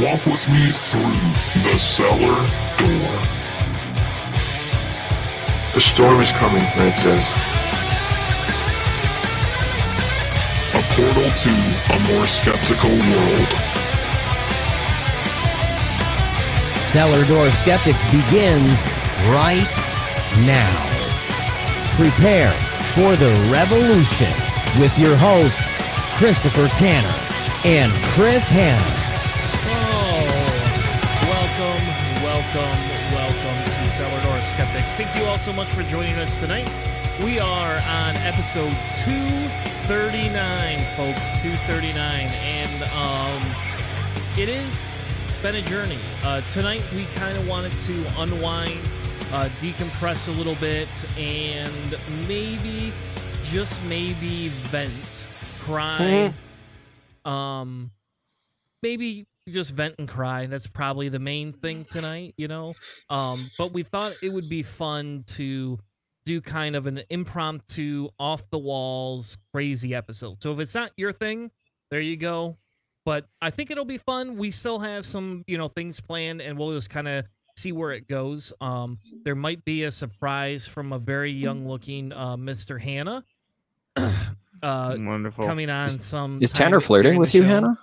Walk with me through the cellar door. The storm is coming, Francis. A portal to a more skeptical world. Cellar Door Skeptics begins right now. Prepare for the revolution with your hosts, Christopher Tanner and Chris Hanna. Welcome to Cellar Door Skeptics. Thank you all so much for joining us tonight. We are on episode 239, folks, 239, and it has been a journey. Tonight we kind of wanted to unwind, decompress a little bit, and maybe, just maybe, vent, cry, maybe just vent and cry. That's probably the main thing tonight, you know. But we thought it would be fun to do kind of an impromptu, off the walls, crazy episode. So if it's not your thing, there you go. But I think it'll be fun. We still have some, things planned, and we'll just kind of see where it goes. There might be a surprise from a very young-looking Mr. Hanna. Wonderful. Coming on some. Is Tanner flirting with you, Hanna?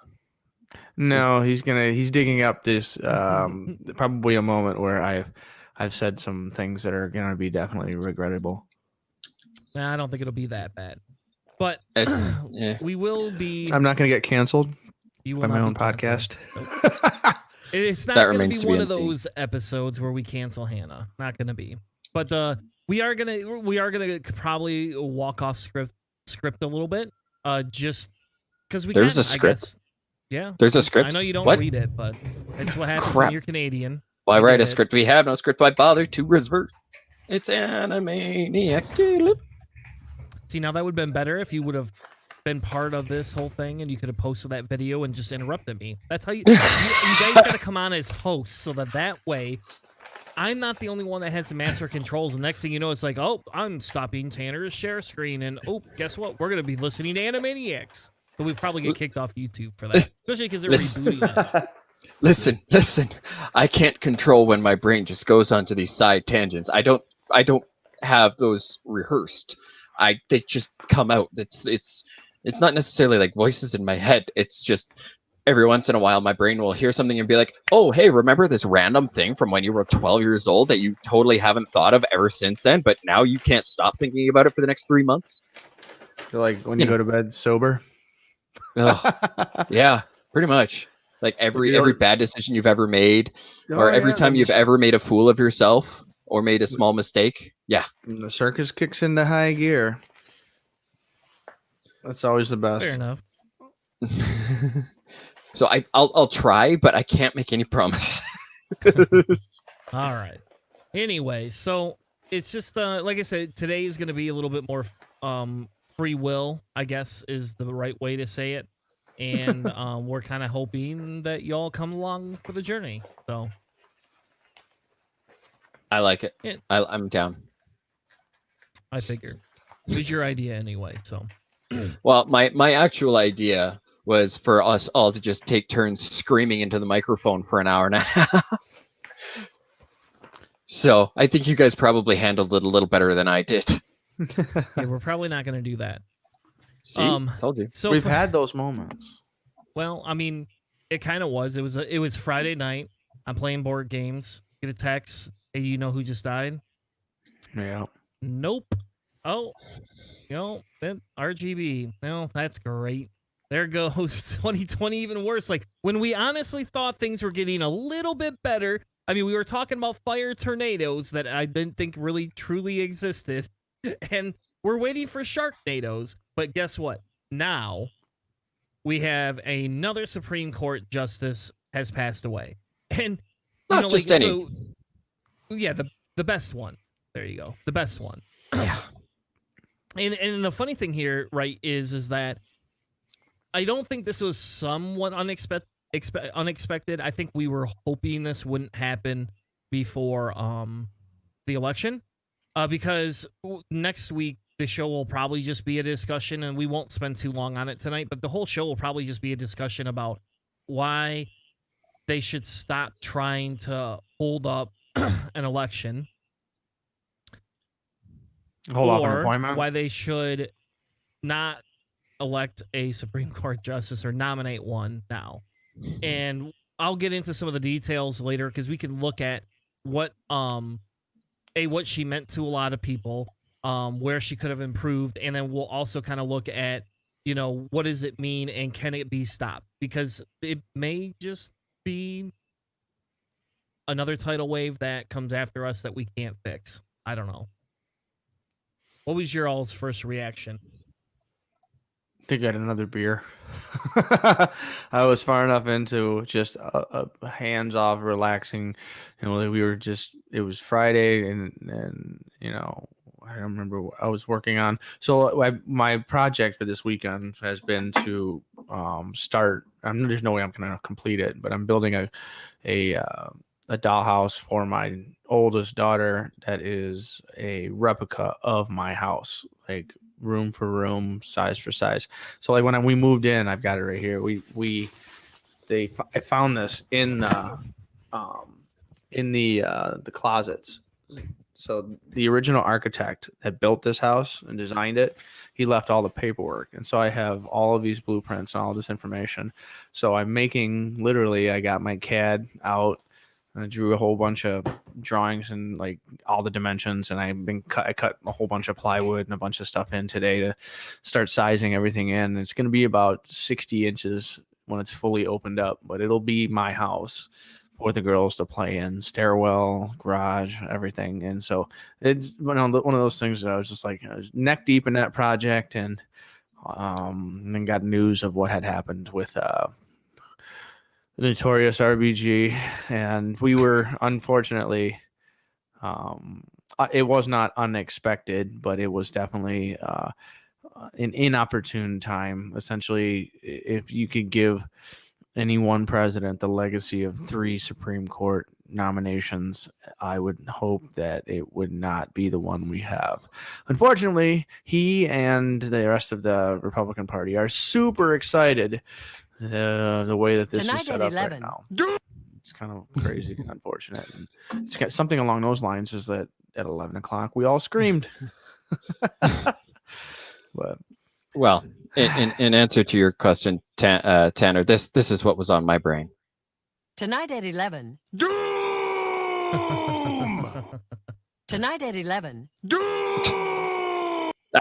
No, he's digging up this probably a moment where I've said some things that are gonna be definitely regrettable. Nah, I don't think it'll be that bad. But we will be. I'm not gonna get canceled by my own podcast. It's not going to be one of those episodes where we cancel Hanna. Not going to be. But we are gonna probably walk off script a little bit. Just because there's a script. I guess. Yeah, there's a script. I know you don't read it, but that's what happens when you're Canadian. Well, I write a script. We have no script. I bother to reverse. It's Animaniacs. See, now that would have been better if you would have been part of this whole thing and you could have posted that video and just interrupted me. That's how you guys got to come on as hosts so that way I'm not the only one that has the master controls. The next thing you know, it's like, oh, I'm stopping Tanner's share screen, and oh, guess what? We're going to be listening to Animaniacs. But we probably get kicked off YouTube for that, especially because they're rebooting it. Listen. I can't control when my brain just goes onto these side tangents. I don't have those rehearsed. They just come out. It's not necessarily like voices in my head. It's just every once in a while my brain will hear something and be like, oh, hey, remember this random thing from when you were 12 years old that you totally haven't thought of ever since then, but now you can't stop thinking about it for the next 3 months? So like when you go to bed sober? Yeah, pretty much. Like every bad decision you've ever made, or every time you've ever made a fool of yourself or made a small mistake. Yeah. And the circus kicks into high gear. That's always the best. Fair enough. So I'll try, but I can't make any promises. All right. Anyway, so it's just like I said, today is going to be a little bit more free will, I guess is the right way to say it. And we're kind of hoping that y'all come along for the journey. So I like it. I'm down. I figured. It was your idea anyway, so. Well, my actual idea was for us all to just take turns screaming into the microphone for an hour and a half. So I think you guys probably handled it a little better than I did. Yeah, we're probably not going to do that. See, told you. So we've had those moments. Well, I mean, it kind of was. It was Friday night. I'm playing board games. Get a text. Hey, you know who just died? Yeah. Nope. Oh, that RGB. No, that's great. There goes 2020, even worse. Like, when we honestly thought things were getting a little bit better, I mean, we were talking about fire tornadoes that I didn't think really truly existed, and we're waiting for sharknadoes. But guess what? Now, we have another Supreme Court justice has passed away. And, Not just any. So, yeah, the best one. There you go. The best one. Yeah. And the funny thing here, right, is that I don't think this was somewhat unexpected. I think we were hoping this wouldn't happen before the election, because next week the show will probably just be a discussion, and we won't spend too long on it tonight, but the whole show will probably just be a discussion about why they should stop trying to hold up an election. Hold off an or appointment. why they should not elect a Supreme Court justice or nominate one now. And I'll get into some of the details later because we can look at what what she meant to a lot of people, where she could have improved, and then we'll also kind of look at, you know, what does it mean and can it be stopped? Because it may just be another tidal wave that comes after us that we can't fix. I don't know. What was your all's first reaction? To get another beer. I was far enough into just a hands-off, relaxing. You know, we were just. It was Friday, and you know, I don't remember what I was working on. So my project for this weekend has been to start. There's no way I'm going to complete it, but I'm building a dollhouse for my oldest daughter that is a replica of my house, like room for room, size for size. So like when we moved in, I've got it right here. I found this in the closets. So the original architect that built this house and designed it, he left all the paperwork. And so I have all of these blueprints and all this information. So I'm making, literally, I got my CAD out. I drew a whole bunch of drawings and like all the dimensions, and I cut a whole bunch of plywood and a bunch of stuff in today to start sizing everything in. It's going to be about 60 inches when it's fully opened up, but it'll be my house for the girls to play in, stairwell, garage, everything. And so it's one of those things that I was just like, I was neck deep in that project, and then got news of what had happened with the notorious RBG, and we were unfortunately, it was not unexpected, but it was definitely an inopportune time. Essentially, if you could give any one president the legacy of 3 Supreme Court nominations, I would hope that it would not be the one we have. Unfortunately, he and the rest of the Republican Party are super excited the way that this Tonight is set at up 11. right now. It's kind of crazy and unfortunate. And it's got something along those lines is that at 11 o'clock we all screamed. But Well, in answer to your question, Tanner, this is what was on my brain. Tonight at 11. Tonight at 11.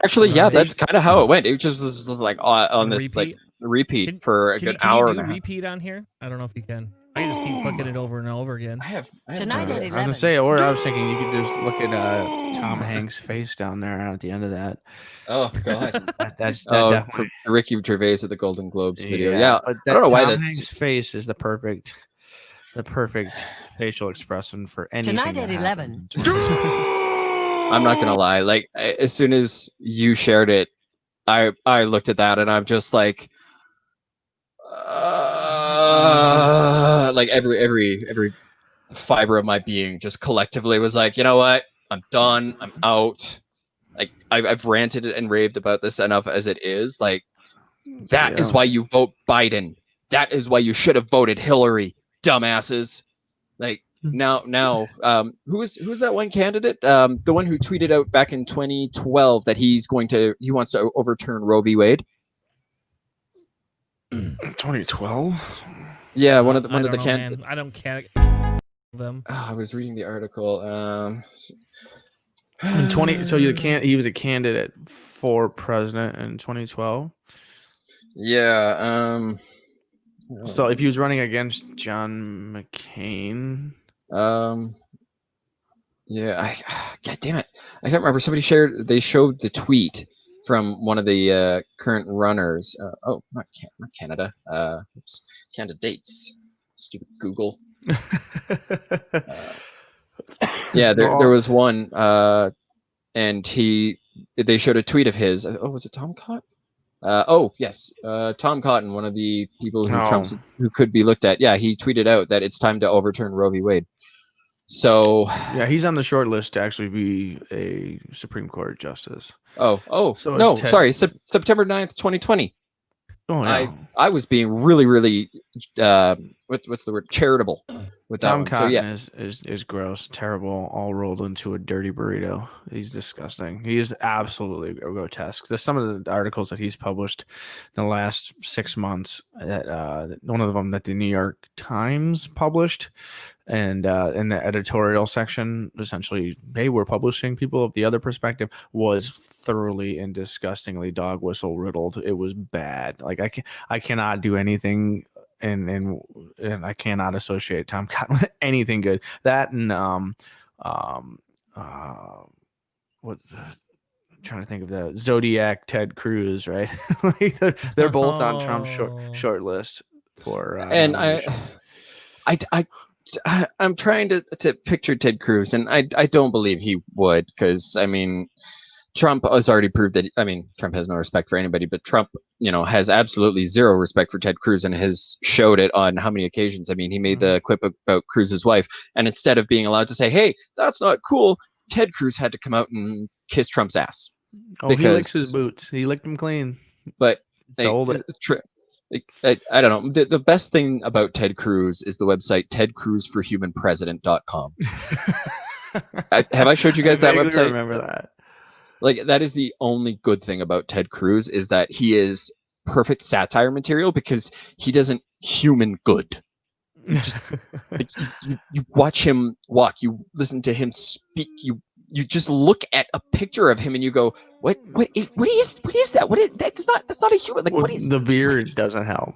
Actually, yeah, that's kind of how it went. It just was like on this Repeat? like repeat for a good Can hour you and do a half. repeat on here? I don't know if you can. I just keep clicking it over and over again. I have Tonight at I was 11. gonna say, or I was thinking you could just look at Tom Hanks' face down there at the end of that. Oh god. That's Oh, definitely for Ricky Gervais at the Golden Globes video. Yeah, but I don't know why Tom that's Hanks' face is the perfect facial expression for anything. Tonight that at 11. I'm not gonna lie. Like as soon as you shared it, I looked at that and I'm just like, like every fiber of my being just collectively was like, you know what? I'm done. I'm out. Like I've ranted and raved about this enough as it is. Like that is why you vote Biden. That is why you should have voted Hillary, dumbasses. Like now, who's that one candidate? The one who tweeted out back in 2012 that he wants to overturn Roe v. Wade. 2012. Yeah, one of the man. candidates. I don't care them. I was reading the article. In 20, so he was a candidate for president in 2012. Yeah. So if he was running against John McCain, yeah. God damn it, I can't remember. They showed the tweet from one of the current runners. Not Canada. Oops, candidates. Stupid Google. Yeah, there was one, and they showed a tweet of his. Oh, was it Tom Cotton? Yes, Tom Cotton, one of the people who could be looked at. Yeah, he tweeted out that it's time to overturn Roe v. Wade. So yeah, he's on the short list to actually be a Supreme Court justice. So So no, it's sorry, September 9th, 2020. Oh yeah. I was being really, really, what's the word? Charitable with that Tom one. So Cotton yeah, is gross, terrible, all rolled into a dirty burrito. He's disgusting. He is absolutely grotesque. There's some of the articles that he's published in the last 6 months. That one of them that the New York Times published, and in the editorial section, essentially, hey, we're publishing people of the other perspective, was thoroughly and disgustingly dog whistle riddled. It was bad. Like I cannot do anything. And I cannot associate Tom Cotton with anything good. That and what I'm trying to think of the Zodiac Ted Cruz, right? Like they're both on Trump's short list for and nomination. I'm trying to picture Ted Cruz, and I don't believe he would, because I mean, Trump has already proved that. I mean, Trump has no respect for anybody, but Trump, has absolutely zero respect for Ted Cruz, and has showed it on how many occasions. I mean, he made the quip about Cruz's wife, and instead of being allowed to say, "Hey, that's not cool," Ted Cruz had to come out and kiss Trump's ass. Oh, he licks his boots. He licked them clean. But Sold it. I don't know. The best thing about Ted Cruz is the website tedcruzforhumanpresident.com. Have I showed you guys that website? I remember that. Like, that is the only good thing about Ted Cruz, is that he is perfect satire material, because he doesn't human good. Just, like, you watch him walk, you listen to him speak, you just look at a picture of him and you go, what is that? That's not a human. Like, what is the beard doesn't help.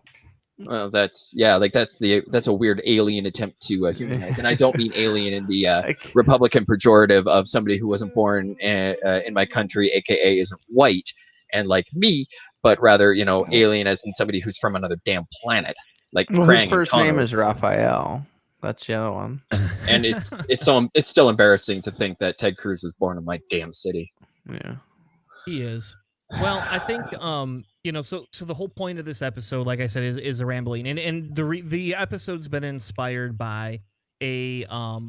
Well, that's a weird alien attempt to humanize, and I don't mean alien in the Republican pejorative of somebody who wasn't born in my country, aka isn't white and like me, but rather alien as in somebody who's from another damn planet. Like, his first name is Raphael. That's the other one. And it's still embarrassing to think that Ted Cruz was born in my damn city. Yeah, he is. Well, I think so the whole point of this episode, like I said, is a rambling, and the episode's been inspired by a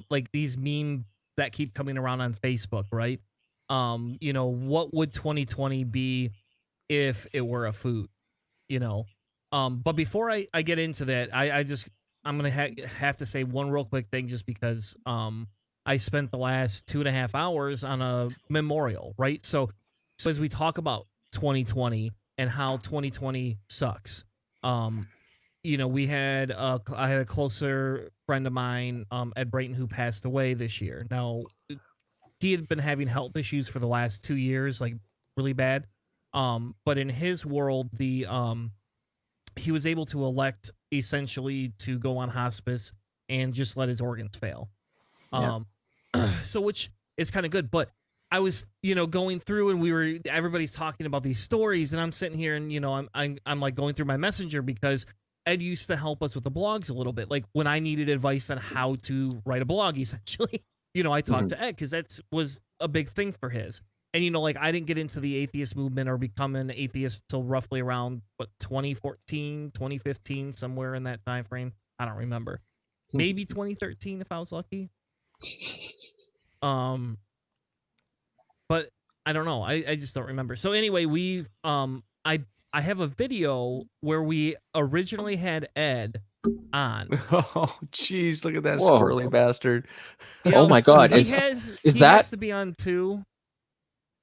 like these memes that keep coming around on Facebook, right? What would 2020 be if it were a food? But before I get into that, I'm gonna have to say one real quick thing, just because I spent the last 2.5 hours on a memorial, right? So as we talk about 2020 and how 2020 sucks, I had a closer friend of mine, Ed Brayton, who passed away this year. Now, he had been having health issues for the last 2 years, like really bad. But in his world, he was able to elect essentially to go on hospice and just let his organs fail. So which is kind of good, but I was, going through, and everybody's talking about these stories, and I'm sitting here and, I'm like going through my messenger, because Ed used to help us with the blogs a little bit. Like, when I needed advice on how to write a blog, essentially, I talked to Ed, because that was a big thing for his. And, I didn't get into the atheist movement or become an atheist till roughly around 2014, 2015, somewhere in that time frame. I don't remember. Maybe 2013 if I was lucky. But I don't know. I just don't remember. So anyway, I have a video where we originally had Ed on. Oh, jeez, look at that Whoa. squirrely bastard. Oh my God! He that has to be on too?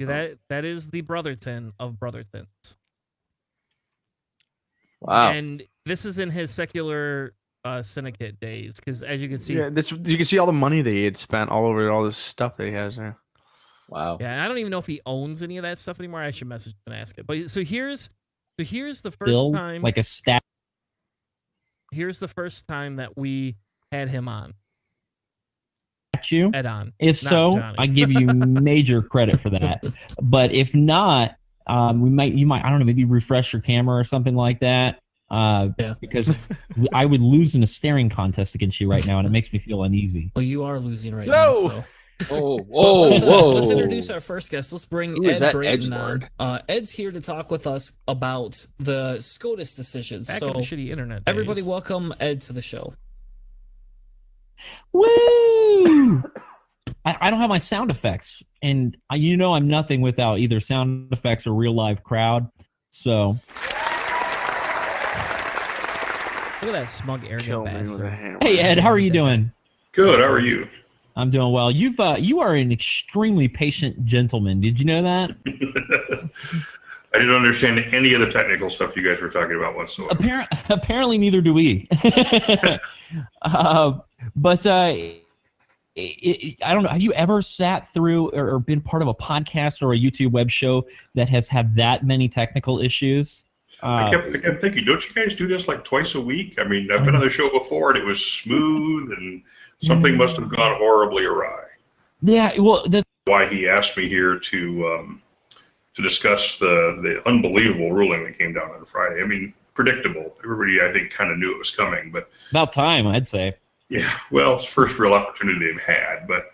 That is the Brotherton of Brothertons. Wow. And this is in his secular syndicate days, because as you can see, you can see all the money that he had spent all over all this stuff that he has there. Wow. Yeah, I don't even know if he owns any of that stuff anymore. I should message him and ask it. But so here's the first Still time, like a stat. Here's the first time that we had him on. You? Ed on. If not so, Johnny. I give you major credit for that. But if not, you might I don't know, maybe refresh your camera or something like that. Because I would lose in a staring contest against you right now, and it makes me feel uneasy. Well, you are losing right now. So. Whoa. Let's introduce our first guest. Let's bring Ed Brayton on. Ed's here to talk with us about the SCOTUS decisions. Back in the shitty internet days. Everybody welcome Ed to the show. Woo! I don't have my sound effects, and I'm nothing without either sound effects or real live crowd. So Look at that smug, Kill arrogant me with a bastard. hammer. Hey Ed, how are you doing? Good. How are you? I'm doing well. You are an extremely patient gentleman. Did you know that? I didn't understand any of the technical stuff you guys were talking about whatsoever. Apparently, neither do we. But I don't know. Have you ever sat through or been part of a podcast or a YouTube web show that has had that many technical issues? I kept thinking, don't you guys do this like twice a week? I mean, I've been on the show before, and it was smooth, and something must have gone horribly awry. Yeah, well, why he asked me here to discuss the unbelievable ruling that came down on Friday. I mean, predictable. Everybody, I think, kind of knew it was coming, but about time, I'd say. Yeah, well, it's the first real opportunity they've had, but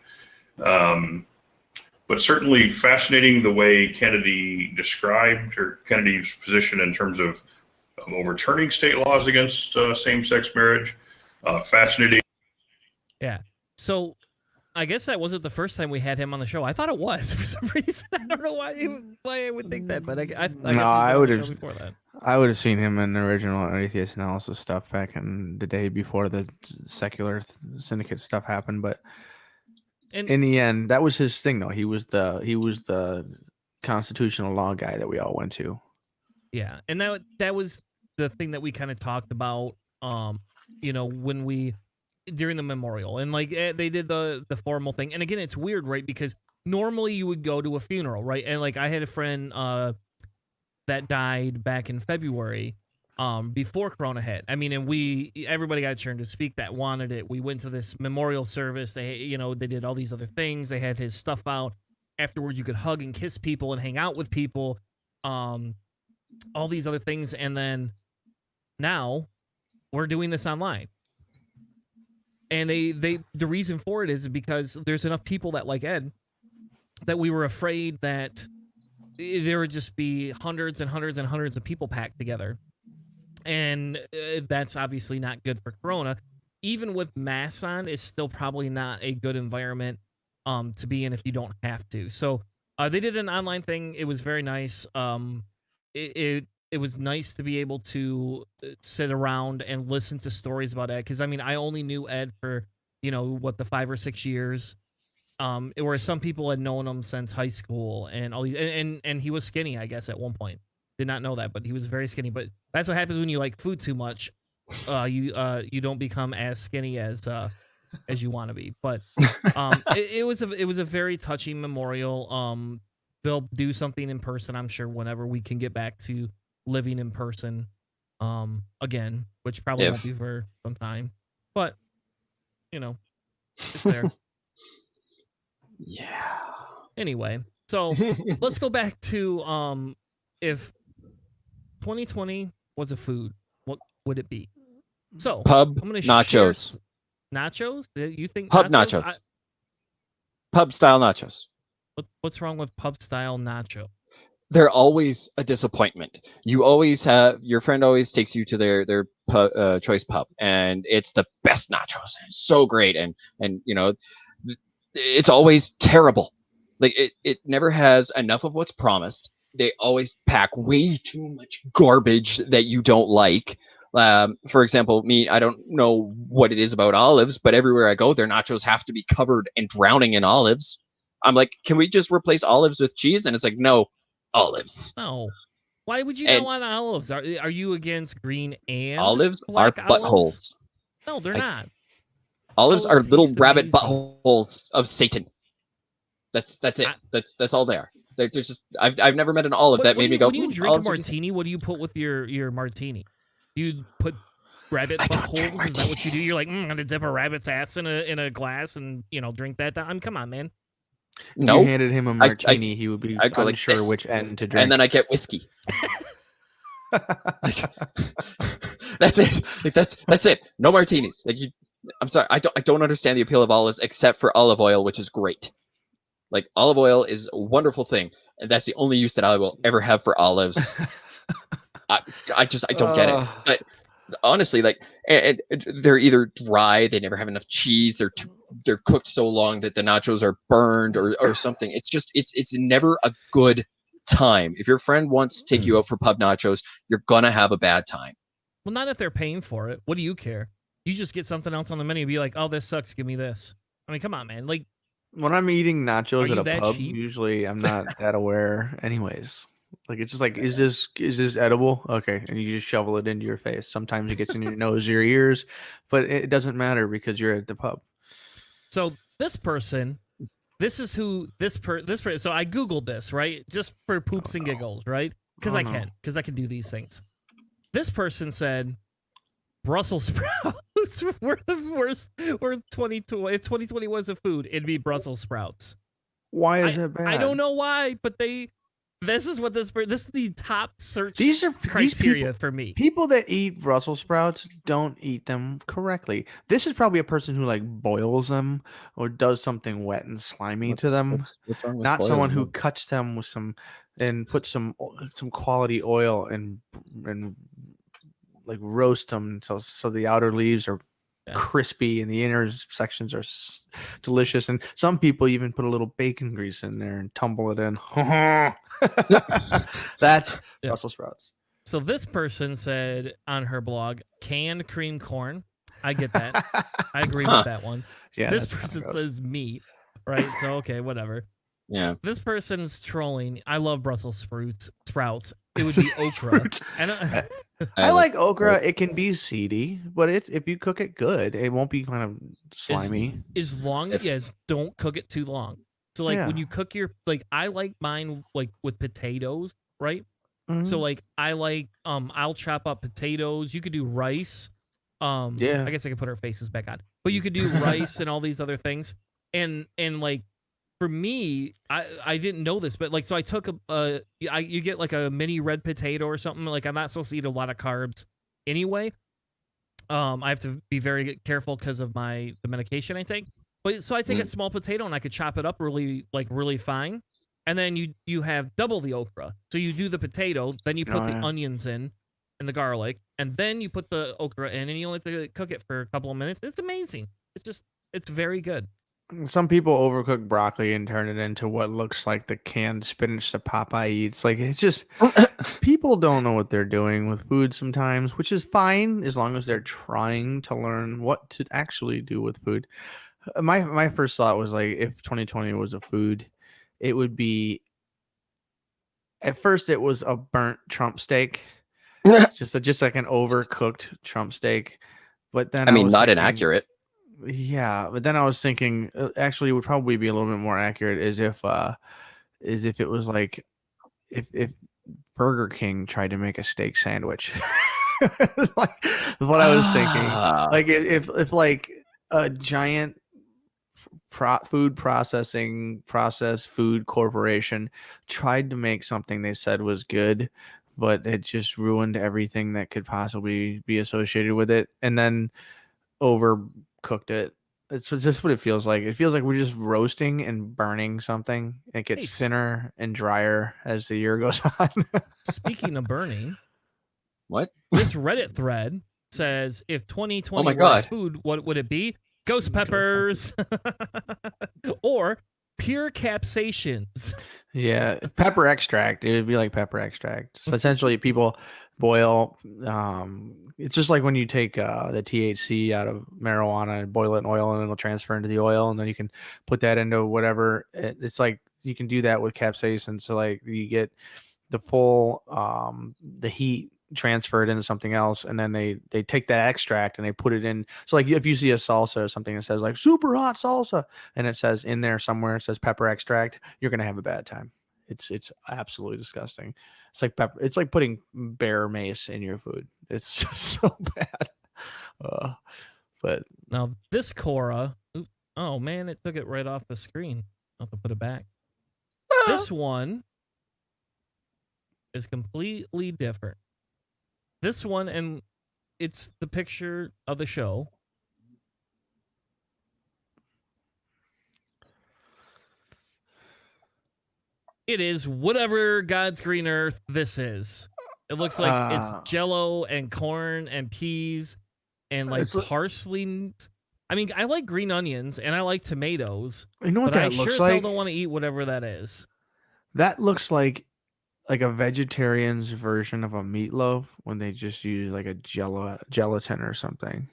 certainly fascinating the way Kennedy described, or Kennedy's position in terms of overturning state laws against same-sex marriage. Fascinating. Yeah. So I guess that wasn't the first time we had him on the show. I thought it was for some reason. I don't know why I would think that, but I guess I would have before that. I would have seen him in the original Atheist Analysis stuff back in the day before the secular syndicate stuff happened. But in the end, that was his thing, though. He was the constitutional law guy that we all went to. Yeah, and that was the thing that we kind of talked about. When we during the memorial, and like they did the formal thing. And again, it's weird, right? Because normally you would go to a funeral, right? And like I had a friend that died back in February, before Corona hit. I mean, and everybody got a turn to speak that wanted it. We went to this memorial service. They did all these other things. They had his stuff out. Afterwards, you could hug and kiss people and hang out with people. All these other things, and then now we're doing this online. And the reason for it is because there's enough people that like Ed that we were afraid that there would just be hundreds and hundreds and hundreds of people packed together. And that's obviously not good for Corona. Even with masks on, it's still probably not a good environment to be in if you don't have to. So they did an online thing. It was very nice. It was nice to be able to sit around and listen to stories about Ed. Because, I mean, I only knew Ed for, the 5 or 6 years. Where some people had known him since high school and all these, and he was skinny, I guess, at one point. Did not know that, but he was very skinny. But that's what happens when you like food too much. You don't become as skinny as you want to be. But it was a very touching memorial. They'll do something in person, I'm sure, whenever we can get back to living in person again, which probably won't be for some time. But it's there. Yeah. Anyway, so let's go back to if 2020 was a food, what would it be? So pub I'm gonna nachos. Nachos? You think pub nachos? Pub style nachos. What's wrong with pub style nacho? They're always a disappointment. You always have your friend always takes you to their choice pub, and it's the best nachos. It's so great, and it's always terrible. Like it never has enough of what's promised. They always pack way too much garbage that you don't like. For example, I don't know what it is about olives, but everywhere I go, their nachos have to be covered and drowning in olives. I'm like, can we just replace olives with cheese? And it's like, no, olives. No. Why would you not want olives? Are you against green and olives? Black Are buttholes. Olives? No, they're not. Olives are little rabbit buttholes of Satan. That's it. That's all they are. They're just I've never met an olive that made me go. When you drink a martini, what do you put with your martini? You put rabbit buttholes? Is that what you do? You're like, I'm gonna dip a rabbit's ass in a glass and drink that down. Come on, man. No, you handed him a martini, he would be unsure like which end to drink. And then I get whiskey. That's it. Like that's it. No martinis. Like I'm sorry. I don't understand the appeal of olives except for olive oil, which is great. Like olive oil is a wonderful thing, and that's the only use that I will ever have for olives. I don't get it. But honestly, like, and they're either dry, they never have enough cheese, they're cooked so long that the nachos are burned or something. It's just it's never a good time. If your friend wants to take you out for pub nachos, you're gonna have a bad time. Well, not if they're paying for it. What do you care? You just get something else on the menu and be like, oh, this sucks. Give me this. I mean, come on, man. Like, when I'm eating nachos at you a that pub, cheap? usually I'm not that aware anyways. Like it's just like, is this edible? Okay, and you just shovel it into your face. Sometimes it gets in your nose, your ears, but it doesn't matter because you're at the pub. So this person, this is who this person. So I googled this, right, just for poops and giggles, right? Because I can do these things. This person said Brussels sprouts were the worst. Were 2020 if 2020 was a food, it'd be Brussels sprouts. Why is that bad? I don't know why, but this is what this is the top search criteria these people, for me. People that eat Brussels sprouts don't eat them correctly. This is probably a person who like boils them or does something wet and slimy to them. What's wrong with Not someone who them? cuts them with some and puts some quality oil and like roast them so the outer leaves are crispy and the inner sections are delicious. And some people even put a little bacon grease in there and tumble it in. That's Brussels sprouts. So this person said on her blog, canned cream corn. I get that. I agree with that one. Yeah. This person says meat, right? So okay, whatever. Yeah. This person's trolling. I love Brussels sprouts. It would be okra. And I like okra. It can be seedy, but if you cook it good, it won't be kind of slimy. As long as don't cook it too long. So like when you cook your I like mine like with potatoes, right? Mm-hmm. So like I like I'll chop up potatoes. You could do rice. I guess I could put our faces back on. But you could do rice and all these other things. And like for me, I didn't know this, but like so I took you get like a mini red potato or something. Like I'm not supposed to eat a lot of carbs anyway. I have to be very careful because of the medication I take. But so I take a small potato and I could chop it up really fine. And then you have double the okra. So you do the potato, then you put the onions in and the garlic, and then you put the okra in, and you only have to cook it for a couple of minutes. It's amazing. It's very good. Some people overcook broccoli and turn it into what looks like the canned spinach that Popeye eats. Like it's just people don't know what they're doing with food sometimes, which is fine as long as they're trying to learn what to actually do with food. My first thought was like, if 2020 was a food, it would be. At first, it was a burnt Trump steak, just like an overcooked Trump steak. But then I mean, not inaccurate. Yeah, but then I was thinking, actually, it would probably be a little bit more accurate as if it was like if Burger King tried to make a steak sandwich. Like what I was thinking, like if like a giant food corporation tried to make something they said was good, but it just ruined everything that could possibly be associated with it, and then overcooked it. It's just what it feels like. It feels like we're just roasting and burning something. It gets thinner and drier as the year goes on. Speaking of burning, what? This Reddit thread says, if 2020 were food, what would it be? Ghost peppers or pure capsaicins. Yeah, pepper extract. It would be like pepper extract. So essentially, people boil. It's just like when you take the THC out of marijuana and boil it in oil, and then it'll transfer into the oil, and then you can put that into whatever. It's like you can do that with capsaicin. So like you get the full the heat transferred into something else, and then they take that extract and they put it in. So like if you see a salsa or something that says like super hot salsa, and it says in there somewhere it says pepper extract, you're gonna have a bad time. It's absolutely disgusting. It's like pepper. It's like putting bear mace in your food. It's just so bad. But now this Cora, oh man, it took it right off the screen. I'll have to put it back. This one is completely different. This one, and it's the picture of the show. It is whatever God's green earth this is. It looks like it's Jello and corn and peas and like parsley. I mean, I like green onions and I like tomatoes. You know what but that I looks sure like? as hell don't want to eat whatever that is. That looks like like a vegetarian's version of a meatloaf when they just use like a gelatin or something.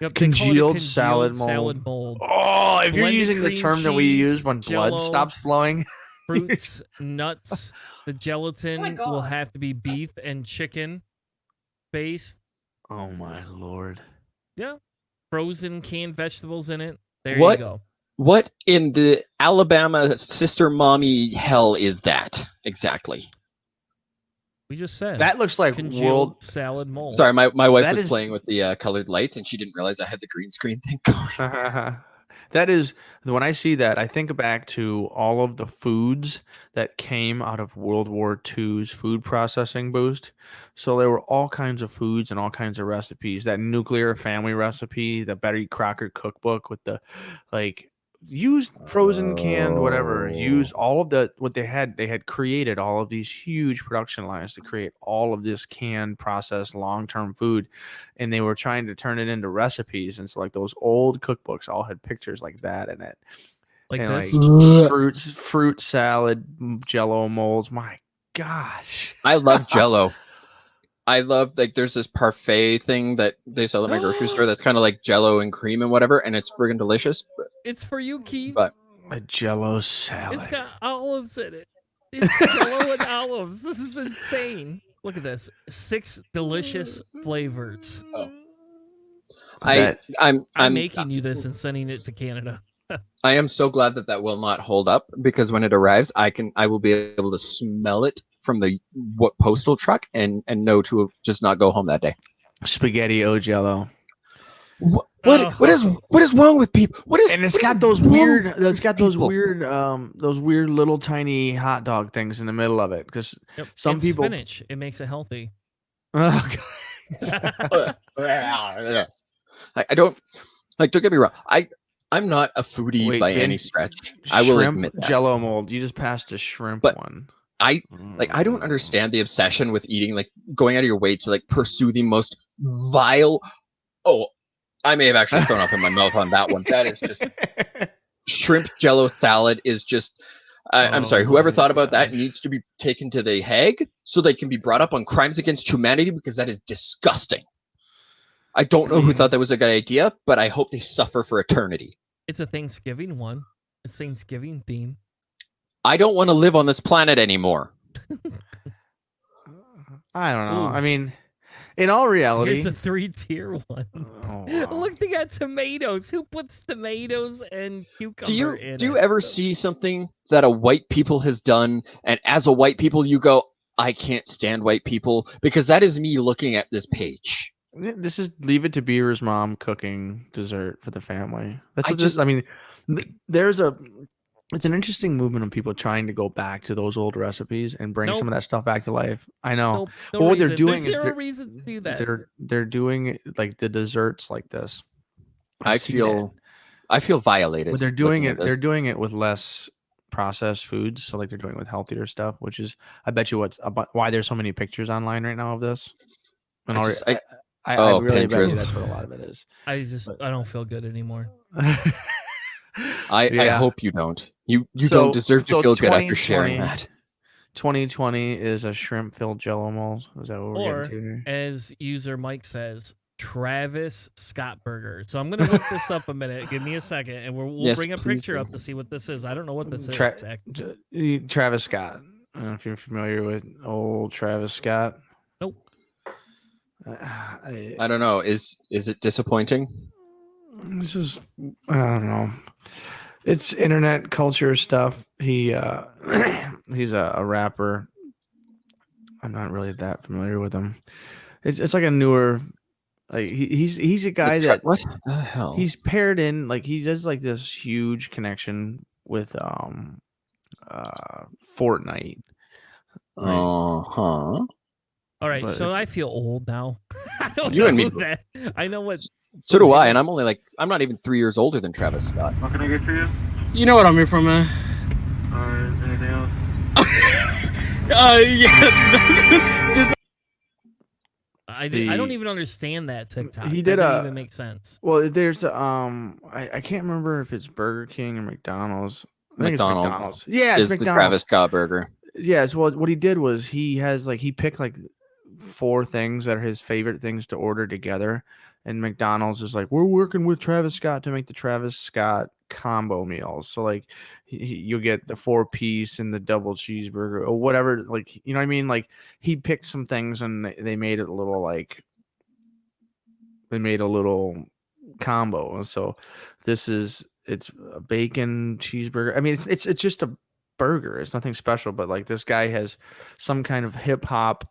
Yep, they call it a Congealed salad salad mold. mold. Oh, if you're Blended using the cream term that we cheese, use when blood Jell-O, stops flowing. fruits, nuts. The gelatin will have to be beef and chicken based. Oh my lord. Yeah. Frozen canned vegetables in it. There What? you go. What in the Alabama sister mommy hell is that exactly? We just said That looks like congealed world salad mold. Sorry, my wife That was is- playing with the colored lights and she didn't realize I had the green screen thing going. That is, when I see that, I think back to all of the foods that came out of World War II's food processing boost. So there were all kinds of foods and all kinds of recipes. That nuclear family recipe, the Betty Crocker cookbook with the like use frozen canned whatever, use all of the what they had created all of these huge production lines to create all of this canned processed long-term food, and they were trying to turn it into recipes. And so like those old cookbooks all had pictures like that in it, Like and this? like fruit salad Jell-O molds. My gosh, I love Jell-O. I love, like, there's this parfait thing that they sell at my grocery store that's kind of like Jell-O and cream and whatever, and it's friggin' delicious. It's for you, Keith. But a Jell-O salad. It's got olives in it. It's Jell-O and olives. This is insane. Look at this. 6 delicious flavors. Oh. I'm making you this and sending it to Canada. I am so glad that will not hold up, because when it arrives, I will be able to smell it from the postal truck and know to just not go home that day. Spaghetti o Jell-O. What is wrong with people? And it's got those weird. It's got those weird little tiny hot dog things in the middle of it, because some it's people spinach. It makes it healthy. Oh, I don't like. Don't get me wrong. I'm not a foodie by any stretch. I will admit that. Jell-O mold. You just passed a shrimp one. I don't understand the obsession with eating, like going out of your way to like pursue the most vile. Oh, I may have actually thrown up in my mouth on that one. That is just shrimp Jell-O salad is just. I'm sorry. Whoever thought about that needs to be taken to the Hague so they can be brought up on crimes against humanity, because that is disgusting. I don't know who thought that was a good idea, but I hope they suffer for eternity. It's a Thanksgiving one. It's Thanksgiving theme. I don't want to live on this planet anymore. I don't know. Ooh. I mean, in all reality, Here's a 3-tier one. Oh, wow. Look, they got tomatoes. Who puts tomatoes and cucumber in Do you it? ever see something that a white people has done, and as a white people you go, I can't stand white people? Because that is me looking at this page. This is Leave It to Beaver's mom cooking dessert for the family. That's what I mean, it's an interesting movement of people trying to go back to those old recipes and bring some of that stuff back to life. I know. Nope, no But what they're reason. doing There's is zero reason to do that. they're doing it like the desserts like this. I feel violated. But they're doing looking it. at this. They're doing it with less processed foods. So like they're doing it with healthier stuff, which is, I bet you, why there's so many pictures online right now of this. And I really bet you that's what a lot of it is. I don't feel good anymore. I hope you don't. You don't deserve to feel good after sharing that. 2020 is a shrimp-filled Jell-O mold. Is that what we're Or, getting to here? as user Mike says, Travis Scott Burger. So I'm going to look this up a minute. Give me a second, and we'll bring a picture up to see what this is. I don't know what this is. Travis Scott. I don't know if you're familiar with old Travis Scott. Nope. I don't know. Is it disappointing? This is, I don't know. It's internet culture stuff. He's a rapper. I'm not really that familiar with him. It's like a newer, like he's a guy that, what the hell? He's paired in, like he does like this huge connection with Fortnite. All right, But so I feel old now. I don't You know and me. that. I know what. So do I, and I'm not even 3 years older than Travis Scott. What can I get for you? You know what I'm here for, man. Anything else? Yeah. I don't even understand that TikTok. He did that doesn't even make sense. Well, there's I can't remember if it's Burger King or McDonald's. I think it's McDonald's. Yeah, it's is the McDonald's. Travis Scott burger. Yeah, so what he did was he picked like 4 things that are his favorite things to order together, and McDonald's is like, we're working with Travis Scott to make the Travis Scott combo meals. So like you'll get the 4-piece and the double cheeseburger or whatever, like, you know what I mean? Like he picked some things and they made it a little like combo. And so it's a bacon cheeseburger. I mean, it's just a burger. It's nothing special, but like this guy has some kind of hip hop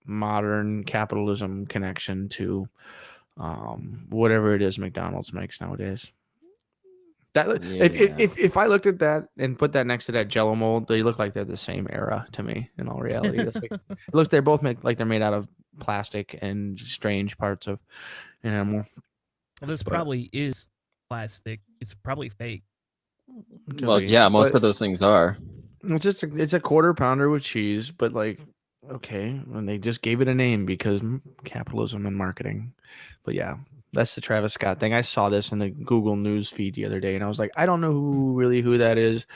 modern capitalism connection to whatever it is McDonald's makes nowadays. That if I looked at that and put that next to that Jello mold, they look like they're the same era to me. In all reality, that's like it looks. They both make like they're made out of plastic and strange parts of animal. Well, this probably is plastic. It's probably fake. Well, yeah, most of those things are. It's a quarter pounder with cheese, but like, okay, and they just gave it a name because capitalism and marketing. But yeah, that's the Travis Scott thing. I saw this in the Google News feed the other day, and I was like, I don't know who that is,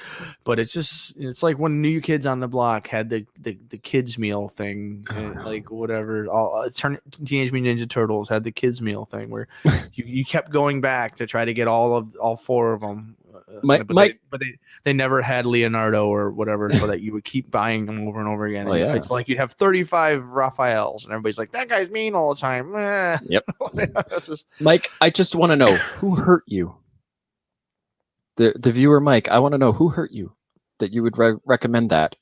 but it's like when New Kids on the Block had the kids meal thing, and like whatever. Teenage Mutant Ninja Turtles had the kids meal thing where you kept going back to try to get all 4 of them. But they never had Leonardo or whatever, so that you would keep buying them over and over again. Oh, yeah. It's like you'd have 35 Raphaels, and everybody's like, that guy's mean all the time. Yep. Mike, I just want to know who hurt you. The viewer, Mike, I want to know who hurt you that you would recommend that.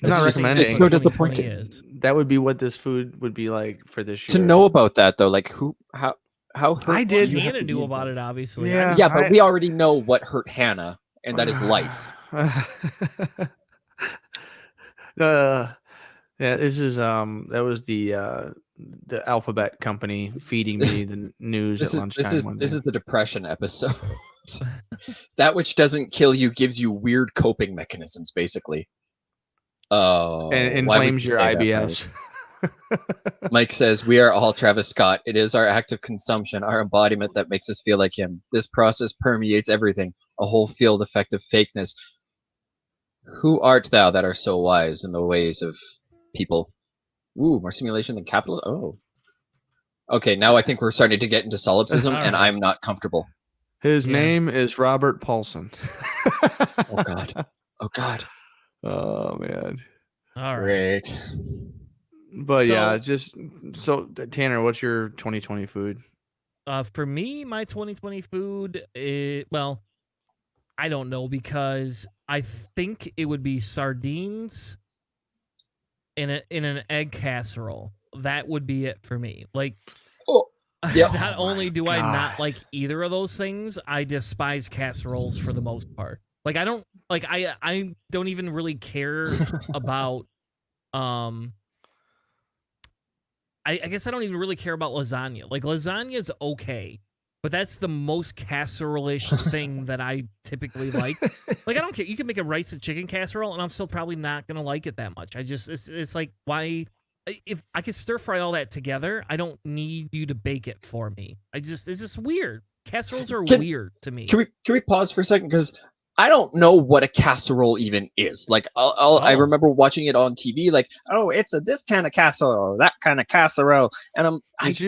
Not recommending. It's so disappointing. That would be what this food would be like for this year. To know about that though, like how hurt I did. Hannah knew about it, obviously. Yeah, but we already know what hurt Hannah, and that is life. Yeah, this is that was the Alphabet company feeding me the news at lunchtime. This is the depression episode. That which doesn't kill you gives you weird coping mechanisms, basically. Oh, and inflames your IBS. Mike says, we are all Travis Scott. It is our act of consumption, our embodiment that makes us feel like him. This process permeates everything, a whole field effect of fakeness. Who art thou that are so wise in the ways of people? Ooh, more simulation than capital. Oh. Okay, now I think we're starting to get into solipsism, and I'm not comfortable. His name is Robert Paulson. Oh, God. Oh, God. Oh, man. All right. But yeah, so Tanner, what's your 2020 food? For me, my 2020 food, well, I don't know, because I think it would be sardines in an egg casserole. That would be it for me. Like, not only do I not like either of those things, I despise casseroles for the most part. Like, I don't even really care about I guess I don't even really care about lasagna. Like, lasagna is okay, but that's the most casserole-ish thing that I typically like. Like, I don't care. You can make a rice and chicken casserole, and I'm still probably not gonna like it that much. It's like, why? If I could stir fry all that together, I don't need you to bake it for me. It's just weird. Casseroles are weird to me. Can we pause for a second? Because I don't know what a casserole even is. Like, I remember watching it on TV. Like, oh, it's this kind of casserole, that kind of casserole, and I've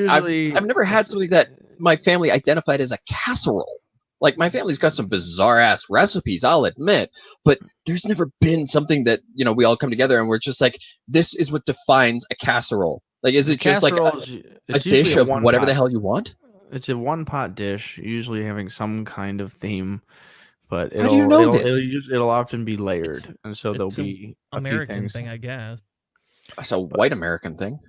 never had something that my family identified as a casserole. Like, my family's got some bizarre ass recipes, I'll admit, but there's never been something that we all come together and we're just like, this is what defines a casserole. Like, is it just like a dish of whatever the hell you want? It's a one-pot dish, usually having some kind of theme. But how do you know this? It'll often be layered, and so there'll be a American few things. thing, I guess. That's a white American thing.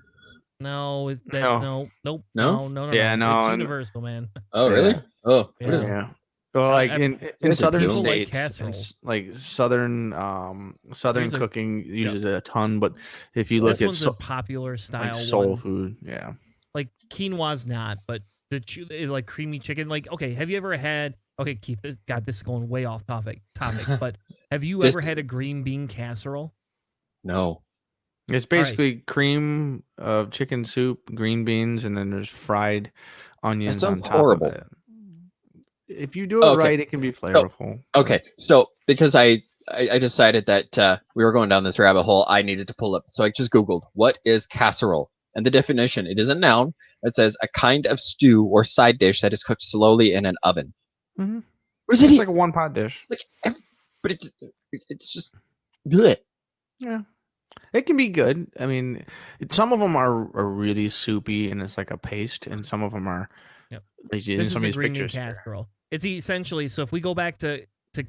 No, it's that. No. Nope. No. Yeah, no. It's universal, man. Oh, really? Yeah. Oh, yeah. Well, like in southern states, like southern cooking uses a ton. But if you look at a popular style, like soul one. food, yeah, like quinoa's not, but like creamy chicken. Like, okay, have you ever had? Okay, Keith, this is going way off topic, but have you ever had a green bean casserole? No. It's basically cream of chicken soup, green beans, and then there's fried onions on top horrible. of it. If you do it right, it can be flavorful. Okay, so because I I decided that we were going down this rabbit hole. I needed to pull up. So I just Googled, what is casserole? And the definition, it is a noun that says a kind of stew or side dish that is cooked slowly in an oven. Mm-hmm. What is it? It's like a one-pot dish. But it's just good. Yeah. It can be good. I mean, some of them are really soupy and it's like a paste, and some of them are. Yep. Like This some is of a these green bean pictures. casserole. It's essentially, so if we go back to the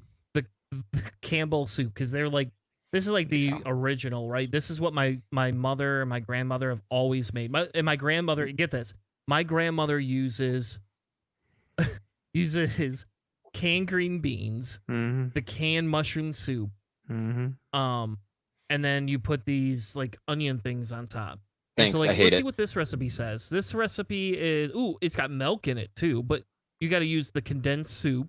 Campbell soup, because they're like, this is like the original, right? This is what my mother and my grandmother have always made. My grandmother, get this, my grandmother uses canned green beans, the canned mushroom soup, and then you put these like onion things on top. Thanks, so, like, I hate let's it. see what this recipe says. This recipe is, it's got milk in it too, but you got to use the condensed soup.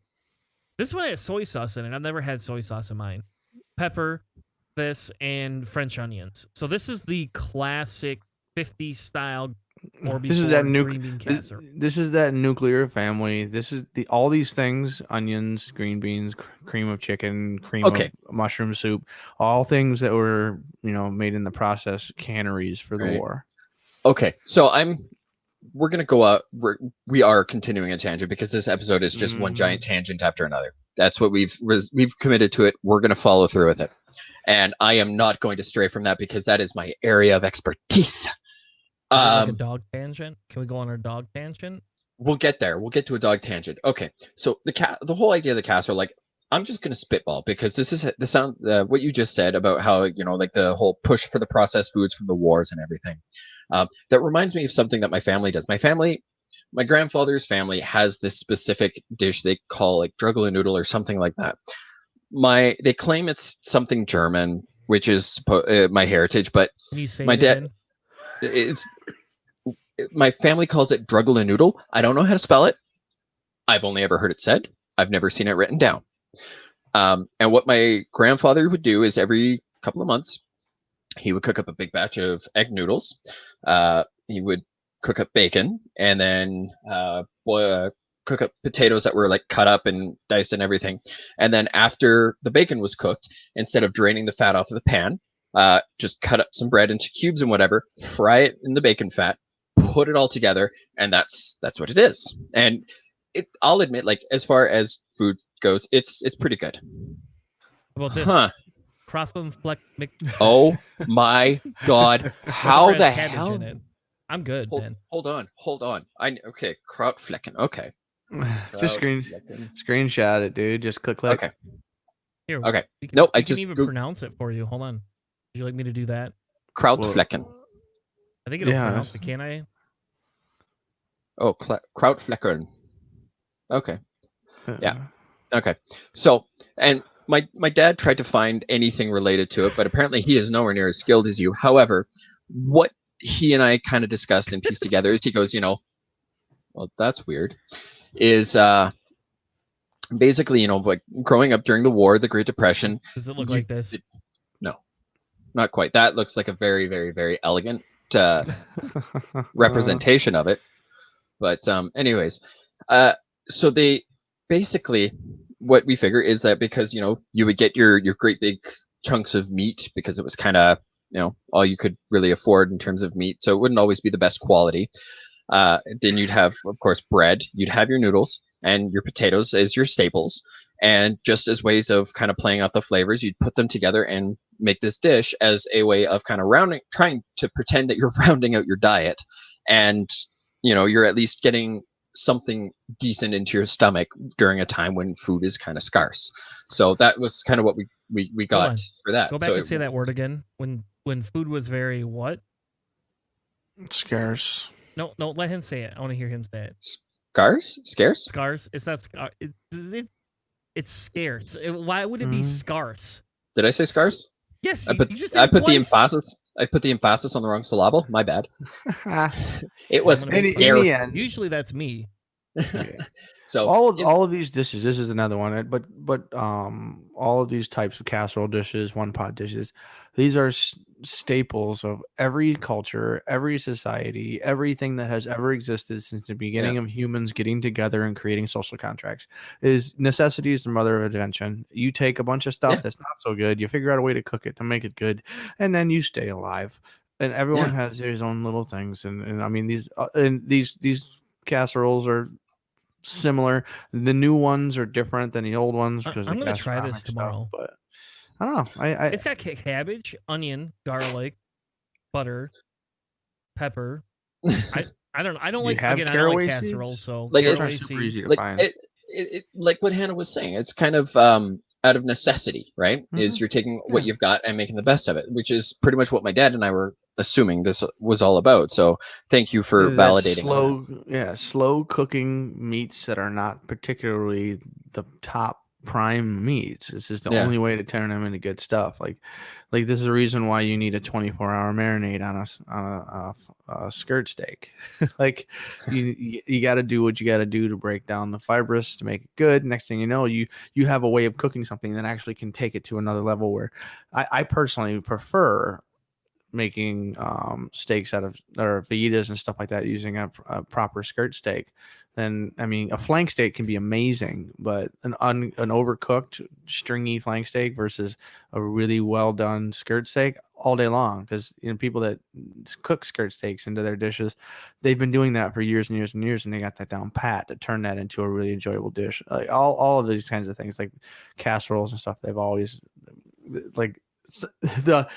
This one has soy sauce in it. I've never had soy sauce in mine. Pepper, this, and French onions. So this is the classic 50s style or before This is that green bean casserole. This is that nuclear family. This is all these things: onions, green beans, cream of chicken, cream of mushroom soup. All things that were made in the process canneries for the war. Okay, so we're gonna go out. We are continuing a tangent because this episode is just one giant tangent after another. That's what we've committed to it. We're gonna follow through with it, and I am not going to stray from that because that is my area of expertise. Like a dog tangent? Can we go on our dog tangent? We'll get there. We'll get to a dog tangent. Okay, so the whole idea of the casserole, like, I'm just gonna spitball because this is the sound what you just said about how like the whole push for the processed foods from the wars and everything. That reminds me of something that my family does. My grandfather's family has this specific dish they call like Druggle Noodle or something like that. They claim it's something German, which is my heritage, but Can you say my it dad. again? My family calls it Druggle Noodle. I don't know how to spell it. I've only ever heard it said. I've never seen it written down. And what my grandfather would do is every couple of months, he would cook up a big batch of egg noodles. He would cook up bacon and then cook up potatoes that were like cut up and diced and everything. And then after the bacon was cooked, instead of draining the fat off of the pan, just cut up some bread into cubes and whatever, fry it in the bacon fat, put it all together, and that's what it is. And I'll admit, like, as far as food goes, it's pretty good. How about this? Huh. Krautfleck Oh my God! How the hell? In it. I'm good, man. Hold on. Okay, Krautflecken. Okay. Just screenshot it, dude. Just click. Okay. Here. Okay. Nope. I can even pronounce it for you. Hold on. Would you like me to do that? Krautflecken. I think it'll pronounce it. Can I? Oh, Krautflecken. Okay. Yeah. Okay. So, and my dad tried to find anything related to it, but apparently he is nowhere near as skilled as you. However, what he and I kind of discussed and pieced together is he goes, well, that's weird. Is basically, like growing up during the war, the Great Depression. Does it look like this? No, not quite. That looks like a very, very, very elegant representation of it. But anyways, so they basically, what we figure is that because you would get your great big chunks of meat because it was kind of all you could really afford in terms of meat, so it wouldn't always be the best quality. Then you'd have, of course, bread. You'd have your noodles and your potatoes as your staples, and just as ways of kind of playing out the flavors, you'd put them together and make this dish as a way of kind of trying to pretend that you're rounding out your diet, and you're at least getting something decent into your stomach during a time when food is kind of scarce. So that was kind of what we got for that. Go back and say that word again. When food was very what? Scarce. No, let him say it. I want to hear him say it. Scarce? Scarce? It's not scarce. It's scarce. Why would it be scarce? Did I say scarce? Yes. I put the emphasis. I put the emphasis on the wrong syllable. My bad. It was scary. Usually that's me. So all of these dishes. This is another one, but all of these types of casserole dishes, one pot dishes, these are staples of every culture, every society, everything that has ever existed since the beginning of humans getting together and creating social contracts. Is necessity is the mother of invention. You take a bunch of stuff that's not so good, you figure out a way to cook it to make it good, and then you stay alive. And everyone has his own little things, and I mean these casseroles are similar. The new ones are different than the old ones because I'm gonna try this tomorrow. But I don't know. It's got cabbage, onion, garlic, butter, pepper. I don't know. I don't like casserole, so like it's super easy to find. It like what Hanna was saying. It's kind of out of necessity, right? Is you're taking what you've got and making the best of it, which is pretty much what my dad and I were assuming this was all about. So thank you for validating. Slow cooking meats that are not particularly the top prime meats. This is the only way to turn them into good stuff. Like this is the reason why you need a 24-hour marinade on a skirt steak. Like you got to do what you got to do to break down the fibrous to make it good. Next thing you know, you have a way of cooking something that actually can take it to another level. Where I personally prefer making steaks out of or fajitas and stuff like that using a proper skirt steak. Then I mean a flank steak can be amazing, but an overcooked stringy flank steak versus a really well done skirt steak all day long, because people that cook skirt steaks into their dishes, they've been doing that for years and years and years, and they got that down pat to turn that into a really enjoyable dish. Like all of these kinds of things, like casseroles and stuff, they've always like the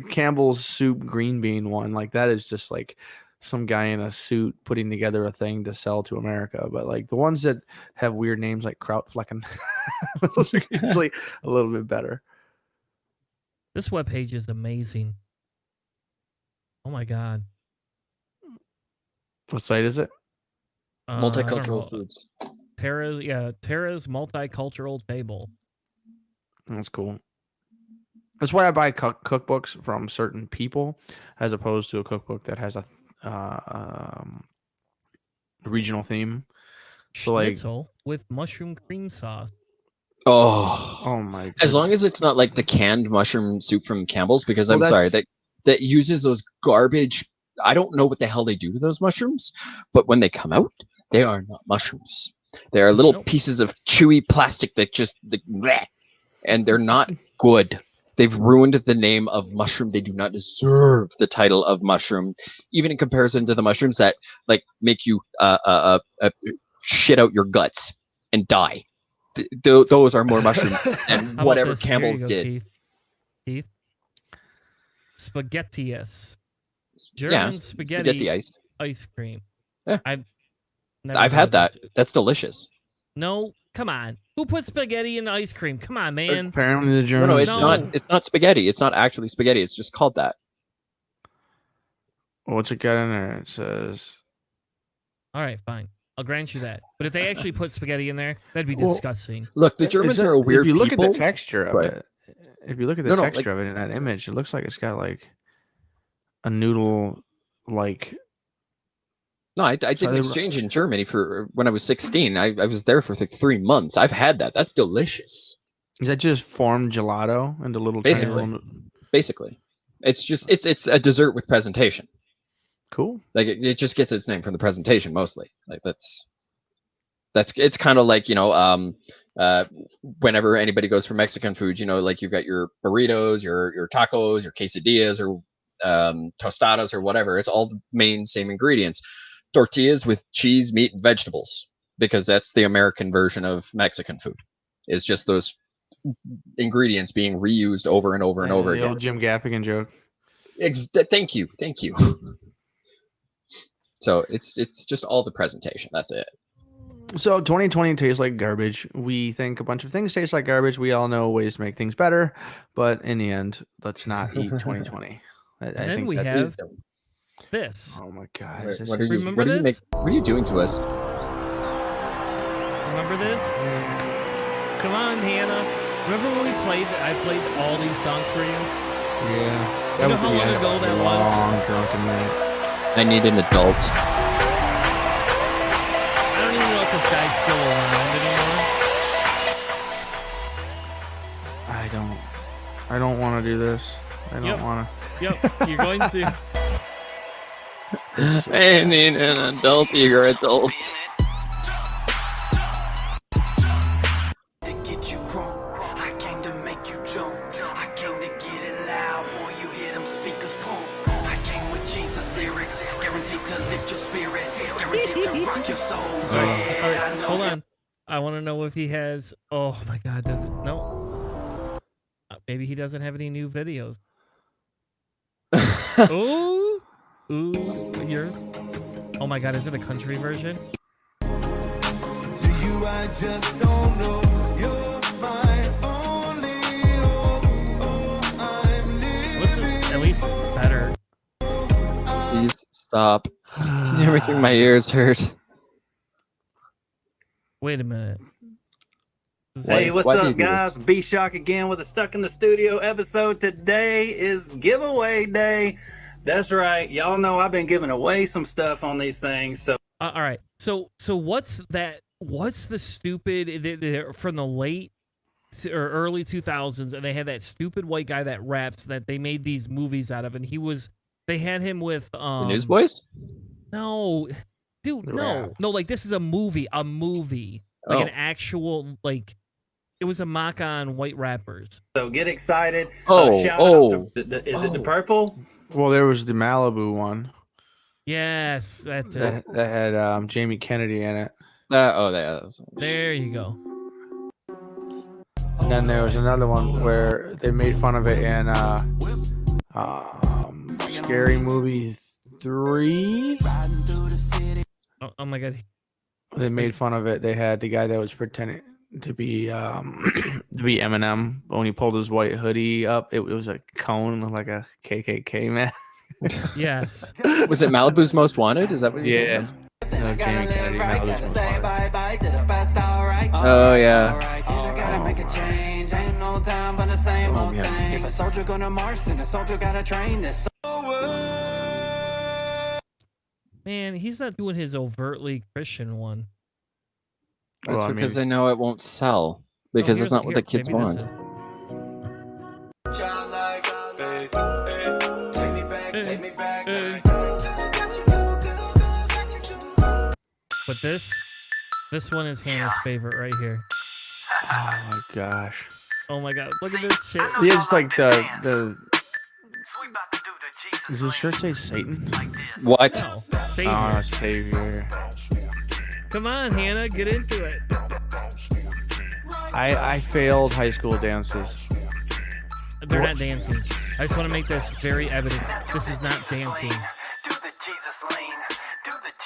Campbell's soup green bean one, like that is just like some guy in a suit putting together a thing to sell to America. But like the ones that have weird names like Krautflecken, those are usually a little bit better. This webpage is amazing. Oh my god. What site is it? Multicultural foods. Terra's multicultural table. That's cool. That's why I buy cookbooks from certain people as opposed to a cookbook that has a regional theme. So Schnitzel with mushroom cream sauce. Oh my goodness. As long as it's not like the canned mushroom soup from Campbell's, because I'm sorry, that uses those garbage. I don't know what the hell they do to those mushrooms, but when they come out, they are not mushrooms. They are little pieces of chewy plastic that just and they're not good. They've ruined the name of mushroom. They do not deserve the title of mushroom, even in comparison to the mushrooms that like make you shit out your guts and die. Those are more mushroom than whatever Campbell did. Keith. Spaghettius. German spaghetti ice cream. Yeah. I've had that. That's delicious. No, come on. Who put spaghetti in ice cream? Come on, man. Apparently the Germans. No, it's not. It's not spaghetti. It's not actually spaghetti. It's just called that. What's it got in there? It says. All right, fine. I'll grant you that. But if they actually put spaghetti in there, that'd be disgusting. Look, the Germans are a weird people. If you look people, at the texture of it, if you look at the texture of it in that image, it looks like it's got like a noodle like. No, I did an exchange in Germany for when I was 16. I was there for like 3 months. I've had that. That's delicious. Is that just formed gelato into little Basically, it's just it's a dessert with presentation. Cool. Like it just gets its name from the presentation mostly. Like that's it's kind of like whenever anybody goes for Mexican food, like you've got your burritos, your tacos, your quesadillas, or tostadas or whatever. It's all the same ingredients. Tortillas with cheese, meat, and vegetables, because that's the American version of Mexican food. Is just those ingredients being reused over and over and over again. The old Jim Gaffigan joke. Thank you. So it's just all the presentation. That's it. So 2020 tastes like garbage. We think a bunch of things taste like garbage. We all know ways to make things better, but in the end, let's not eat 2020. And then we have this. Oh my god! What are you doing to us? Remember this? Come on, Hanna. Remember when I played all these songs for you? Yeah. You know how long ago that was? Long drunken night. I need an adult. I don't I don't want to do this. I don't want to. Yep, you're going to. I need an adult. You're adult. All right, hold on. I want to know if he has. Oh my God! Does it? No. Maybe he doesn't have any new videos. Ooh, you're. Oh my God! Is it a country version? To you, I just don't know. You're my only hope. Oh, I'm living. At least better. Please stop. You're making my ears hurt. Wait a minute. Hey, what's up, guys? B-Shock again with a Stuck in the Studio episode. Today is giveaway day. That's right. Y'all know I've been giving away some stuff on these things. So, all right. So what's that? What's the stupid from the late or early 2000s? And they had that stupid white guy that raps that they made these movies out of, and they had him with the Newsboys. No, dude, no. Like this is a movie, like an actual like. It was a mock on white rappers. So get excited. Is it the purple? Well, there was the Malibu one. Yes, that's it. That had Jamie Kennedy in it. There you go. And then there was another one where they made fun of it in Scary Movie 3. Oh my God. They made fun of it. They had the guy that was pretending to be Eminem, but when he pulled his white hoodie up, it was a cone with like a KKK man. Yes. Was it Malibu's Most Wanted? Is that what you Yeah. No, Jamie Kennedy, Malibu's Most Wanted. Oh yeah. If a soldier gonna march, then a soldier gotta train this. Man, he's not doing his overtly Christian one. That's because they know it won't sell. Because it's not what the kids want. But this one is Hannah's favorite right here. Oh my gosh. Oh my God, look at this shit. Yeah, it's like the. Does his shirt say Satan? What? No, Savior. Oh, Savior. Come on, Hanna, get into it. I failed high school dances. They're not dancing. I just want to make this very evident. This is not dancing.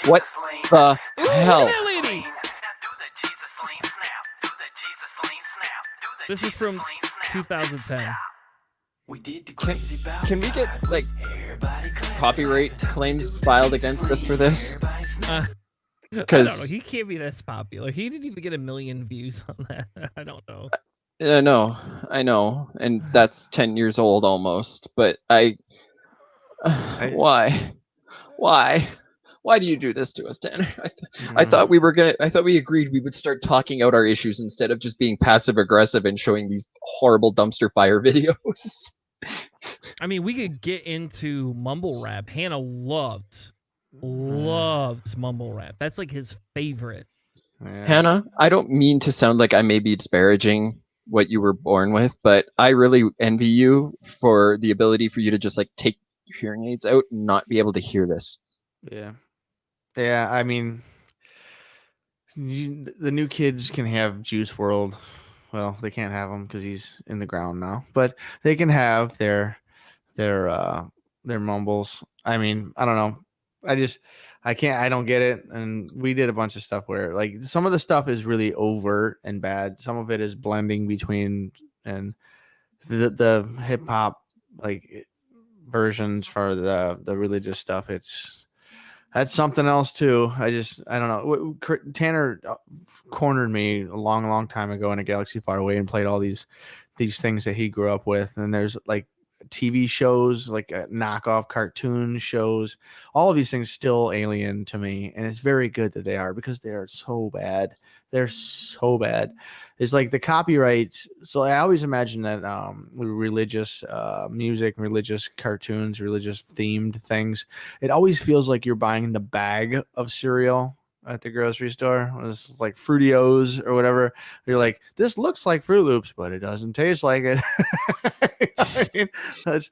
What the hell? That lady. This is from 2010. Can we get like copyright claims filed against us for this? Because he can't be this popular. He didn't even get 1 million views on that. I don't know. No, I know, and that's 10 years old almost. But why do you do this to us, Tanner? I thought we agreed we would start talking out our issues instead of just being passive aggressive and showing these horrible dumpster fire videos. I mean, we could get into mumble rap. Hanna loves mumble rap. That's like his favorite. Yeah. Hanna, I don't mean to sound like I may be disparaging what you were born with, but I really envy you for the ability for you to just like take your hearing aids out and not be able to hear this. Yeah, I mean, the new kids can have Juice WRLD. Well, they can't have him because he's in the ground now, but they can have their mumbles. I mean, I don't know. I don't get it. And we did a bunch of stuff where like some of the stuff is really overt and bad. Some of it is blending between and the hip hop like versions for the religious stuff. That's something else too. I don't know. Tanner cornered me a long time ago in a galaxy far away and played all these things that he grew up with. And there's like TV shows, like knockoff cartoon shows. All of these things still alien to me, and it's very good that they are, because they are so bad. They're so bad. It's like the copyrights. So I always imagine that religious music, religious cartoons, religious themed things, it always feels like you're buying the bag of cereal at the grocery store. It's like Fruity-O's or whatever. You're like, this looks like Fruit Loops, but it doesn't taste like it. I mean, that's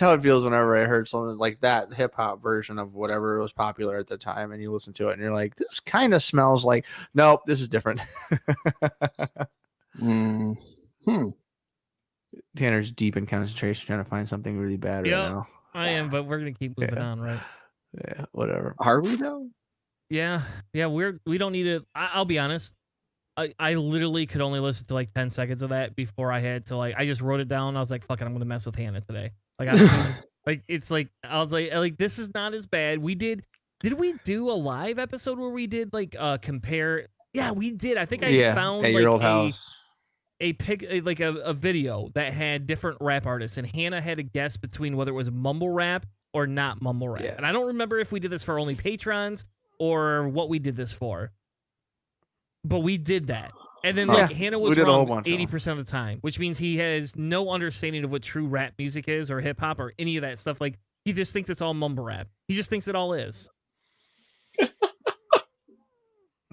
how it feels whenever I heard something like that hip hop version of whatever was popular at the time, and you listen to it and you're like, this kind of smells like. Nope, this is different. Tanner's deep in concentration trying to find something really bad right now. I am, but we're gonna keep moving on, right? Yeah, whatever. Are we though? Yeah, we don't need to. I'll be honest. I literally could only listen to like 10 seconds of that before I had to I just wrote it down. I was like, fuck it, I'm gonna mess with Hanna today. It's like I was like this is not as bad. Did we do a live episode where we did compare? Yeah, we did. I think I found at your old house a video that had different rap artists, and Hanna had to guess between whether it was mumble rap or not mumble rap. Yeah. And I don't remember if we did this for only patrons or what we did this for. But we did that. And then Hanna was wrong 80% of the time, which means he has no understanding of what true rap music is or hip hop or any of that stuff. Like, he just thinks it's all mumble rap. He just thinks it all is.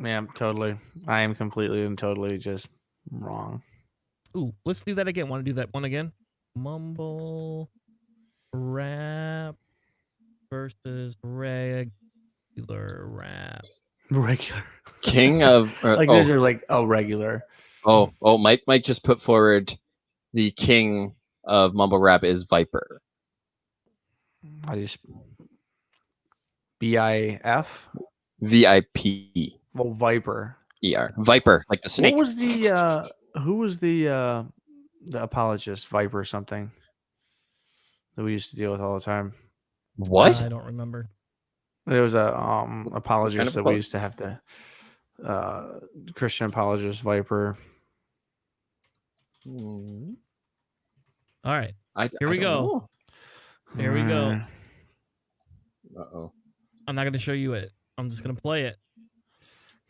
Yeah, totally. I am completely and totally just wrong. Ooh, let's do that again. Want to do that one again? Mumble rap versus regular rap. Regular. King of these are like regular. Mike just put forward the king of mumble rap is Viper. I just BIF VIP. Well, Viper. ER. Viper, like the snake. What was the who was the apologist? Viper something that we used to deal with all the time. What? I don't remember. There was a apologist that we used to have to Christian apologist Viper. All right. Here we go. Here we go. Uh-oh. I'm not going to show you it. I'm just going to play it.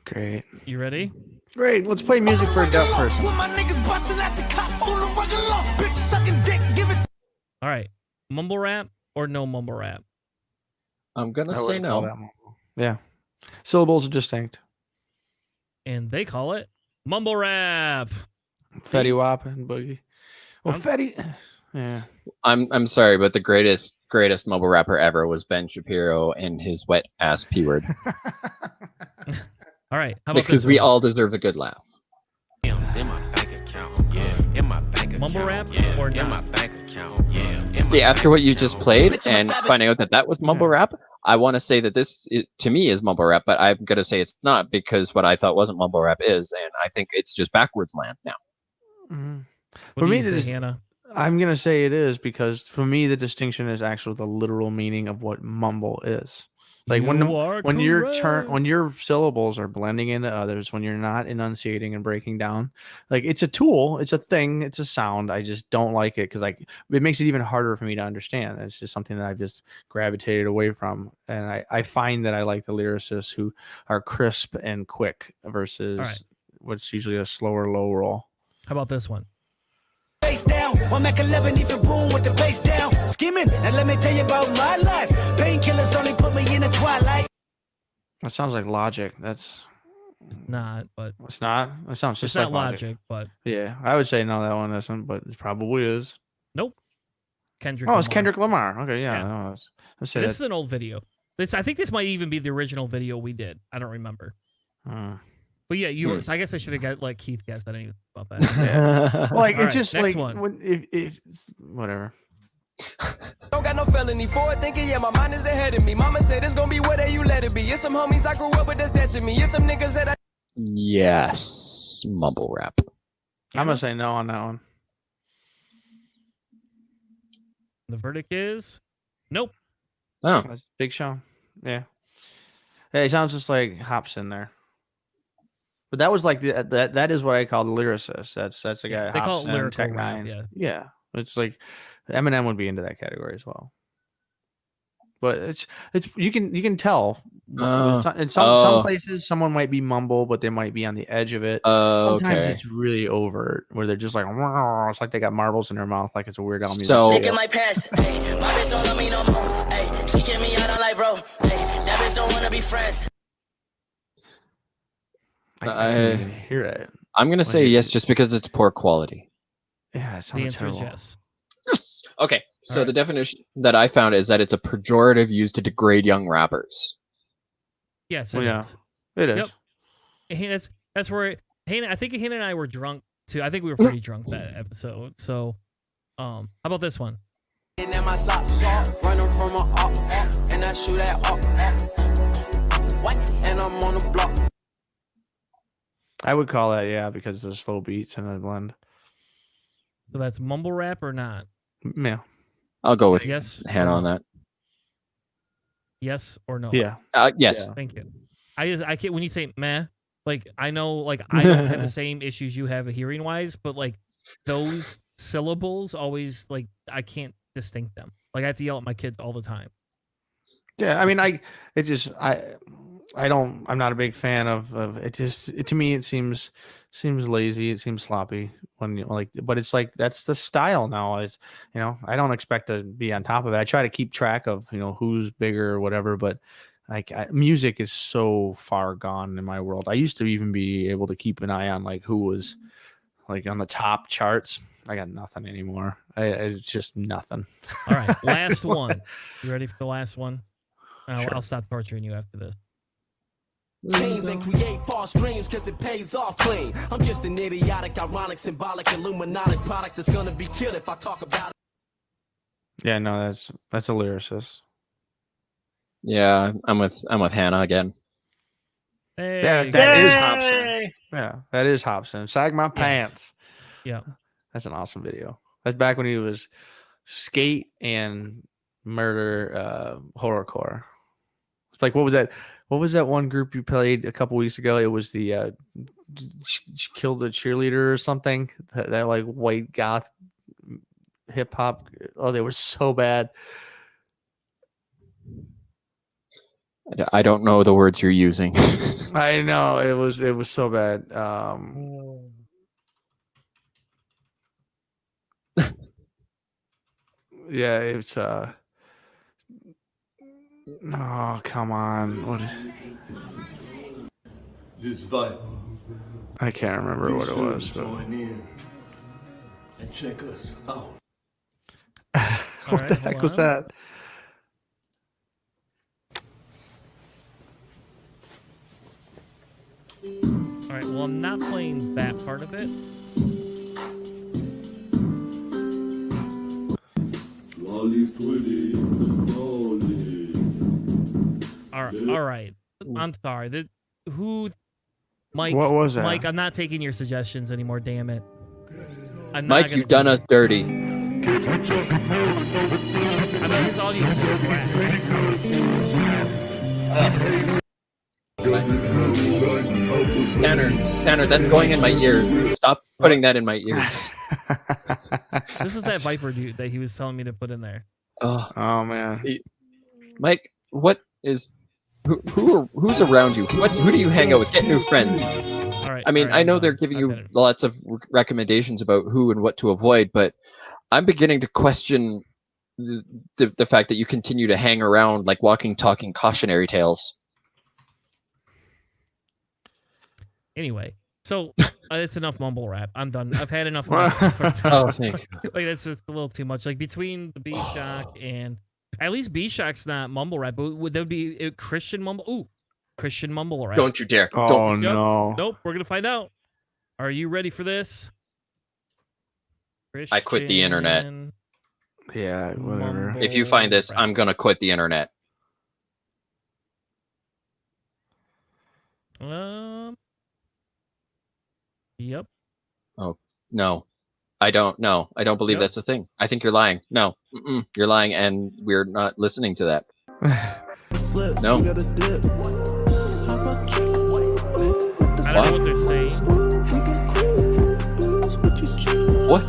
Great. You ready? Great. Let's play music for a deaf person. All right. Mumble rap or no mumble rap? I'm going to say no. Yeah. Syllables are distinct. And they call it mumble rap. Fetty Wap and Boogie. Well, Fetty... Yeah. I'm sorry, but the greatest mumble rapper ever was Ben Shapiro and his wet ass P word. All right. How about because we all deserve a good laugh. Mumble rap or not? See, after what you just played and finding out that was mumble rap, I want to say that this to me is mumble rap, but I'm gonna say it's not because what I thought wasn't mumble rap is, and I think it's just backwards land now. Mm-hmm. For me, Hanna? I'm gonna say it is because for me the distinction is actually the literal meaning of what mumble is. Like when your syllables are blending into others, when you're not enunciating and breaking down, like it's a tool, it's a thing, it's a sound. I just don't like it because it makes it even harder for me to understand. It's just something that I've just gravitated away from, and I find that I like the lyricists who are crisp and quick versus what's usually a slower low roll. How about this one? Face down, one Mac 11 even boom with the bass down. Skimming, and let me tell you about my life. Painkillers only put me in the twilight. That sounds like Logic. It's not, but it's not. It sounds just like Logic, but yeah, I would say no, that one isn't, but it probably is. Nope. Kendrick. Oh, it's Kendrick Lamar. Okay, yeah. No, this is an old video. I think this might even be the original video we did. I don't remember. But yeah, I guess I should have got Keith guessed. I didn't even think about that. Yeah. It's just next like one. if whatever. Don't got no felony for it, thinking my mind is ahead of me. Mama said it's gonna be whatever you let it be. It's some homies I grew up with that's dead to me. It's some niggas that Yes, mumble rap. I'm gonna say no on that one. The verdict is nope. Oh, that's Big Sean. Yeah. Hey, it sounds just like Hops in there. But that was like that is what I call the lyricist. That's the guy. They call it lyrical Tech rap. Nine. Yeah. It's like Eminem would be into that category as well. But it's you can tell in some places someone might be mumble, but they might be on the edge of it. Sometimes it's really overt where they're just like, it's like they got marbles in their mouth, like it's a Weird Al music. So look at my past, hey, my bitch don't love me no more. Hey, she kicked me out on life, bro. Hey, that bitch don't wanna be friends. I can't even hear it. I'm gonna say yes, just because it's poor quality. Yeah, it The sounds answer terrible. is yes. Okay, so the definition that I found is that it's a pejorative used to degrade young rappers. Yes, Well, it yeah, is. it is. Yep. And that's where Hanna. I think Hanna and I were drunk too. I think we were pretty drunk that episode. So, how about this one? And then my socks running from a up, and I shoot at up. What? And I'm on the block. I would call that, yeah, because there's slow beats and a blend. So that's mumble rap or not? Yeah. I'll go with yes Hanna on that. Yes or no? Yeah. Yes. Yeah. Thank you. I can't, when you say meh, like I know, like I don't have the same issues you have hearing wise, but like those syllables always, like I can't distinct them. Like I have to yell at my kids all the time. Yeah, I mean, I'm not a big fan of it. To me, it seems lazy. It seems sloppy but it's like, that's the style now. Is, I don't expect to be on top of it. I try to keep track of, who's bigger or whatever, but like music is so far gone in my world. I used to even be able to keep an eye on like who was like on the top charts. I got nothing anymore. It's just nothing. All right, last one. You ready for the last one? Sure. I'll stop torturing you after this. Chains and create false dreams because it pays off clean. I'm just an idiotic, ironic, symbolic, Illuminati product that's gonna be killed if I talk about it. Yeah, no, that's a lyricist. Yeah, I'm with Hanna again. Hey, That is Hobson. Yeah, that is Hobson. Sag my pants. Yeah, that's an awesome video. That's back when he was skate and murder horrorcore. It's like, what was that? What was that one group you played a couple weeks ago? It was the Kill the Cheerleader or something. That like white goth hip hop. Oh, they were so bad. I don't know the words you're using. I know it was so bad. Yeah, it's oh, come on. What? This vibe. I can't remember what it was. But... Join in and check us out. What the heck was that? All right. Well, I'm not playing that part of it. All right. I'm sorry. Mike? What was that? Mike, I'm not taking your suggestions anymore. Damn it. Mike, you've done us dirty. I mean, his audience is Tanner, that's going in my ears. Stop putting that in my ears. This is that Viper dude that he was telling me to put in there. Oh man. Mike, what is who's around you? Who do you hang out with? Get new friends. All right. I mean, I know they're giving you lots of recommendations about who and what to avoid, but I'm beginning to question the fact that you continue to hang around like walking, talking cautionary tales. Anyway, so it's enough mumble rap. I'm done. I've had enough. Oh, thank you. Like that's just a little too much. Like between the B-Shock and at least B-Shock's not mumble rap, but would there be a Christian mumble? Ooh, Christian mumble rap. Don't you dare! Oh no! Nope. We're gonna find out. Are you ready for this? I quit the internet. Yeah, whatever. If you find this, I'm gonna quit the internet. Yep. Oh no, I don't know. I don't believe that's a thing. I think you're lying. No, you're lying, and we're not listening to that. No. I don't know what they're saying. What?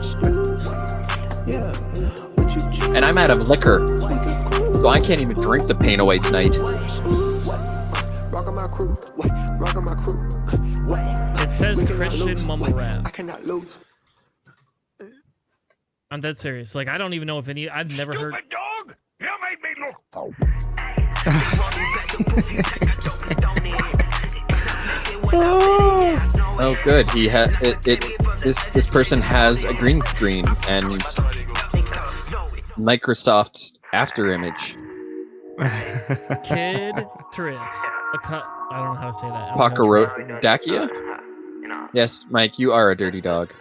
And I'm out of liquor, so I can't even drink the pain away tonight. It says Christian mumble rap. I'm dead serious. Like, I don't even know if any. I've never heard. Dog, you made me look. Oh, good. He has This person has a green screen and Microsoft's After Image. Kid Tris. I don't know how to say that. Pakarodakia? Yes, Mike, you are a dirty dog.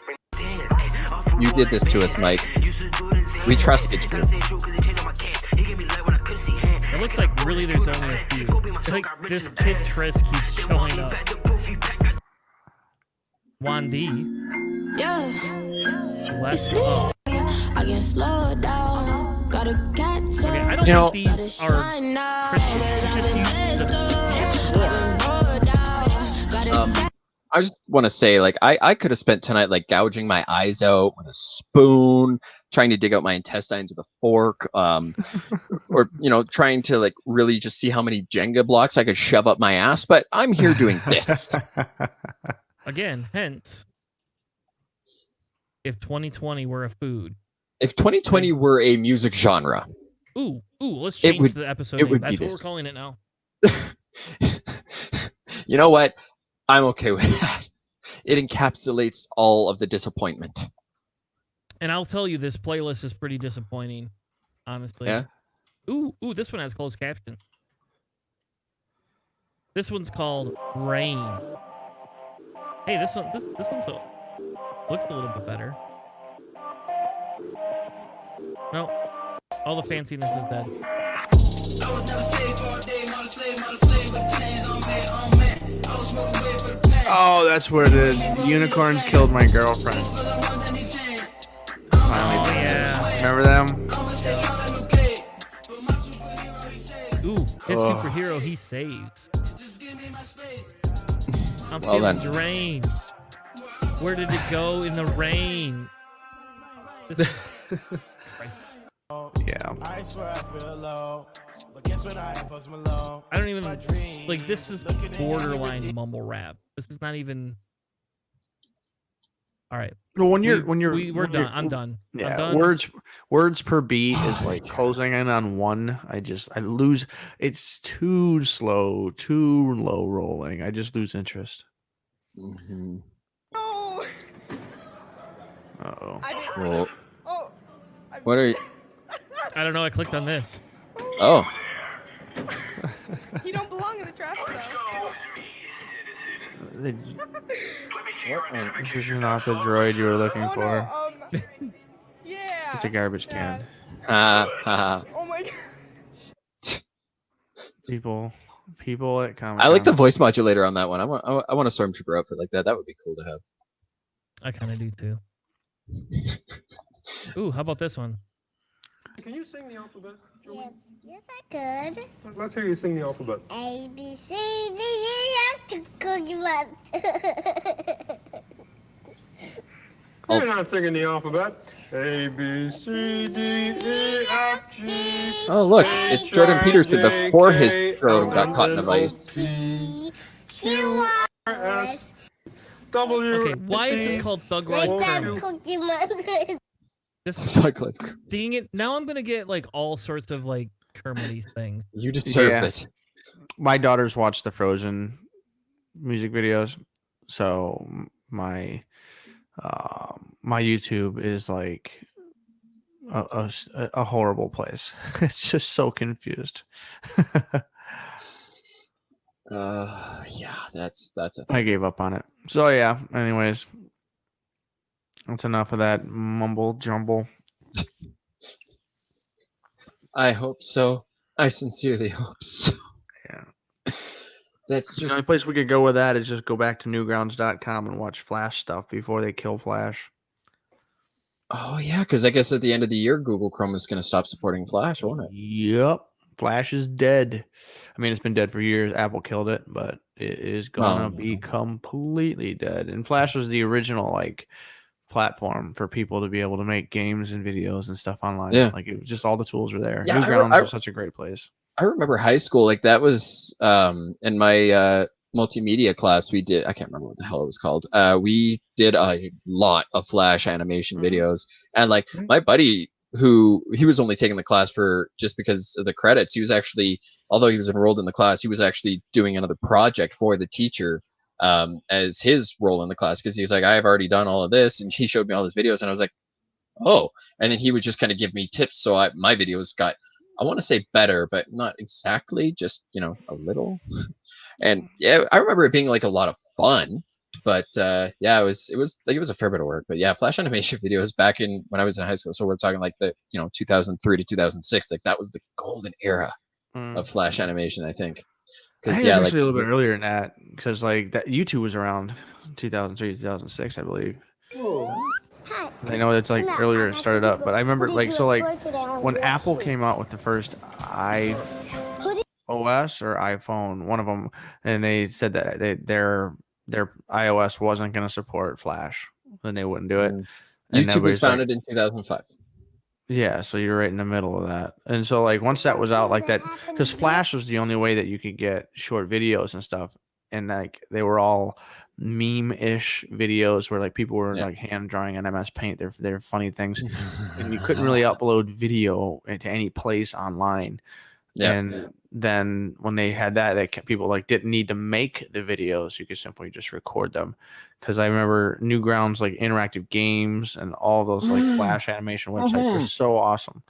You did this to us, Mike. We trusted you. It looks like really there's only a few. It's like this Kid Tris keeps showing up. Wandy. Let's go. I can slow it down. Gotta catch up. Okay, I don't think these are I just want to say, like, I could have spent tonight, like, gouging my eyes out with a spoon, trying to dig out my intestines with a fork, or, trying to, like, really just see how many Jenga blocks I could shove up my ass, but I'm here doing this. Again, hence, if 2020 were a food. If 2020 were a music genre. Ooh, let's change the episode name. That's what we're calling it now. You know what? I'm okay with that. It encapsulates all of the disappointment. And I'll tell you, this playlist is pretty disappointing, honestly. Yeah? Ooh, this one has closed caption. This one's called Rain. Hey, this one's looks a little bit better. No, all the fanciness is dead. Oh, that's where it is. Unicorns killed my girlfriend. Finally. Yeah. Remember them? Ooh, his superhero he saves. I'm Well feeling then. drained. Where did it go in the rain? Yeah. I don't even like. This is borderline mumble rap. This is not even. All right. Well, we're done. I'm done. Yeah. I'm done. Words per beat is like closing in on one. I lose. It's too slow, too low rolling. I just lose interest. Mm-hmm. No. Uh-oh. Well, what are you? I don't know. I clicked on this. Oh. You don't belong in the trash though. This is not the droid you were looking for. Yeah. It's a garbage can. Ha ha. Oh my god. People at Comic. I like the voice modulator on that one. I want a Stormtrooper outfit like that. That would be cool to have. I kind of do too. Ooh, how about this one? Can you sing the alphabet? Yes, I could. Let's hear you sing the alphabet. A, B, C, D, E, F, G, Cookie Monster. You're not singing the alphabet. A, B, C, D, E, F, G. Oh, look, it's Jordan Peterson before his throat got caught in a vice. Q, R, S, W. Okay, why is this called Thug Life Criminal? Cookie Monster. Dang it! Now I'm gonna get like all sorts of like Kermity things. You deserve it. My daughters watch the Frozen music videos, so my YouTube is like a horrible place. It's just so confused. Yeah, that's a thing. I gave up on it. So yeah. Anyways, that's enough of that mumble jumble. I hope so. I sincerely hope so. Yeah. That's The just only place we could go with that is just go back to newgrounds.com and watch Flash stuff before they kill Flash. Oh yeah, because I guess at the end of the year, Google Chrome is going to stop supporting Flash, won't it? Yep. Flash is dead. I mean, it's been dead for years. Apple killed it, but it is gonna be completely dead. And Flash was the original like platform for people to be able to make games and videos and stuff online. Yeah. Like it was just all the tools were there. Yeah, Newgrounds was such a great place. I remember high school, like that was in my multimedia class. We did, I can't remember what the hell it was called. We did a lot of Flash animation videos, and like my buddy, who he was only taking the class for just because of the credits. He was actually, although he was enrolled in the class, he was actually doing another project for the teacher as his role in the class, because he's like, I've already done all of this, and he showed me all his videos, and I was like, oh, and then he would just kind of give me tips. So my videos got, I want to say better, but not exactly, just, you know, a little. And yeah, I remember it being like a lot of fun, but yeah, it was like, it was a fair bit of work. But yeah, Flash animation videos back in when I was in high school. So we're talking like the, 2003 to 2006, like that was the golden era of Flash animation, I think. Because yeah, actually a little bit earlier than that, because like that YouTube was around 2003 2006, I believe. I know it's like earlier it started up, but I remember like when Apple came out with the first iOS or iPhone, one of them, and they said that their iOS wasn't going to support Flash, then they wouldn't do it. And YouTube was founded in 2005. Yeah, so you're right in the middle of that. And so like once that was out like that, because Flash was the only way that you could get short videos and stuff, and like they were all meme-ish videos where like people were like hand drawing on MS Paint. They're funny things, and you couldn't really upload video into any place online. And then when they had that, people like didn't need to make the videos; you could simply just record them. Because I remember Newgrounds, like interactive games and all those like Flash animation websites were so awesome.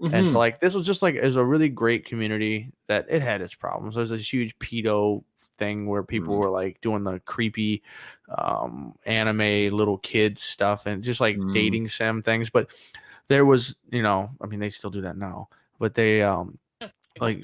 And so like this was just like, it was a really great community that it had its problems. There was a huge pedo thing where people were like doing the creepy anime little kids stuff and just like dating sim things. But there was, I mean, they still do that now, but they like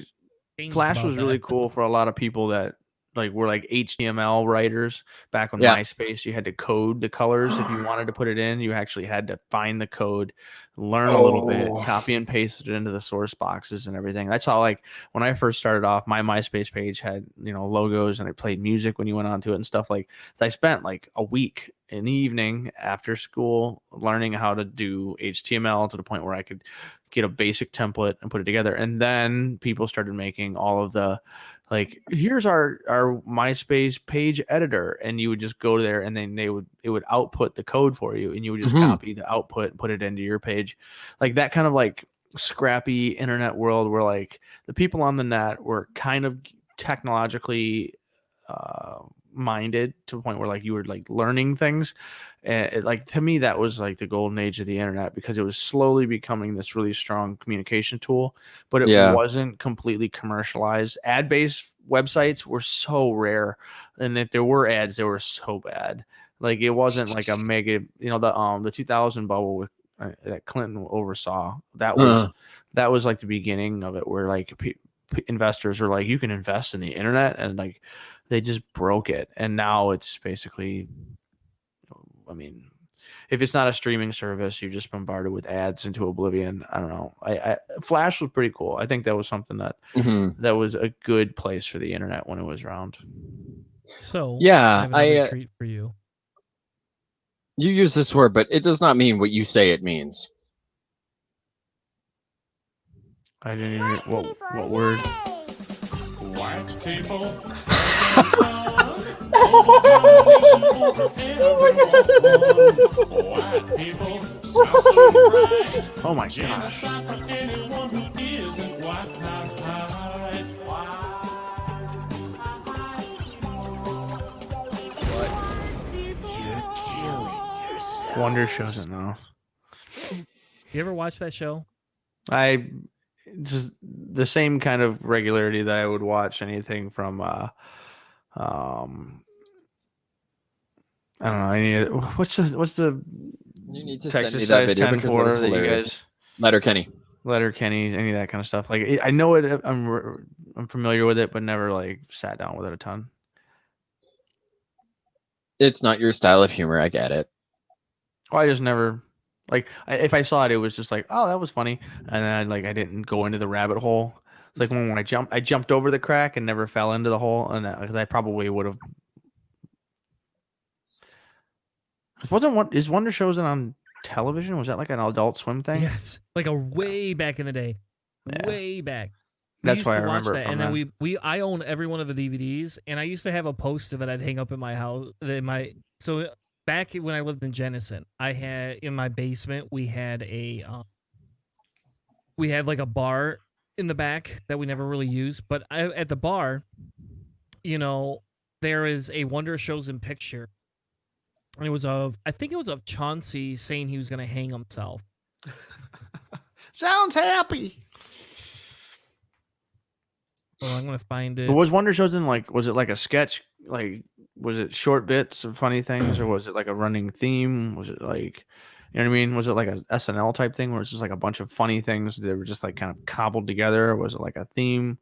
Flash was really cool for a lot of people that like were like HTML writers back when MySpace. You had to code the colors if you wanted to put it in. You actually had to find the code, learn a little bit, copy and paste it into the source boxes and everything. That's how, like, when I first started off, my MySpace page had, logos, and it played music when you went onto it and stuff. Like, I spent like a week in the evening after school learning how to do HTML to the point where I could get a basic template and put it together. And then people started making all of the, like, here's our MySpace page editor, and you would just go there, and then it would output the code for you, and you would just copy the output and put it into your page. Like that kind of like scrappy internet world where like the people on the net were kind of technologically minded to the point where like you were like learning things. And like to me that was like the golden age of the internet, because it was slowly becoming this really strong communication tool, but it wasn't completely commercialized. Ad-based websites were so rare, and if there were ads, they were so bad. Like it wasn't like a mega, the 2000 bubble with that Clinton oversaw. That was like the beginning of it, where like investors were like, you can invest in the internet, and like they just broke it. And now it's basically, I mean, if it's not a streaming service, you're just bombarded with ads into oblivion. I don't know. Flash was pretty cool. I think that was something that that was a good place for the internet when it was around. So yeah, I have a treat for you. You use this word, but it does not mean what you say it means. I didn't even what word. White people. Oh my gosh. Wonder shows it now. You ever watch that show? I just the same kind of regularity that I would watch anything from I don't know. I need what's the you need to Texas send me that size video 10 because for that is that you hilarious. guys Letterkenny, any of that kind of stuff. Like I know it, I'm familiar with it, but never like sat down with it a ton. It's not your style of humor. I get it. Well, I just never like if I saw it, it was just like, oh, that was funny, and then I didn't go into the rabbit hole. It's like when I jumped over the crack and never fell into the hole, and because I probably would have. Wasn't one is Wonder Shows on television? Was that like an Adult Swim thing? Yes, like a way back in the day, Yeah. way back. We That's used why to I watch remember it that, from and then then. I own every one of the DVDs, and I used to have a poster that I'd hang up in my house. So back when I lived in Jenison, I had in my basement we had like a bar in the back that we never really used, but at the bar, there is a Wonder Shows in picture. And I think it was of Chauncey saying he was going to hang himself. Sounds happy. Well, I'm going to find it. But was Wonder Shows in was it like a sketch? Like, was it short bits of funny things, or was it like a running theme? Was it like, you know what I mean? Was it like a SNL type thing where it's just like a bunch of funny things that were just like kind of cobbled together? Or was it like a theme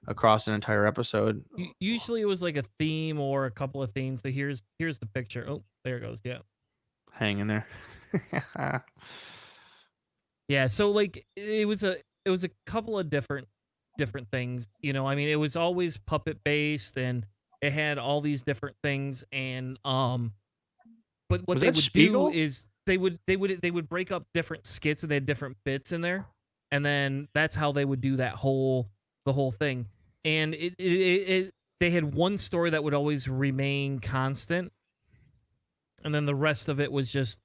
across an entire episode? Usually it was like a theme or a couple of themes. So here's the picture. Oh, there it goes. Yeah. Hang in there. Yeah. So like it was a couple of different things. I mean, it was always puppet based, and it had all these different things. And but what they would do is they would break up different skits, and they had different bits in there, and then that's how they would do the whole thing. And they had one story that would always remain constant, and then the rest of it was just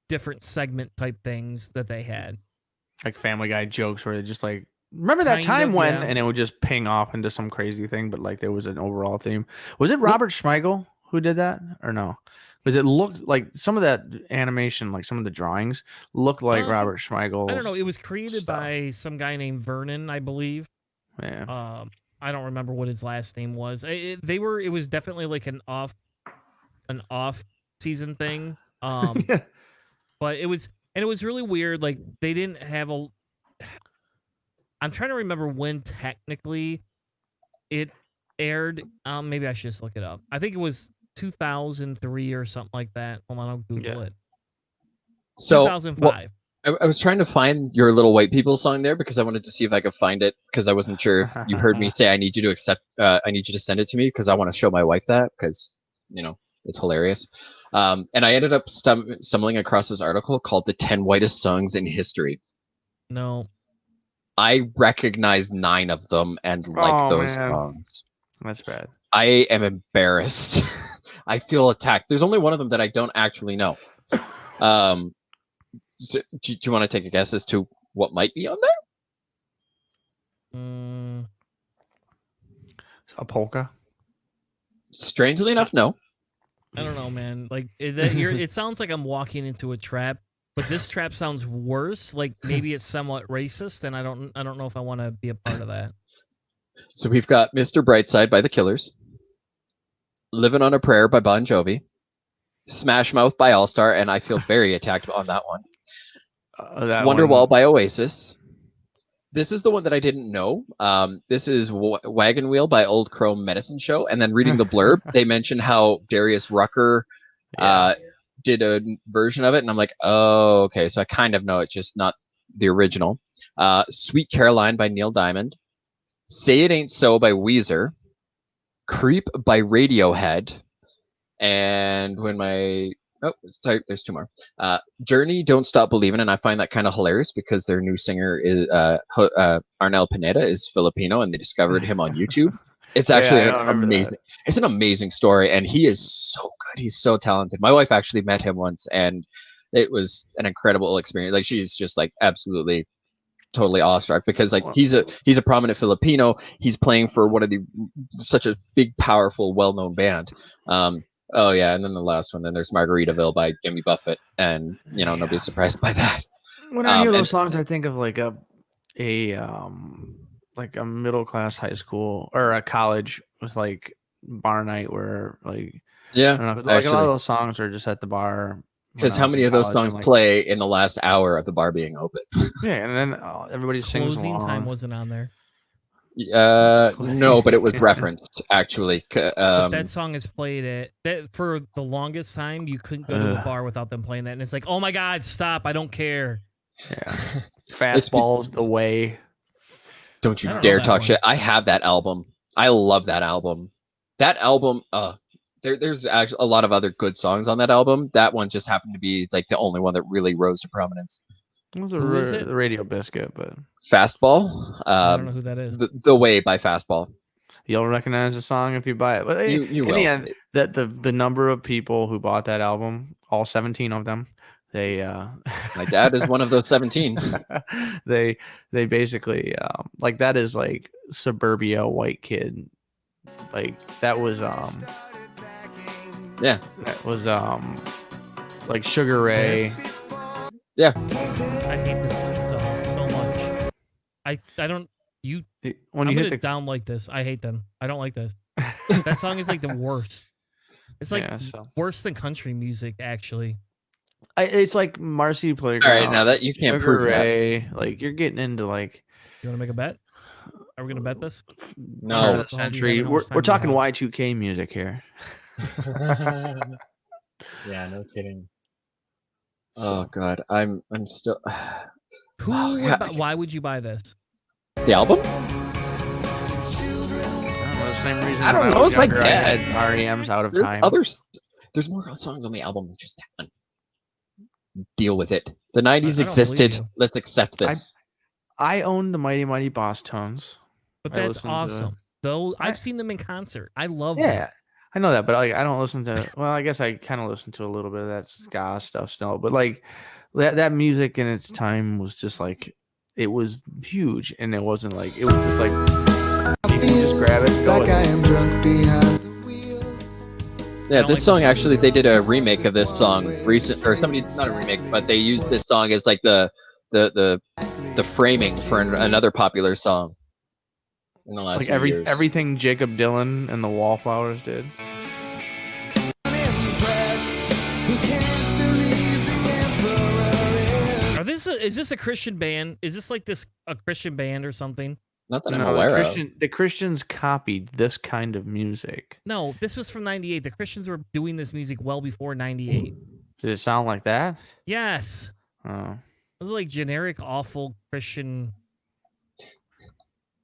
different segment type things that they had, like Family Guy jokes where they just like, remember that time when, and it would just ping off into some crazy thing, but like there was an overall theme. Was it Robert Schmeigel who did that, or no? Because it looked like some of that animation, like some of the drawings, looked like Robert Schmeigel. I don't know. It was created by some guy named Vernon, I believe. Yeah. I don't remember what his last name was. It was definitely like an off season thing. But it was really weird. Like they didn't have I'm trying to remember when technically it aired. Maybe I should just look it up. I think it was 2003 or something like that. Hold on, I'll Google it. So 2005. I was trying to find your Little White People song there because I wanted to see if I could find it, because I wasn't sure if you heard me say I need you to send it to me because I want to show my wife that, because it's hilarious. And I ended up stumbling across this article called "The 10 Whitest Songs in History." No. I recognized 9 of them and like those songs. That's bad. I am embarrassed. I feel attacked. There's only one of them that I don't actually know. So, do you want to take a guess as to what might be on there? A polka? Strangely enough, no. I don't know, man. Like it sounds like I'm walking into a trap, but this trap sounds worse. Like maybe it's somewhat racist, and I don't know if I want to be a part of that. So we've got Mr. Brightside by the Killers, Living on a Prayer by Bon Jovi, Smash Mouth by All Star, and I feel very attacked on that one. Wonderwall by Oasis. This is the one that I didn't know. This is Wagon Wheel by Old Crow Medicine Show. And then reading the blurb, they mention how Darius Rucker did a version of it. And I'm like, oh, okay. So I kind of know it, just not the original. Sweet Caroline by Neil Diamond. Say It Ain't So by Weezer. Creep by Radiohead. And there's 2 more. Journey, Don't Stop Believing, and I find that kind of hilarious because their new singer is Arnel Pineda is Filipino, and they discovered him on YouTube. It's actually it's an amazing story, and he is so good. He's so talented. My wife actually met him once, and it was an incredible experience. Like, she's just like absolutely totally awestruck because like he's a prominent Filipino. He's playing for such a big, powerful, well-known band. Oh yeah, and then the last one. Then there's Margaritaville by Jimmy Buffett, and nobody's surprised by that. When I hear those songs, I think of like a middle class high school or a college with like bar night where like I don't know, like a lot of those songs are just at the bar. Because how many of those songs play in the last hour of the bar being open? Yeah, and then everybody sings Closing along. Time wasn't on there. No, but it was referenced actually. But that song is played for the longest time. You couldn't go to a bar without them playing that, and it's like, oh my god, stop! I don't care. Yeah, Fastball's the way. Don't you dare talk shit. I have that album. I love that album. That album. There's actually a lot of other good songs on that album. That one just happened to be like the only one that really rose to prominence. It was Who is it? the Radio Biscuit, but Fastball. I don't know who that is. The Way by Fastball. You'll recognize the song if you buy it. But You in will. the end, the number of people who bought that album, all 17 of them, they my dad is one of those 17. they basically like that is like suburbia white kid. Like that was yeah. That was like Sugar Ray. Yeah. I hate this song so much. I don't you when I'm you gonna hit the down like this. I hate them. I don't like this. That song is like the worst. It's like worse than country music, actually. It's like Marcy Playground. All right, now that you can't Sugar prove that. Ray, like you're getting into like. You want to make a bet? Are we gonna bet this? No. Century. We're talking Y2K music here. Yeah, no kidding. Oh God, I'm still. Why would you buy this? The album? Same reason. I don't know. It's my dad. REM's Out of There's Time. There's more songs on the album than just that one. Deal with it. The 90s existed. Let's accept this. I own the Mighty Mighty Boss Tones. But that's awesome. Though I've seen them in concert. I love Yeah, them. I know that, but like I don't listen to. Well, I guess I kind of listen to a little bit of that ska stuff still. But like that music in its time was just like it was huge, and it wasn't like it was just like you can just grab it. And go with it. Yeah, this song actually, they did a remake of this song not a remake, but they used this song as like the framing for another popular song in the last Like few years. everything Jacob Dylan and the Wallflowers did. Is this a Christian band? Is this like a Christian band or something? Not that I'm aware of. The Christians copied this kind of music. No, this was from '98. The Christians were doing this music well before '98. Did it sound like that? Yes. Oh. It was like generic, awful Christian.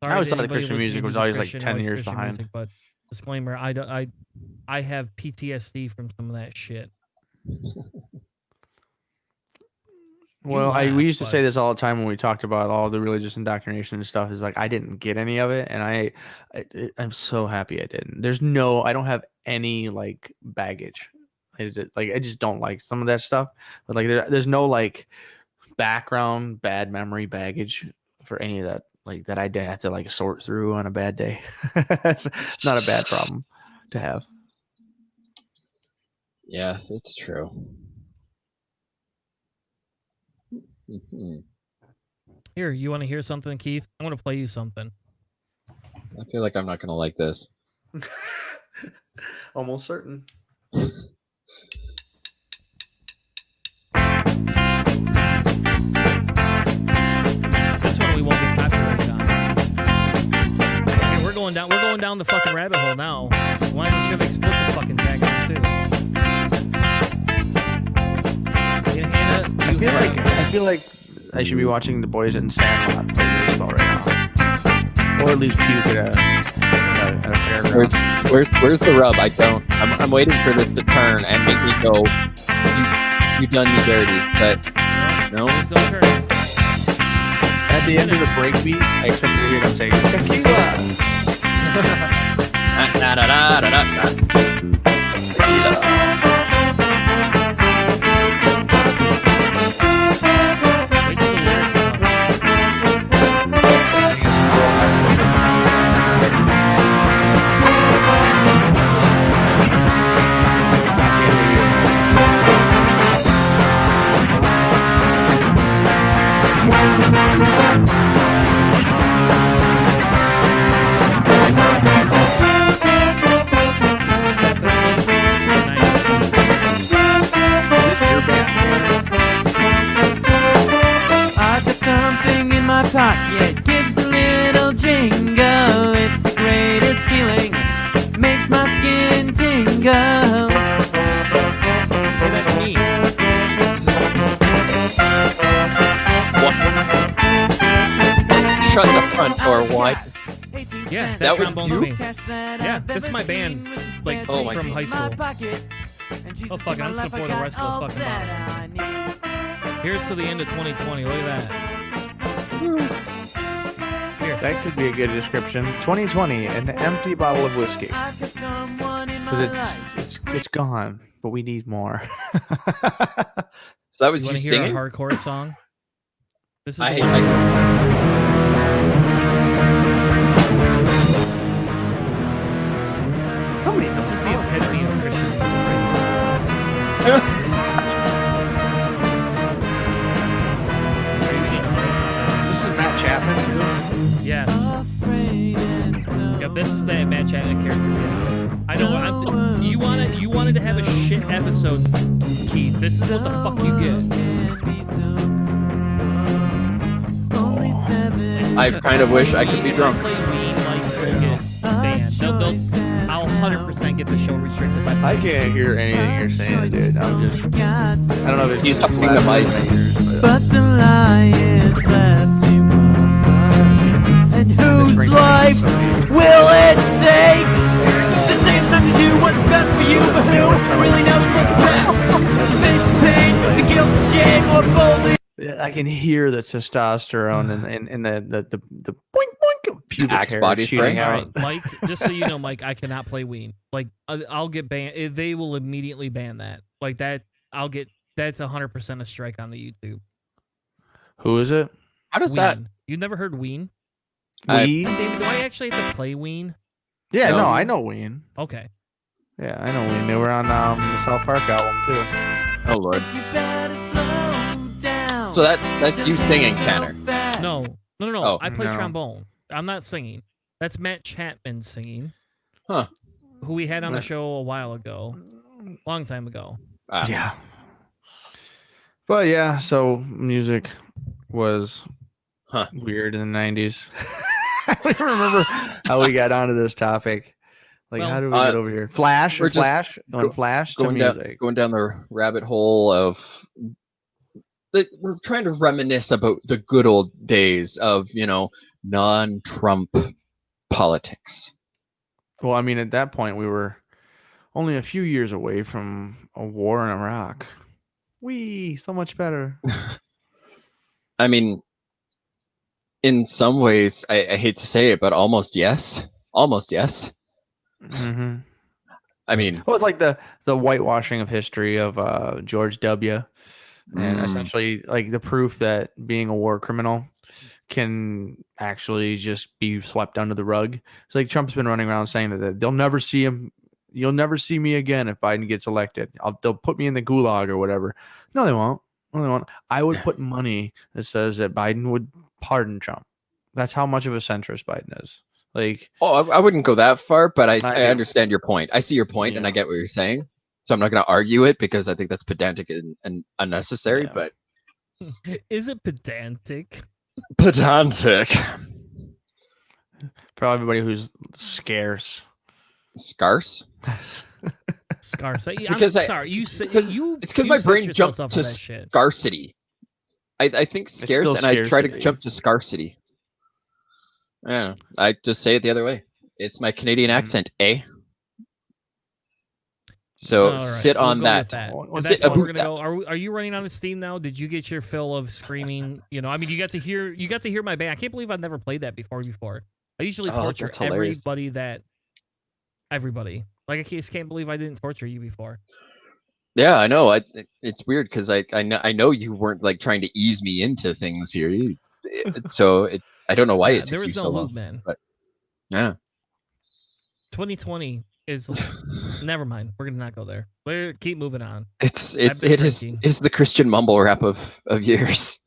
I always thought the Christian music was always like 10 years Christian behind. music, but disclaimer: I have PTSD from some of that shit. Well, we used to say this all the time when we talked about all the religious indoctrination and stuff. Is like I didn't get any of it, and I'm so happy I didn't. I don't have any like baggage. I just don't like some of that stuff. But like there's no like background bad memory baggage for any of that. Like that I have to like sort through on a bad day. It's not a bad problem to have. Yeah, it's true. Mm-hmm. Here, you want to hear something, Keith? I want to play you something. I feel like I'm not gonna like this. Almost certain. This one we won't get copyrighted on. Okay, we're going down the fucking rabbit hole now. Why don't you have explicit fucking tags too? Hanna, I feel like I should be watching The Boys in Sandlot play baseball right now, or at least puke at a fairground. Where's the rub? I'm waiting for this to turn and make me go. You done me dirty, but no. At the end of the break beat, I expect to hear them say tequila. Pocket gives a little jingle. It's the greatest feeling, makes my skin tingle. Oh, that's me. Shut the front door wide. Yeah, That was trombone's you? me. Yeah, this is my band, like Oh my from high school. Oh fuck it, I'm just gonna pour the rest of the fucking bottle. Here's to the end of 2020. Look at that. Here. That could be a good description. 2020, an empty bottle of whiskey. Because it's gone, but we need more. So that was you you hear singing? a hardcore song? This is I the hate. one. This is the epitome of Christian music. This is Matt Chapman too. Yes. Yeah, this is that Matt Chapman character. I know. You wanted to have a shit episode, Keith. This is what the fuck you get. I kind of wish I could be drunk. I'll 100% get the show restricted by. I can't hear anything you're saying, dude. I don't know if it's He's talking the mic. But the lie is left to us. And whose life will it take to say something to do what's best for you? But who really knows what's best? To face the pain, the guilt, the shame, or boldly. I can hear the testosterone and the boink boink of pubic Axe hair body shooting spray. All out. right, Mike. Just so you know, Mike, I cannot play Ween. Like, I'll get banned. They will immediately ban that. Like that, That's 100% a strike on the YouTube. Who is it? How does Ween. that? You never heard Ween? Ween? David, do I actually have to play Ween? Yeah, No. no, I know Ween. Okay. Yeah, I know Ween. They were on the South Park album too. Oh Lord. So that's you singing, Tanner. No. Oh, I play no. trombone. I'm not singing. That's Matt Chapman singing. Huh. Who we had on the show a while ago. Long time ago. Yeah. But yeah, so music was weird in the 90s. I don't even remember how we got onto this topic. Like, Well, how did we get over here? Flash? we're just Flash? Going Flash to music. Going down the rabbit hole of we're trying to reminisce about the good old days of, non-Trump politics. Well, I mean, at that point, we were only a few years away from a war in Iraq. So much better. I mean, in some ways, I hate to say it, but almost yes. Almost yes. Mm-hmm. I mean, well, it's like the whitewashing of history of George W. And essentially, like, the proof that being a war criminal can actually just be swept under the rug. It's like Trump's been running around saying that they'll never see him. You'll never see me again if Biden gets elected. They'll put me in the gulag or whatever. No, they won't. No, they won't. I would put money that says that Biden would pardon Trump. That's how much of a centrist Biden is. Like, I wouldn't go that far, but I understand your point. I see your point, and I get what you're saying. So I'm not going to argue it because I think that's pedantic and unnecessary. Yeah. But is it pedantic? Pedantic. For everybody who's scarce. Scarce? Scarce. Because sorry, it's because my brain jumped to scarcity. I think scarce, and I try to jump to scarcity. I don't know. I just say it the other way. It's my Canadian accent, eh? So right, sit we'll on go that. With that. That's how we're gonna go. Are you running on Steam now? Did you get your fill of screaming? I mean, you got to hear my band. I can't believe I've never played that before. I usually torture everybody. Like, I just can't believe I didn't torture you before. Yeah, I know. It's weird because I know you weren't like trying to ease me into things here. I don't know why it took you so long. Man. But yeah, 2020 is never mind. We're gonna not go there. We'll keep moving on. It's the Christian mumble rap of years.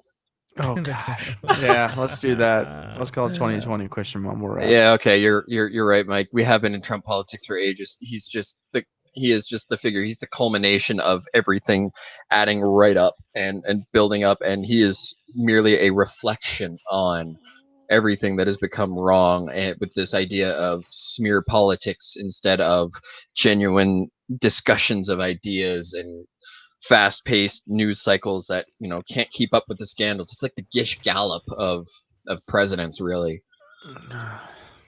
Oh gosh. Yeah, let's do that. Let's call it 2020 Christian mumble rap. Yeah, okay, you're right, Mike. We have been in Trump politics for ages. He is just the figure. He's the culmination of everything adding right up and building up, and he is merely a reflection on everything that has become wrong, and with this idea of smear politics instead of genuine discussions of ideas and fast-paced news cycles that can't keep up with the scandals. It's like the Gish Gallop of presidents, really.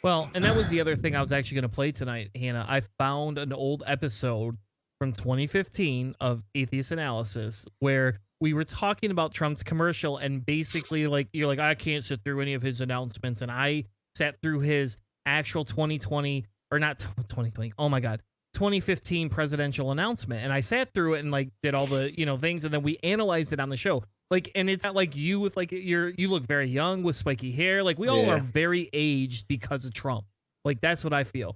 Well, and that was the other thing I was actually going to play tonight, Hannah. I found an old episode from 2015 of Atheist Analysis where we were talking about Trump's commercial, and basically, like, you're like, I can't sit through any of his announcements, and I sat through his actual 2020, or not 2020, oh my God, 2015 presidential announcement, and I sat through it and, like, did all the, things, and then we analyzed it on the show. Like, and it's not like you with, like, you look very young with spiky hair. Like, we all are very aged because of Trump. Like, that's what I feel.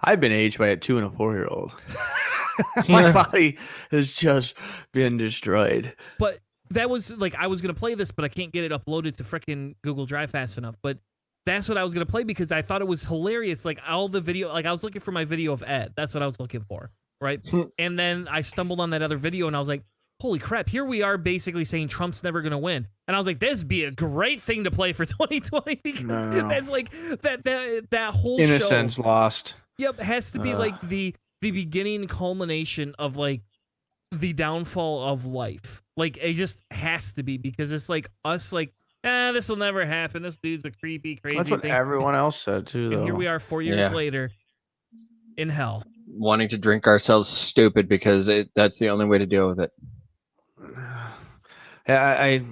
I've been aged by a 2 and a 4-year-old. My body has just been destroyed. But that was, like, I was going to play this, but I can't get it uploaded to frickin' Google Drive fast enough. But that's what I was going to play because I thought it was hilarious. Like, all the video, like, I was looking for my video of Ed. That's what I was looking for, right? And then I stumbled on that other video, and I was like, holy crap, here we are basically saying Trump's never going to win. And I was like, this would be a great thing to play for 2020 because that's like that whole innocence show, lost. Yep, has to be like the beginning culmination of like the downfall of life. Like, it just has to be because it's like us like, this will never happen. This dude's a creepy, crazy That's what thing. everyone else said too, though. And here we are 4 years later in hell. Wanting to drink ourselves stupid because that's the only way to deal with it. I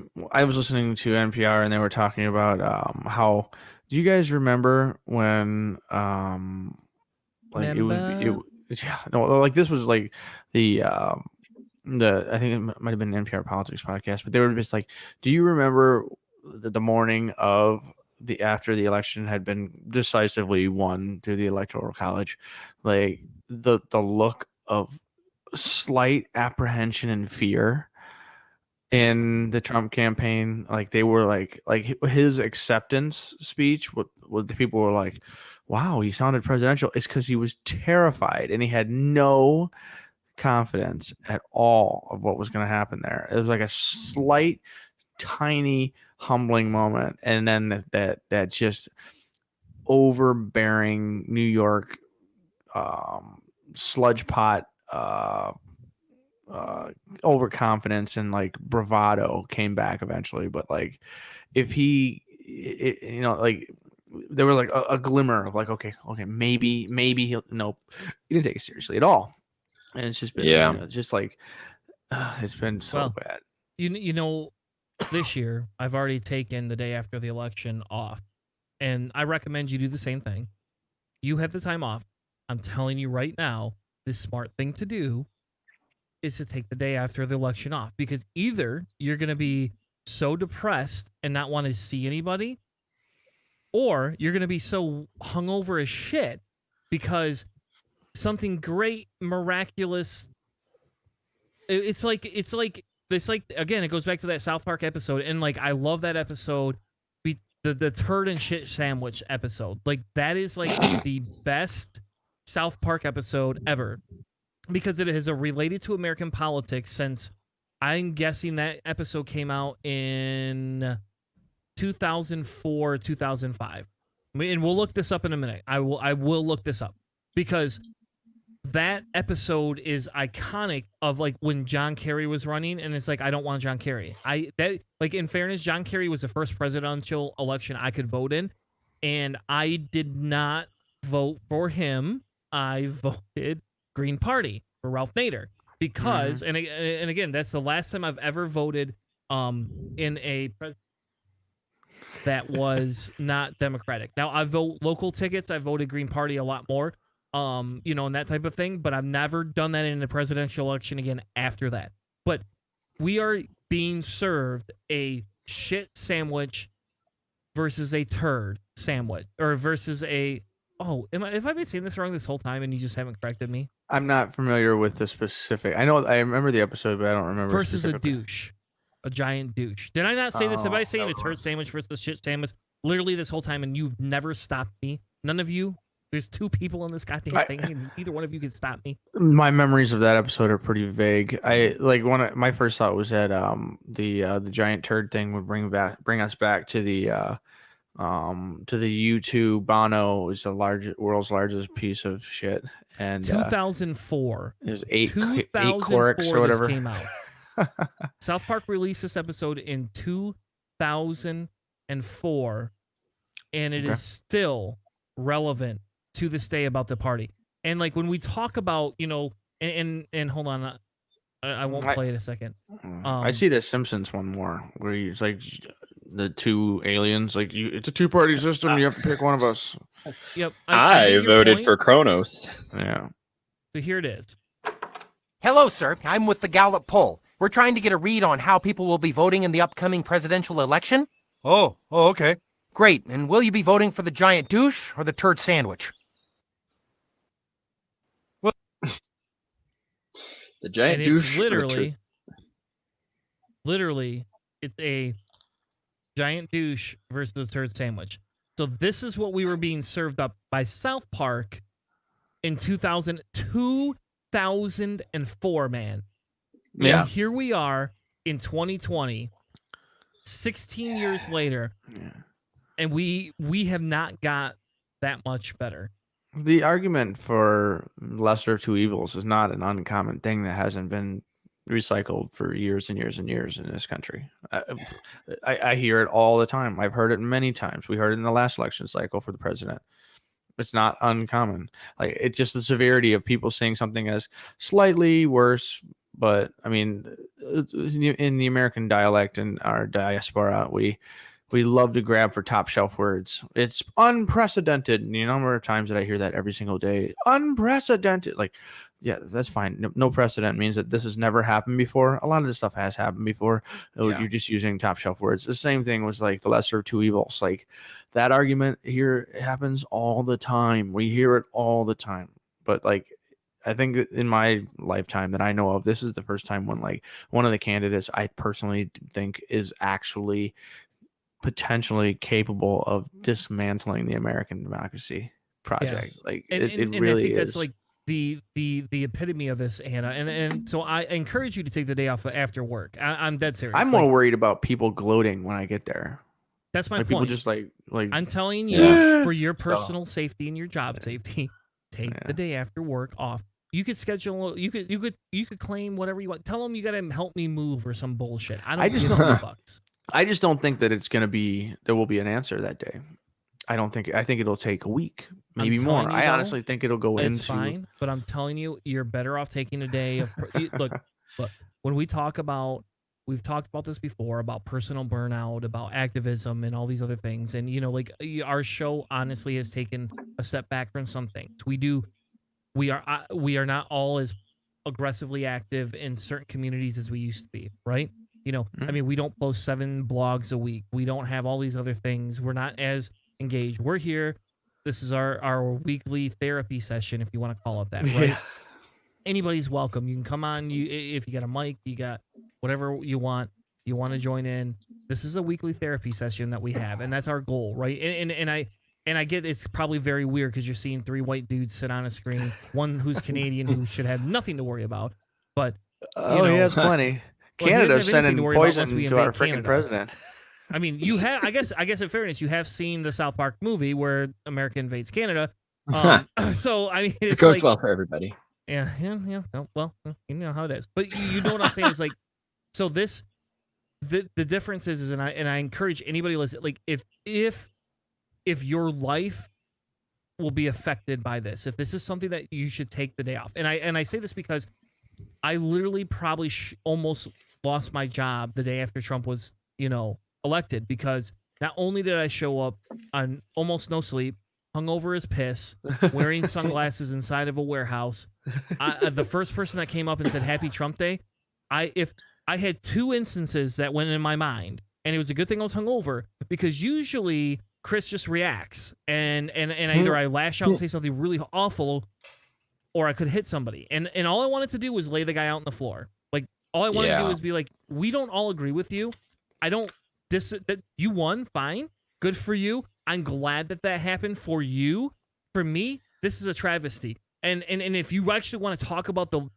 was listening to NPR and they were talking about how. Do you guys remember when like it was this was like the I think it might have been an NPR politics podcast, but they were just like, do you remember the morning of after the election had been decisively won through the Electoral College, like the look of slight apprehension and fear in the Trump campaign? Like, they were like his acceptance speech, what the people were like, wow, he sounded presidential. It's because he was terrified and he had no confidence at all of what was going to happen there. It was like a slight, tiny, humbling moment, and then that just overbearing New York sludge pot overconfidence and like bravado came back eventually. But like, if he like, there was like a glimmer of like, okay, maybe he'll. Nope, he didn't take it seriously at all, and it's just been just like it's been so bad. This year I've already taken the day after the election off, and I recommend you do the same thing. You have the time off. I'm telling you right now, the smart thing to do is to take the day after the election off, because either you're going to be so depressed and not want to see anybody, or you're going to be so hungover as shit because something great, miraculous. It's like again, it goes back to that South Park episode, and like, I love that episode, the turd and shit sandwich episode. Like, that is like the best South Park episode ever, because it has related to American politics since, I'm guessing that episode came out in 2004, 2005. And we'll look this up in a minute. I will look this up, because that episode is iconic of like when John Kerry was running, and it's like, I don't want John Kerry. In fairness, John Kerry was the first presidential election I could vote in, and I did not vote for him. I voted Green Party for Ralph Nader because, and again, that's the last time I've ever voted in a that was not Democratic. Now, I vote local tickets. I voted Green Party a lot more. And that type of thing, but I've never done that in a presidential election again after that. But we are being served a shit sandwich versus a turd sandwich, or versus a, have I been saying this wrong this whole time and you just haven't corrected me? I'm not familiar with the specific. I remember the episode, but I don't remember. Versus a douche, a giant douche. Did I not say this? Am I saying a turd sandwich versus a shit sandwich literally this whole time, and you've never stopped me? None of you? There's two people in this goddamn thing, and neither one of you can stop me. My memories of that episode are pretty vague. My first thought was that the giant turd thing would bring us back to the U2 Bono is the world's largest piece of shit. And 2004. There's eight corks or whatever. This came out. South Park released this episode in 2004, and it is still relevant to this day about the party. And like when we talk about, you know, and hold on, I won't play it a second. I see the Simpsons one more where he's like the two aliens, like it's a two-party system. You have to pick one of us. Yep. I voted for Kronos. Yeah. So here it is. Hello, sir. I'm with the Gallup poll. We're trying to get a read on how people will be voting in the upcoming presidential election. Oh, okay. Great. And will you be voting for the giant douche or the turd sandwich? The giant And douche. it's literally, it's a giant douche versus a turd sandwich. So this is what we were being served up by South Park in 2004, man. Yeah. And here we are in 2020, 16 years later, and we have not got that much better. The argument for lesser of two evils is not an uncommon thing that hasn't been recycled for years and years and years in this country. I hear it all the time. I've heard it many times. We heard it in the last election cycle for the president. It's not uncommon. Like, it's just the severity of people saying something as slightly worse. But I mean, in the American dialect and our diaspora, we love to grab for top shelf words. It's unprecedented. And the number of times that I hear that every single day, unprecedented. Like, yeah, that's fine. No precedent means that this has never happened before. A lot of this stuff has happened before. You're just using top shelf words. The same thing was like the lesser of two evils. Like, that argument here happens all the time. We hear it all the time. But like, I think that in my lifetime that I know of, this is the first time when like one of the candidates I personally think is actually potentially capable of dismantling the American democracy project. Yeah. Like and it I really think is. that's like the epitome of this, Hanna. And so I encourage you to take the day off after work. I'm dead serious. I'm more worried about people gloating when I get there. That's my like point. People just like I'm telling you, for your personal safety and your job safety, take the day after work off. You could schedule. You could claim whatever you want. Tell them you got to help me move or some bullshit. I just give a fucks. I just don't think that it's gonna be. There will be an answer that day. I think it'll take a week, maybe more. I honestly think it'll go it's into. Fine, but I'm telling you, you're better off taking a day of. Look, when we've talked about this before about personal burnout, about activism, and all these other things, and you know, like our show honestly has taken a step back from some things. We are not all as aggressively active in certain communities as we used to be, right? You know, I mean, we don't post 7 blogs a week. We don't have all these other things. We're not as engaged. We're here. This is our weekly therapy session, if you want to call it that, right? Yeah. Anybody's welcome. You can come on. If you got a mic, you got whatever you want to join in. This is a weekly therapy session that we have, and that's our goal, right? And I get it's probably very weird because you're seeing 3 white dudes sit on a screen, one who's Canadian who should have nothing to worry about, but he has plenty. Well, Canada's sending poison to our freaking Canada. president. I mean, you have. I guess in fairness, you have seen the South Park movie where America invades Canada. So I mean, it goes well for everybody. Yeah. No, well, you know how it is. But you know what I'm saying is like, so the difference is, and I encourage anybody listen, like if your life will be affected by this, if this is something that you should take the day off, and I say this because I literally probably almost lost my job the day after Trump was, elected, because not only did I show up on almost no sleep, hungover as piss, wearing sunglasses inside of a warehouse, the first person that came up and said Happy Trump Day, I had 2 instances that went in my mind, and it was a good thing I was hungover, because usually Chris just reacts and either I lash out and say something really awful, or I could hit somebody. And all I wanted to do was lay the guy out on the floor. Like, all I wanted to do was be like, we don't all agree with you. I don't that you won, fine. Good for you. I'm glad that happened for you. For me, this is a travesty. And if you actually want to talk about the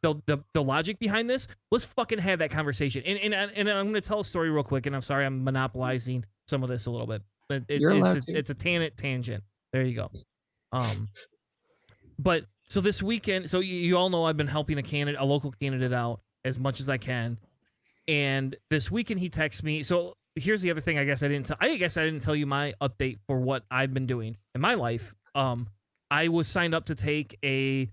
logic behind this, let's fucking have that conversation. And I'm going to tell a story real quick, and I'm sorry I'm monopolizing some of this a little bit. But it's a tangent. There you go. But so this weekend, so you all know I've been helping a local candidate out as much as I can. And this weekend he texts me. So here's the other thing. I guess I didn't tell you my update for what I've been doing in my life I was signed up to take a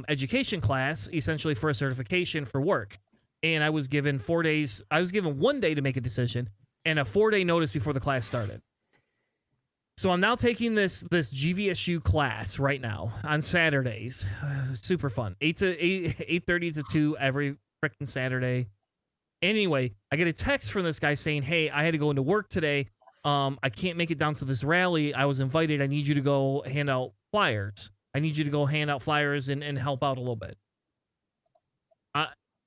education class, essentially for a certification for work. And I was given 4 days. I was given 1 day to make a decision and a 4-day notice before the class started. So I'm now taking this GVSU class right now on Saturdays. Super fun. 8:30 to 2 every freaking Saturday. Anyway, I get a text from this guy saying, "Hey, I had to go into work today. I can't make it down to this rally. I was invited. I need you to go hand out flyers. I need you to go hand out flyers and help out a little bit."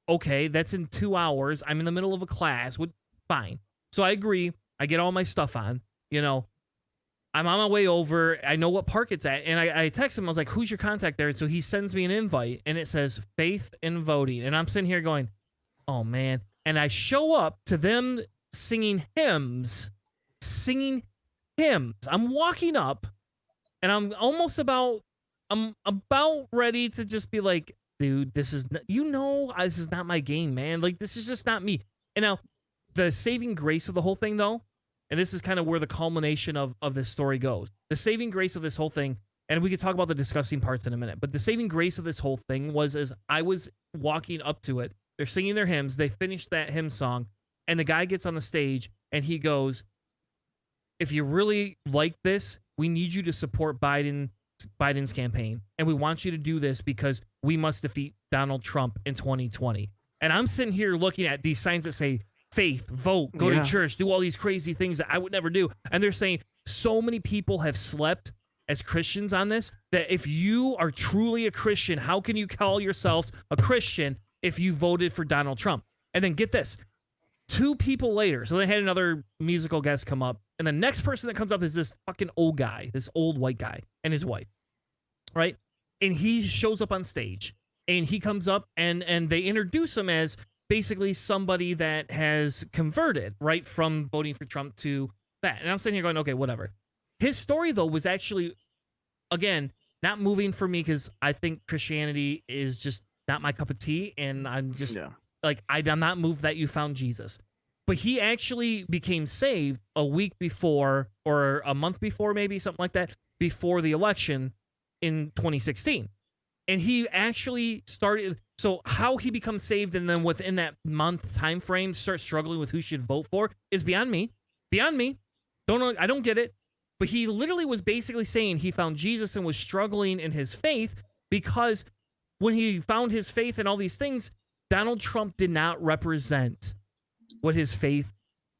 Okay, that's in 2 hours. I'm in the middle of a class. Fine. So I agree. I get all my stuff on. I'm on my way over. I know what park it's at. And I text him. I was like, "Who's your contact there?" And so he sends me an invite. And it says Faith in Voting. And I'm sitting here going, oh, man. And I show up to them singing hymns. I'm walking up. And I'm about ready to just be like, dude, this is not my game, man. Like, this is just not me. And now, the saving grace of the whole thing, though, and this is kind of where the culmination of this story goes. The saving grace of this whole thing, and we could talk about the disgusting parts in a minute, but the saving grace of this whole thing was as I was walking up to it, they're singing their hymns, they finished that hymn song, and the guy gets on the stage, and he goes, "If you really like this, we need you to support Biden's campaign, and we want you to do this because we must defeat Donald Trump in 2020. And I'm sitting here looking at these signs that say, faith, vote, go to church, do all these crazy things that I would never do. And they're saying so many people have slept as Christians on this, that if you are truly a Christian, how can you call yourselves a Christian if you voted for Donald Trump? And then get this, 2 people later, so they had another musical guest come up, and the next person that comes up is this fucking old guy, this old white guy, and his wife, right? And he shows up on stage, and he comes up, and they introduce him as basically somebody that has converted, right, from voting for Trump to that. And I'm sitting here going, okay, whatever. His story, though, was actually, again, not moving for me because I think Christianity is just not my cup of tea, and I'm just, I'm not moved that you found Jesus. But he actually became saved a week before, or a month before, maybe, something like that, before the election in 2016. And he actually started, so how he becomes saved and then within that month time frame starts struggling with who should vote for is beyond me. I don't get it. But he literally was basically saying he found Jesus and was struggling in his faith because when he found his faith and all these things, Donald Trump did not represent what his faith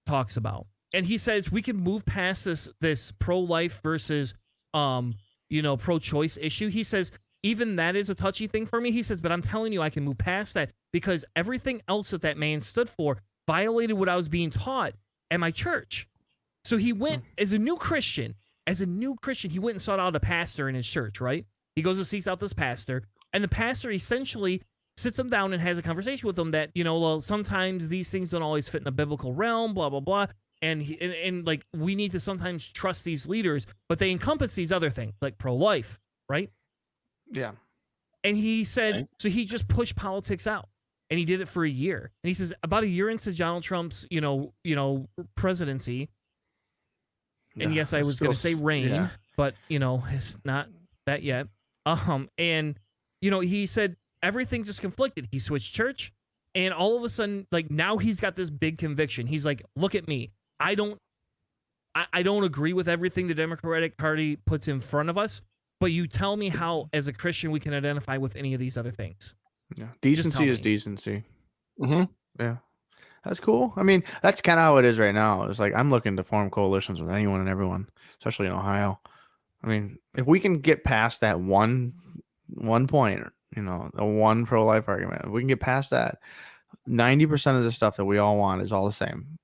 talks about. And he says we can move past this pro-life versus pro-choice issue. He says even that is a touchy thing for me. He says, but I'm telling you, I can move past that because everything else that man stood for violated what I was being taught at my church. So he went as a new Christian, he went and sought out a pastor in his church, right? He goes and seeks out this pastor, and the pastor essentially sits him down and has a conversation with him that, sometimes these things don't always fit in the biblical realm, blah, blah, blah. And we need to sometimes trust these leaders, but they encompass these other things like pro-life, right? Yeah. And he said, so he just pushed politics out, and he did it for a year. And he says about a year into Donald Trump's, presidency. And yes, I was going to say reign, but it's not that yet. And he said everything just conflicted. He switched church, and all of a sudden, now he's got this big conviction. He's like, look at me. I don't agree with everything the Democratic Party puts in front of us, but you tell me how, as a Christian, we can identify with any of these other things. Yeah, decency is decency. Mm-hmm. Yeah, that's cool. I mean, that's kind of how it is right now. It's like I'm looking to form coalitions with anyone and everyone, especially in Ohio. I mean, if we can get past that one point, the one pro-life argument, if we can get past that, 90% of the stuff that we all want is all the same.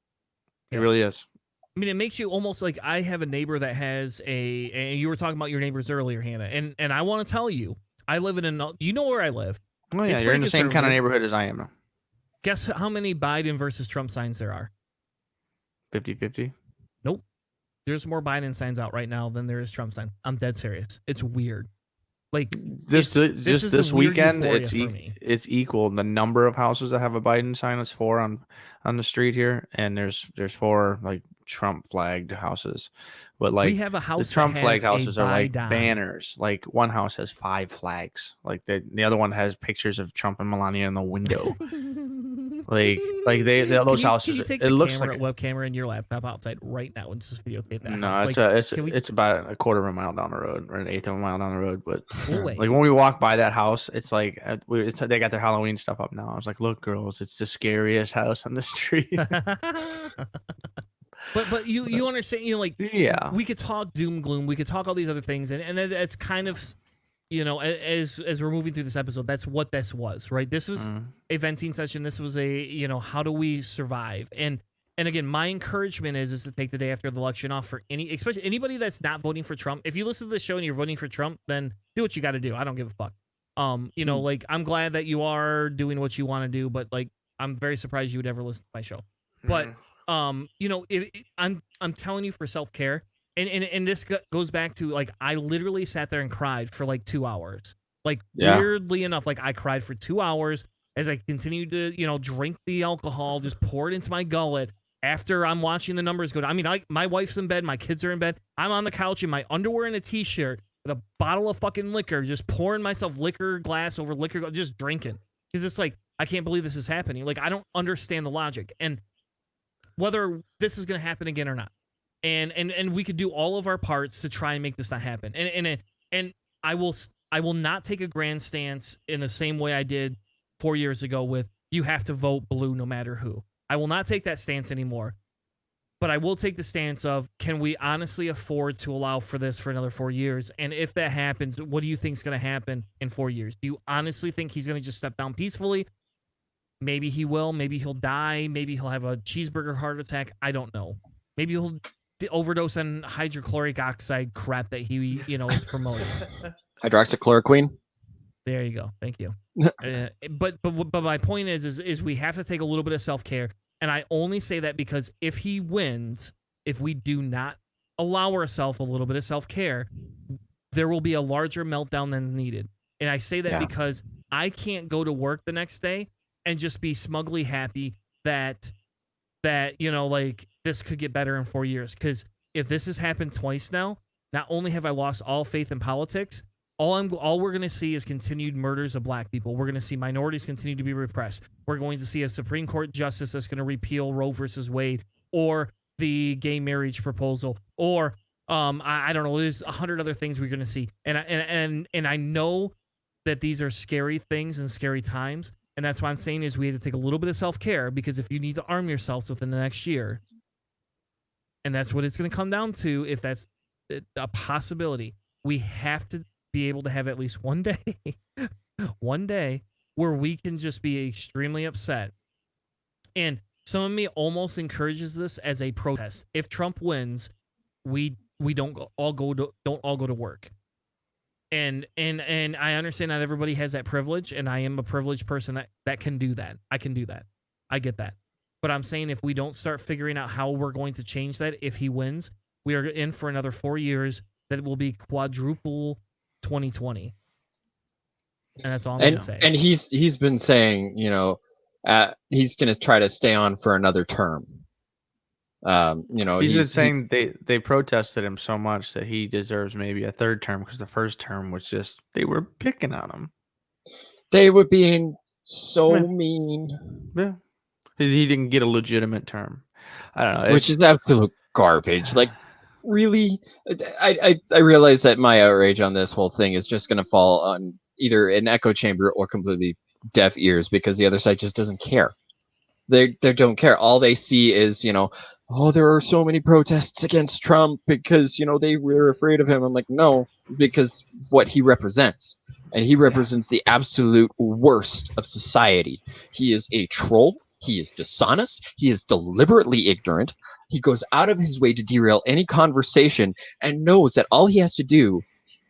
It really is. I mean, it makes you almost like I have a neighbor that has and you were talking about your neighbors earlier, Hannah, and I want to tell you, I live in where I live. Oh yeah, you're in the same kind of neighborhood as I am. Guess how many Biden versus Trump signs there are? 50-50. Nope. There's more Biden signs out right now than there is Trump signs. I'm dead serious. It's weird. Like this is a weird weekend, euphoria for me. it's equal. The number of houses that have a Biden sign is 4 on the street here, and there's 4 like Trump flagged houses. But like we have a house the Trump that flag has houses a are like Biden. banners. Like one house has 5 flags. Like the other one has pictures of Trump and Melania in the window. like those houses. Can you take it the looks camera, like web camera in your laptop outside right now and just videotape that? no, house? it's about a quarter of a mile down the road or an eighth of a mile down the road. But wait. like when we walk by that house, it's like they got their Halloween stuff up now. I was like, look, girls, it's the scariest house on the street. But you understand, you know, like yeah, we could talk doom gloom, we could talk all these other things, and that's kind of, you know, as we're moving through this episode, that's what this was, right? This was a venting session. This was a, you know, how do we survive? And again, my encouragement is to take the day after the election off for especially anybody that's not voting for Trump. If you listen to the show and you're voting for Trump, then do what you got to do. I don't give a fuck. You know, like I'm glad that you are doing what you want to do, but like I'm very surprised you would ever listen to my show. But you know, I'm telling you for self-care, and this goes back to like I literally sat there and cried for like 2 hours. Like weirdly enough, like I cried for 2 hours as I continued to, you know, drink the alcohol, just pour it into my gullet after I'm watching the numbers go down. I mean, my wife's in bed, my kids are in bed, I'm on the couch in my underwear and a t-shirt with a bottle of fucking liquor, just pouring myself liquor glass over liquor, just drinking. Because it's like, I can't believe this is happening. Like, I don't understand the logic. And whether this is going to happen again or not. And we could do all of our parts to try and make this not happen. And I will not take a grand stance in the same way I did 4 years ago with you have to vote blue no matter who. I will not take that stance anymore. But I will take the stance of, can we honestly afford to allow for this for another 4 years? And if that happens, what do you think is going to happen in 4 years? Do you honestly think he's going to just step down peacefully? Maybe he will. Maybe he'll die. Maybe he'll have a cheeseburger heart attack. I don't know. Maybe he'll overdose on hydrochloric oxide crap that he, you know, is promoting. Hydroxychloroquine. There you go. Thank you. But my point is we have to take a little bit of self-care. And I only say that because if he wins, if we do not allow ourselves a little bit of self-care, there will be a larger meltdown than needed. And I say that because I can't go to work the next day and just be smugly happy that you know, like this could get better in 4 years. Because if this has happened twice now, not only have I lost all faith in politics, all we're going to see is continued murders of black people. We're going to see minorities continue to be repressed. We're going to see a Supreme Court justice that's going to repeal Roe versus Wade, or the gay marriage proposal, or I don't know. There's 100 other things we're going to see, and I know that these are scary things and scary times. And that's why I'm saying is we have to take a little bit of self-care, because if you need to arm yourselves within the next year, and that's what it's going to come down to, if that's a possibility, we have to be able to have at least one day where we can just be extremely upset. And some of me almost encourages this as a protest. If Trump wins, we don't all go to work. And I understand not everybody has that privilege, and I am a privileged person that can do that. I can do that. I get that. But I'm saying if we don't start figuring out how we're going to change that, if he wins, we are in for another 4 years that will be quadruple 2020. And that's all I'm going to say. And he's been saying, you know, he's going to try to stay on for another term. You know, he's been saying they protested him so much that he deserves maybe a third term, because the first term was just, they were picking on him. They were being so mean. Yeah. He didn't get a legitimate term. I don't know. Which is absolute garbage. Like, really? I realize that my outrage on this whole thing is just going to fall on either an echo chamber or completely deaf ears, because the other side just doesn't care. They don't care. All they see is, you know, oh, there are so many protests against Trump because, you know, they were afraid of him. I'm like, no, because what he represents. And he represents the absolute worst of society. He is a troll. He is dishonest. He is deliberately ignorant. He goes out of his way to derail any conversation, and knows that all he has to do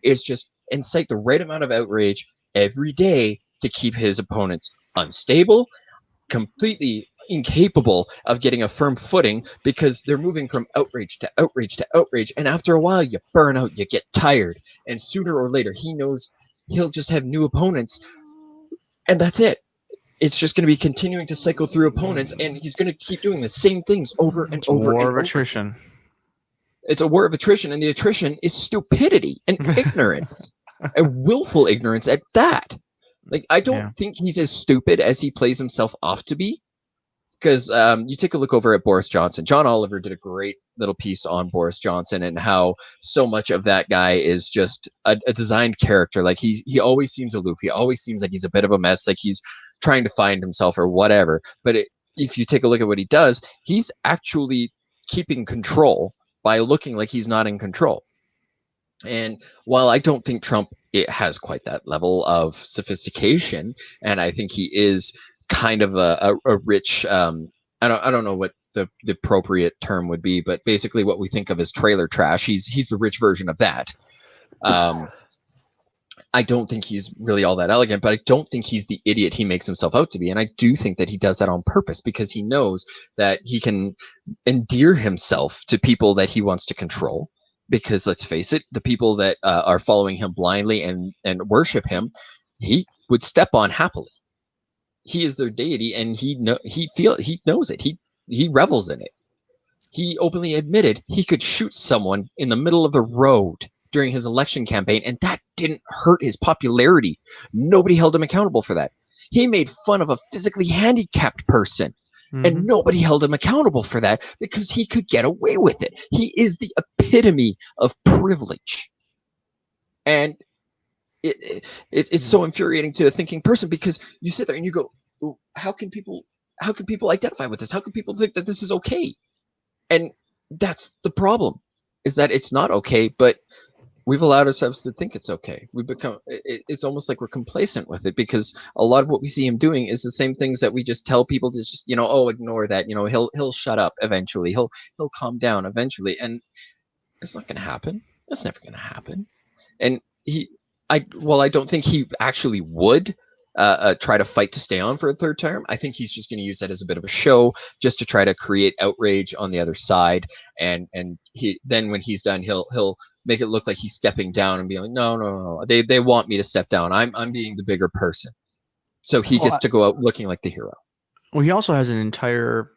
is just incite the right amount of outrage every day to keep his opponents unstable, completely incapable of getting a firm footing, because they're moving from outrage to outrage to outrage. And after a while, you burn out, you get tired. And sooner or later, he knows he'll just have new opponents, and that's it. It's just going to be continuing to cycle through opponents, and he's going to keep doing the same things over and over. War and of over. attrition. It's a war of attrition, and the attrition is stupidity and ignorance, and willful ignorance at that. Like, I don't think he's as stupid as he plays himself off to be. Because you take a look over at Boris Johnson. John Oliver did a great little piece on Boris Johnson and how so much of that guy is just a designed character. Like he always seems aloof. He always seems like he's a bit of a mess, like he's trying to find himself or whatever. But if you take a look at what he does, he's actually keeping control by looking like he's not in control. And while I don't think Trump has quite that level of sophistication, and I think he is kind of a rich I don't know what the appropriate term would be, but basically what we think of as trailer trash, he's the rich version of that. I don't think he's really all that elegant, but I don't think he's the idiot he makes himself out to be. And I do think that he does that on purpose because he knows that he can endear himself to people that he wants to control. Because let's face it, the people that are following him blindly and worship him, he would step on happily. He is their deity, and he knows it. He revels in it. He openly admitted he could shoot someone in the middle of the road during his election campaign, and that didn't hurt his popularity. Nobody held him accountable for that. He made fun of a physically handicapped person, and nobody held him accountable for that because he could get away with it. He is the epitome of privilege. And it's so infuriating to a thinking person because you sit there and you go, how can people identify with this? How can people think that this is okay? And that's the problem, is that it's not okay, but we've allowed ourselves to think it's okay. It's almost like we're complacent with it because a lot of what we see him doing is the same things that we just tell people to just, ignore that, he'll shut up eventually. He'll calm down eventually. And it's not going to happen. It's never going to happen. And I don't think he actually would try to fight to stay on for a third term. I think he's just going to use that as a bit of a show just to try to create outrage on the other side. And then when he's done, he'll make it look like he's stepping down and be like, no. They want me to step down. I'm being the bigger person. So he gets to go out looking like the hero. Well, he also has an entire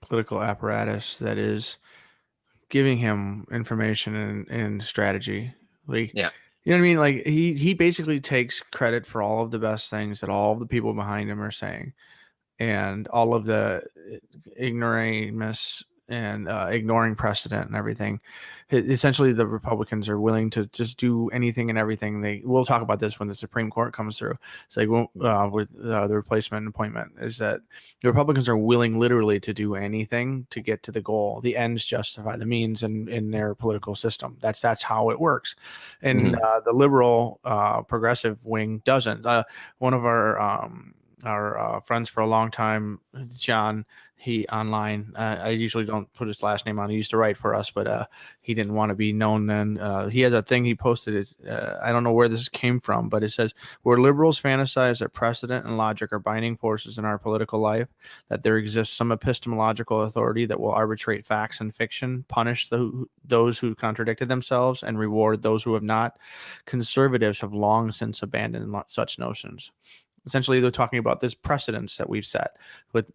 political apparatus that is giving him information and strategy. Like, yeah. You know what I mean? Like he basically takes credit for all of the best things that all of the people behind him are saying, and all of the ignoramus and ignoring precedent and everything. Essentially, the Republicans are willing to just do anything and everything. We'll talk about this when the Supreme Court comes through. It's like with the replacement appointment, is that the Republicans are willing literally to do anything to get to the goal. The ends justify the means in their political system. That's how it works. And the liberal progressive wing doesn't. One of our friends for a long time, John, he online, I usually don't put his last name on. He used to write for us, but he didn't want to be known then. He has a thing he posted. I don't know where this came from, but it says, where liberals fantasize that precedent and logic are binding forces in our political life, that there exists some epistemological authority that will arbitrate facts and fiction, punish those who contradicted themselves, and reward those who have not. Conservatives have long since abandoned such notions. Essentially, they're talking about this precedence that we've set with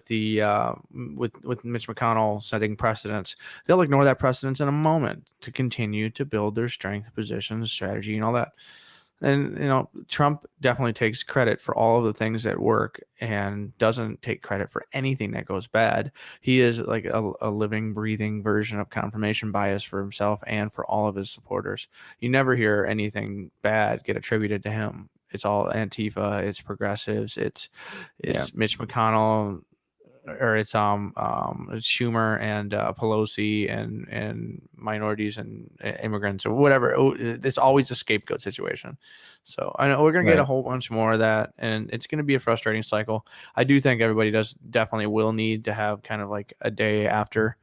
Mitch McConnell setting precedents. They'll ignore that precedence in a moment to continue to build their strength, position, strategy, and all that. And Trump definitely takes credit for all of the things that work and doesn't take credit for anything that goes bad. He is like a living, breathing version of confirmation bias for himself and for all of his supporters. You never hear anything bad get attributed to him. It's all Antifa, it's progressives, it's Mitch McConnell, or it's Schumer and Pelosi and minorities and immigrants or whatever. It's always a scapegoat situation. So I know we're gonna get a whole bunch more of that, and it's gonna be a frustrating cycle. I do think everybody definitely will need to have kind of like a day after.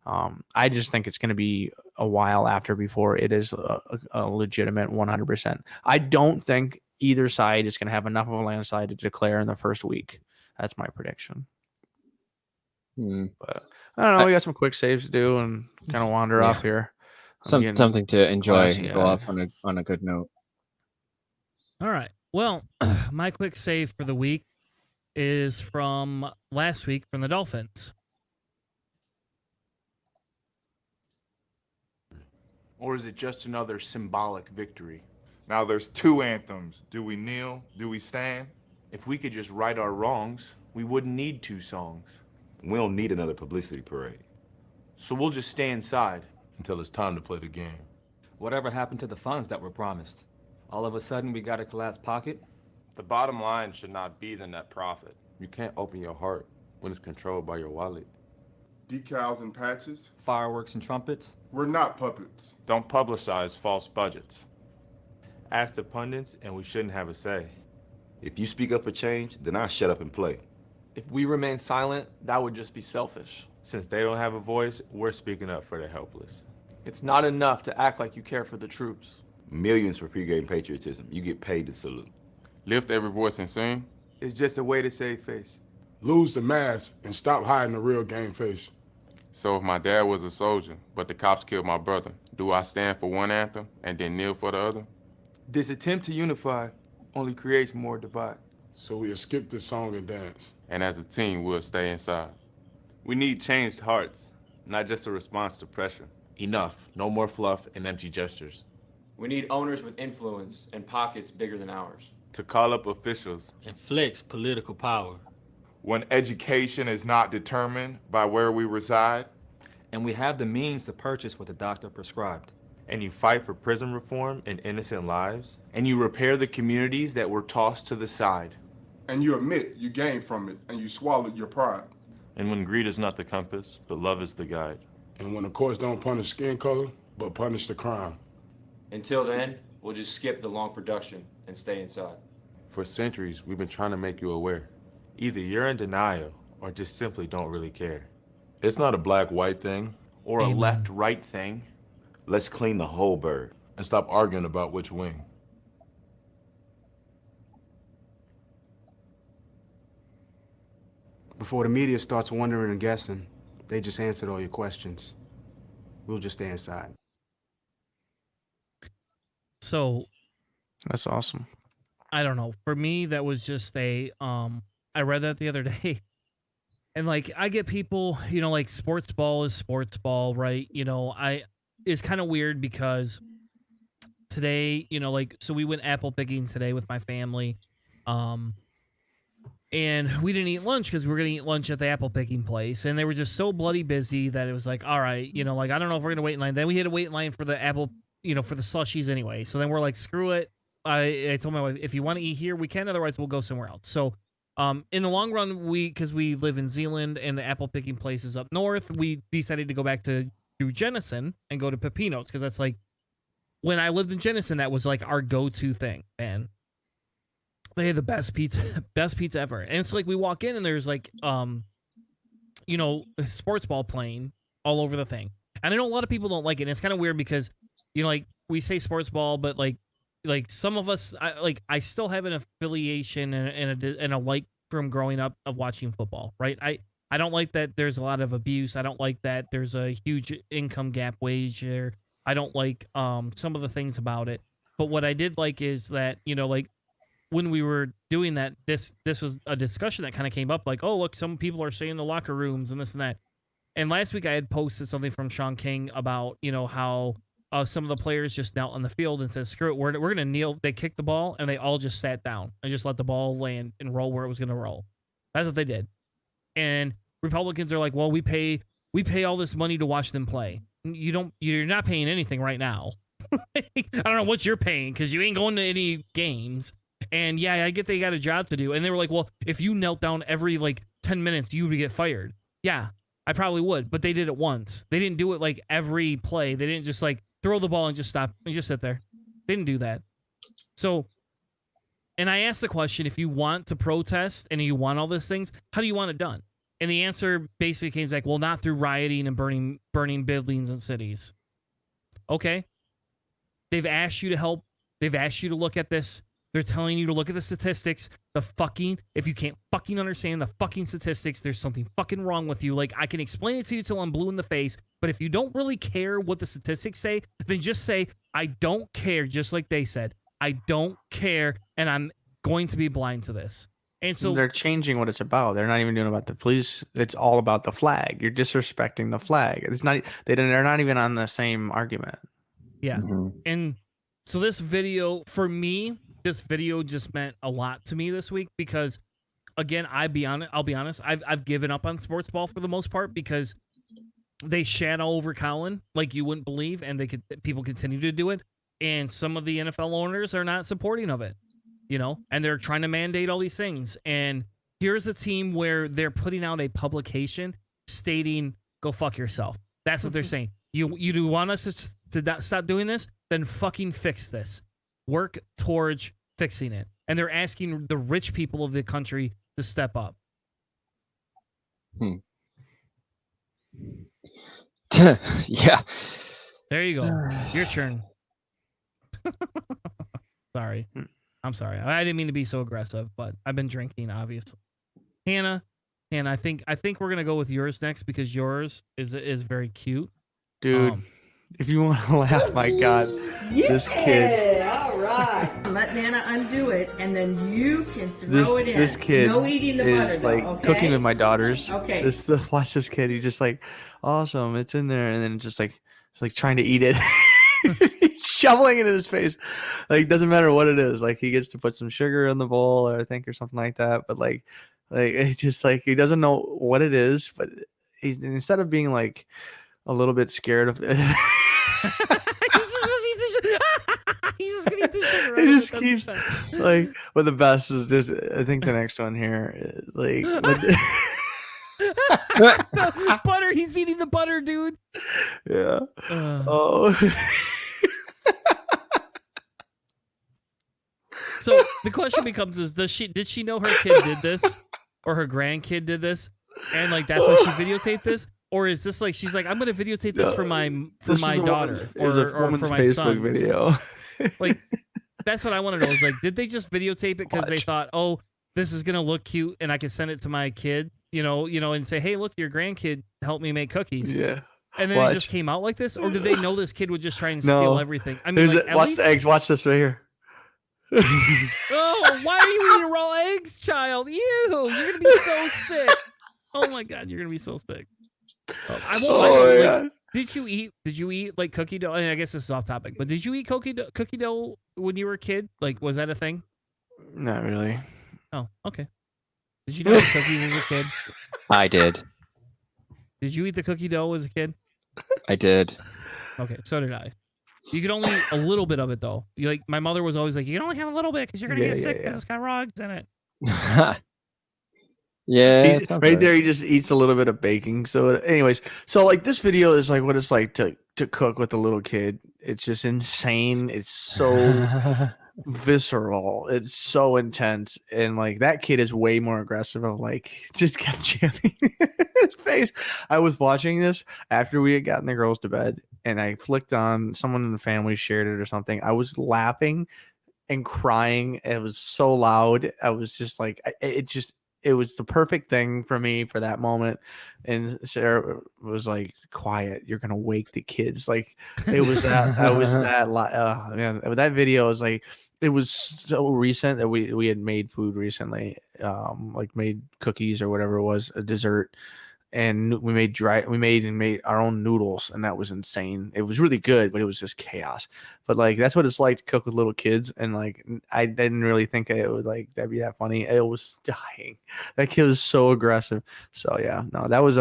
I just think it's going to be a while after before it is a legitimate 100%. I don't think either side is going to have enough of a landslide to declare in the first week. That's my prediction. But I don't know. We got some quick saves to do and kind of wander off here. Something to enjoy and go off on a good note. All right. Well, my quick save for the week is from last week from the Dolphins. Or is it just another symbolic victory? Now there's 2 anthems. Do we kneel? Do we stand? If we could just right our wrongs, we wouldn't need 2 songs. We don't need another publicity parade. So we'll just stay inside. Until it's time to play the game. Whatever happened to the funds that were promised? All of a sudden we got a collapsed pocket? The bottom line should not be the net profit. You can't open your heart when it's controlled by your wallet. Decals and patches. Fireworks and trumpets. We're not puppets. Don't publicize false budgets. Ask the pundits and we shouldn't have a say. If you speak up for change, then I'll shut up and play. If we remain silent, that would just be selfish. Since they don't have a voice, we're speaking up for the helpless. It's not enough to act like you care for the troops. Millions for pregame patriotism. You get paid to salute. Lift every voice and sing. It's just a way to save face. Lose the mask and stop hiding the real game face. So if my dad was a soldier, but the cops killed my brother, do I stand for one anthem and then kneel for the other? This attempt to unify only creates more divide. So we'll skip the song and dance. And as a team, we'll stay inside. We need changed hearts, not just a response to pressure. Enough. No more fluff and empty gestures. We need owners with influence and pockets bigger than ours. To call up officials. And flex political power. When education is not determined by where we reside. And we have the means to purchase what the doctor prescribed. And you fight for prison reform and innocent lives. And you repair the communities that were tossed to the side. And you admit you gained from it and you swallowed your pride. And when greed is not the compass, but love is the guide. And when the courts don't punish skin color, but punish the crime. Until then, we'll just skip the long production and stay inside. For centuries, we've been trying to make you aware. Either you're in denial or just simply don't really care. It's not a black-white thing. Or a left-right thing. Let's clean the whole bird. And stop arguing about which wing. Before the media starts wondering and guessing, they just answered all your questions. We'll just stay inside. So that's awesome. I don't know. For me, that was just I read that the other day. And like I get people, like sports ball is sports ball, right? It's kind of weird because today, so we went apple picking today with my family. And we didn't eat lunch because we were going to eat lunch at the apple picking place. And they were just so bloody busy that it was like, all right, I don't know if we're going to wait in line. Then we had to wait in line for the apple, for the slushies anyway. So then we're like, screw it. I told my wife, if you want to eat here, we can. Otherwise, we'll go somewhere else. So in the long run, because we live in Zealand and the apple picking place is up north, we decided to go back to Jenison and go to Pepino's because that's like, when I lived in Jenison, that was like our go-to thing, man. They had the best pizza ever. And it's like we walk in and there's like, sports ball playing all over the thing. And I know a lot of people don't like it. And it's kind of weird because, like we say sports ball, but like some of us, I still have an affiliation and a like from growing up of watching football, right? I don't like that there's a lot of abuse. I don't like that there's a huge income gap wage there. I don't like some of the things about it. But what I did like is that, like, when we were doing that, this was a discussion that kind of came up, like, oh, look, some people are staying in the locker rooms and this and that. And last week I had posted something from Sean King about, how some of the players just knelt on the field and said, screw it, we're going to kneel. They kicked the ball and they all just sat down and just let the ball land and roll where it was going to roll. That's what they did. And Republicans are like, well, we pay all this money to watch them play. You're not paying anything right now. I don't know what you're paying because you ain't going to any games. And yeah, I get they got a job to do. And they were like, well, if you knelt down every 10 minutes, you would get fired. Yeah, I probably would. But they did it once. They didn't do it every play. They didn't just throw the ball and just stop and just sit there. They didn't do that. So, and I asked the question, if you want to protest and you want all these things, how do you want it done? And the answer basically came back, well, not through rioting and burning buildings and cities. Okay. They've asked you to help. They've asked you to look at this. They're telling you to look at the statistics. If you can't fucking understand the fucking statistics, there's something fucking wrong with you. I can explain it to you till I'm blue in the face, but if you don't really care what the statistics say, then just say, I don't care, just like they said. I don't care, and I'm going to be blind to this. And so they're changing what it's about. They're not even doing about the police. It's all about the flag. You're disrespecting the flag. It's not. They're not even on the same argument. yeah. And so this video, for me, this video just meant a lot to me this week because, again, I'll be honest. I've given up on sports ball for the most part because they shadow over Colin like you wouldn't believe, and people continue to do it. And some of the NFL owners are not supporting of it, you know, and they're trying to mandate all these things. And here's a team where they're putting out a publication stating, "Go fuck yourself." That's what they're saying. You do want us to not stop doing this? Then fucking fix this. Work towards fixing it. And they're asking the rich people of the country to step up. Yeah. There you go. Your turn. Sorry. I'm sorry. I didn't mean to be so aggressive, but I've been drinking, obviously. Hanna, I think we're gonna go with yours next because yours is very cute. Dude, if you want to laugh, my God, this kid. All right. Let Nana undo it, and then you can throw it in. This kid no eating the is butter, like though, okay? cooking with my daughters. Okay. Watch this kid. He's just like, awesome, it's in there, and then it's like trying to eat it. He's shoveling it in his face. Like, doesn't matter what it is. Like, he gets to put some sugar in the bowl, or I think, or something like that. But like it's just like he doesn't know what it is. But instead of being like a little bit scared of it. He's just gonna eat the sugar. He just keeps like, but the best is just, I think the next one here is like the butter. He's eating the butter, dude. Yeah. Oh. So the question becomes: did she know her kid did this, or her grandkid did this, and like that's why she videotaped this? Or is this like she's like, I'm gonna videotape this for my daughter or for my son video? Like, that's what I want to know. Is like, did they just videotape it because they thought, oh, this is gonna look cute and I can send it to my kid, you know, and say, hey, look, your grandkid helped me make cookies. Yeah. And then it just came out like this, or did they know this kid would just try and steal everything? I mean, like, watch the eggs. Watch this right here. Oh, why are you eating raw eggs, child? Ew, you're gonna be so sick. Oh my God, you're gonna be so sick. I won't lie. Like, did you eat like cookie dough? I mean, I guess this is off topic, but did you eat cookie dough when you were a kid? Like, was that a thing? Not really. Oh, okay. Did you know cookies as a kid? I did. Did you eat the cookie dough as a kid? I did. Okay, so did I. You could only eat a little bit of it though. You like, my mother was always like, you can only have a little bit because you're gonna get sick because it's got raw eggs in it. Yeah, right there, he just eats a little bit of baking soda. Anyways, so like this video is like what it's like to cook with a little kid. It's just insane. It's so visceral. It's so intense, and like that kid is way more aggressive. Of like just kept jamming his face. I was watching this after we had gotten the girls to bed, and I flicked on, someone in the family shared it or something. I was laughing and crying. It was so loud. I was just like, it was the perfect thing for me for that moment. And Sarah was like, quiet, you're going to wake the kids. Like, it was that, man, that video was like, it was so recent that we had made food recently, like made cookies or whatever it was, a dessert. And we made our own noodles, and that was insane. It was really good, but it was just chaos. But like, that's what it's like to cook with little kids. And like, I didn't really think it would like that'd be that funny. It was dying. That kid was so aggressive. So yeah, no, that was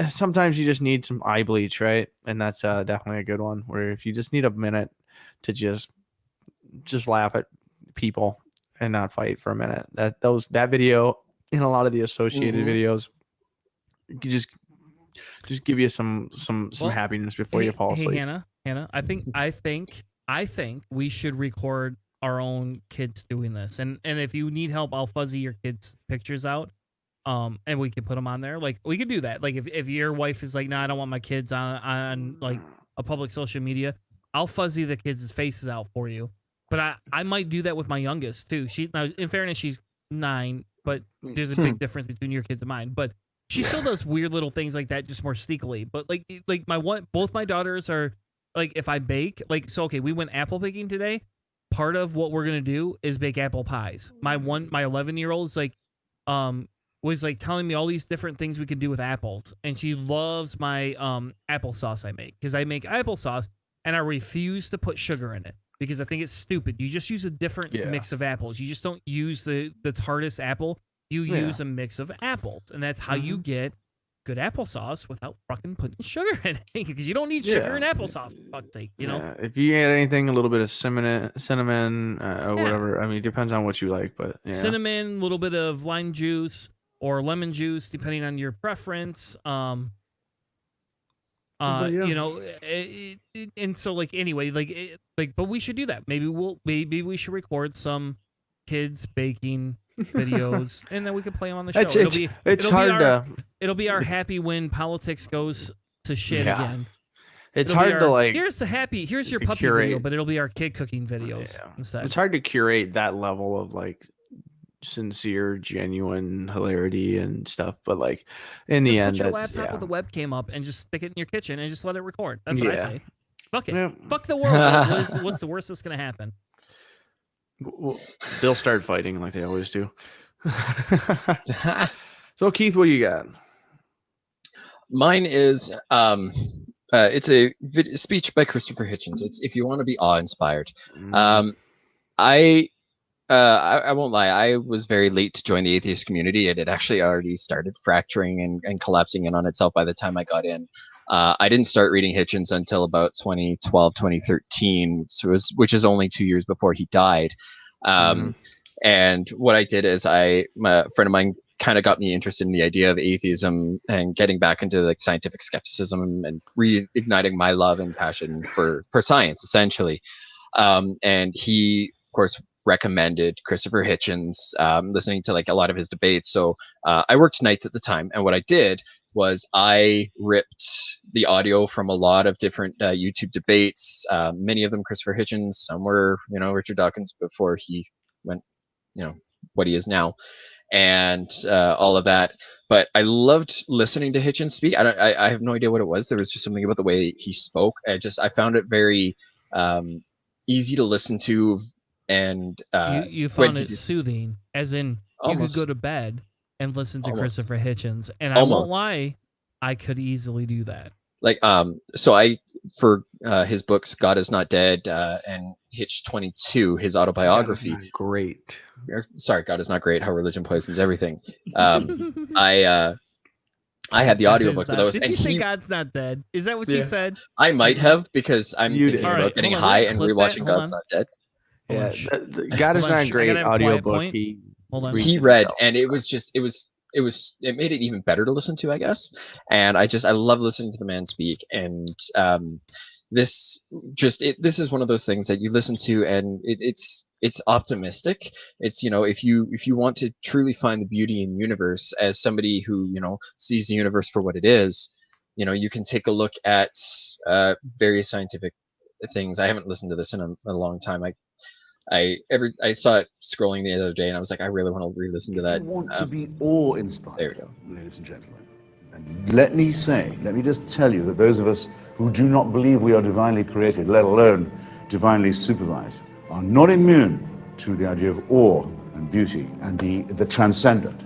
sometimes you just need some eye bleach, right? And that's definitely a good one. Where if you just need a minute to just laugh at people and not fight for a minute. That video and a lot of the associated videos. Just give you some happiness before you fall asleep. Hey, Hanna, I think we should record our own kids doing this. And if you need help, I'll fuzzy your kids' pictures out. And we can put them on there. Like, we could do that. Like, if your wife is like, no, I don't want my kids on like a public social media, I'll fuzzy the kids' faces out for you. But I might do that with my youngest too. Now, in fairness, she's 9, but there's a big difference between your kids and mine. But she still does weird little things like that, just more sneakily. But like both my daughters are like, if I bake, like, so okay, we went apple baking today, part of what we're gonna do is bake apple pies. My 11-year-old's like, was like telling me all these different things we can do with apples, and she loves my applesauce I make, because I make applesauce and I refuse to put sugar in it because I think it's stupid. You just use a different mix of apples. You just don't use the tartest apple. You use a mix of apples, and that's how you get good applesauce without fucking putting sugar in it, because you don't need sugar in applesauce, for fuck's sake, you know? If you add anything, a little bit of cinnamon or whatever. I mean, it depends on what you like, but Cinnamon, a little bit of lime juice or lemon juice, depending on your preference. You know, and so like anyway, but we should do that. Maybe we should record some kids baking videos, and then we could play them on the show. It'll be our happy when politics goes to shit again. It's hard to like. Here's your puppy video, but it'll be our kid cooking videos instead. It's hard to curate that level of like sincere, genuine hilarity and stuff, but like in the end, put your laptop with a webcam up and just stick it in your kitchen and just let it record. That's what I say. Fuck it. Fuck the world. What's the worst that's gonna happen? Well, they'll start fighting like they always do. So Keith, what do you got? Mine is it's a speech by Christopher Hitchens. It's if you want to be awe-inspired. I won't lie, I was very late to join the atheist community. It had actually already started fracturing and collapsing in on itself by the time I got in. I didn't start reading Hitchens until about 2012, 2013, which is only 2 years before he died. And what I did is a friend of mine kind of got me interested in the idea of atheism and getting back into like scientific skepticism and reigniting my love and passion for science, essentially. And he, of course, recommended Christopher Hitchens, listening to like a lot of his debates. So I worked nights at the time, and what I did was I ripped the audio from a lot of different YouTube debates, many of them Christopher Hitchens, some were, Richard Dawkins before he went, what he is now, and all of that. But I loved listening to Hitchens speak. I have no idea what it was. There was just something about the way he spoke. I found it very easy to listen to. And you found it soothing, as in you could go to bed and listen to Christopher Hitchens, and I won't lie, I could easily do that. Like, so for his books, God Is Not Dead, and Hitch 22, his autobiography. Great. Sorry, God Is Not Great, How Religion Poisons Everything. I had the audiobooks of those. Did you say God's Not Dead? Is that what you said? I might have, because I'm thinking about getting high and rewatching God's Not Dead. Yeah, God Is Not Great audiobook. He read, and it was just it made it even better to listen to, I guess. And I love listening to the man speak. And this is one of those things that you listen to, and it's optimistic. It's, if you want to truly find the beauty in the universe, as somebody who sees the universe for what it is, you can take a look at various scientific things. I haven't listened to this in a long time. I saw it scrolling the other day, and I was like, I really want to re-listen to that. If you want to be awe-inspired, there we go, ladies and gentlemen. And let me just tell you that those of us who do not believe we are divinely created, let alone divinely supervised, are not immune to the idea of awe and beauty and the transcendent.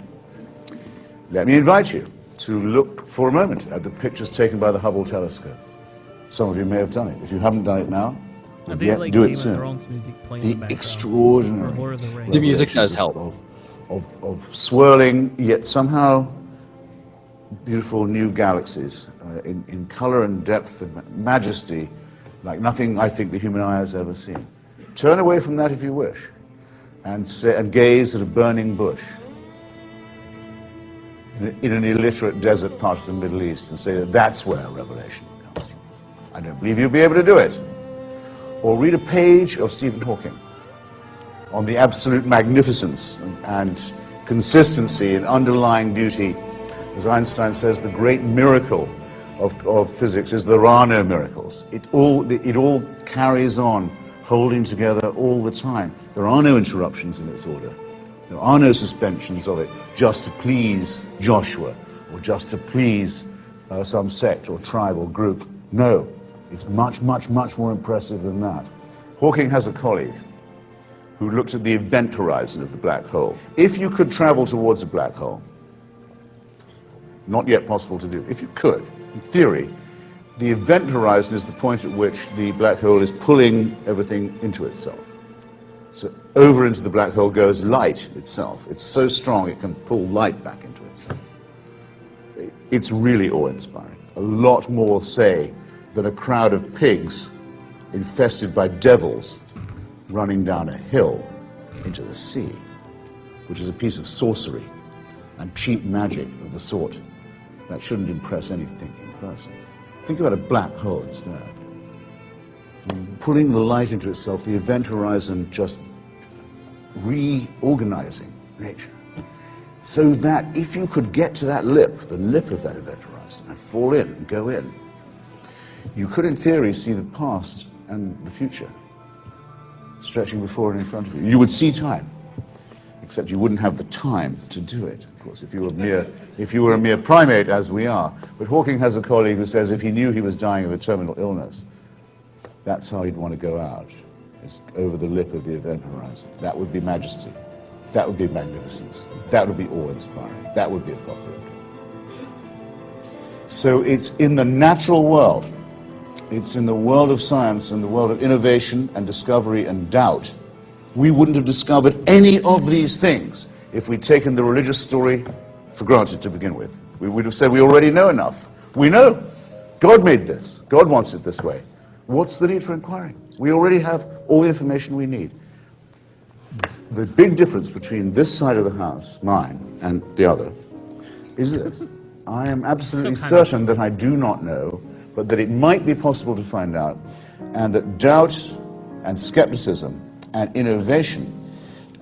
Let me invite you to look for a moment at the pictures taken by the Hubble telescope. Some of you may have done it. If you haven't done it now, like do it soon. The extraordinary the music does help of swirling yet somehow beautiful new galaxies in color and depth and majesty, like nothing I think the human eye has ever seen. Turn away from that if you wish, and gaze at a burning bush in an illiterate desert part of the Middle East, and say that that's where revelation comes from. I don't believe you'll be able to do it. Or read a page of Stephen Hawking on the absolute magnificence and consistency and underlying beauty. As Einstein says, the great miracle of physics is there are no miracles. It all carries on, holding together all the time. There are no interruptions in its order. There are no suspensions of it just to please Joshua or just to please some sect or tribe or group. No. It's much, much, much more impressive than that. Hawking has a colleague who looked at the event horizon of the black hole. If you could travel towards a black hole, not yet possible to do, if you could, in theory, the event horizon is the point at which the black hole is pulling everything into itself. So over into the black hole goes light itself. It's so strong it can pull light back into itself. It's really awe-inspiring. A lot more, say, than a crowd of pigs infested by devils running down a hill into the sea, which is a piece of sorcery and cheap magic of the sort that shouldn't impress any thinking person. Think about a black hole instead. Pulling the light into itself, the event horizon just reorganizing nature. So that if you could get to that lip, the lip of that event horizon, and fall in and go in, you could in theory see the past and the future stretching before and in front of you. You would see time, except you wouldn't have the time to do it, of course, if you were a mere primate, as we are. But Hawking has a colleague who says if he knew he was dying of a terminal illness, that's how he'd want to go out, is over the lip of the event horizon. That would be majesty. That would be magnificence. That would be awe-inspiring. That would be apocalyptic. So it's in the natural world, it's in the world of science and the world of innovation and discovery and doubt. We wouldn't have discovered any of these things if we'd taken the religious story for granted to begin with. We would have said we already know enough. We know. God made this. God wants it this way. What's the need for inquiry? We already have all the information we need. The big difference between this side of the house, mine, and the other, is this. I am absolutely certain that I do not know, but that it might be possible to find out, and that doubt and skepticism and innovation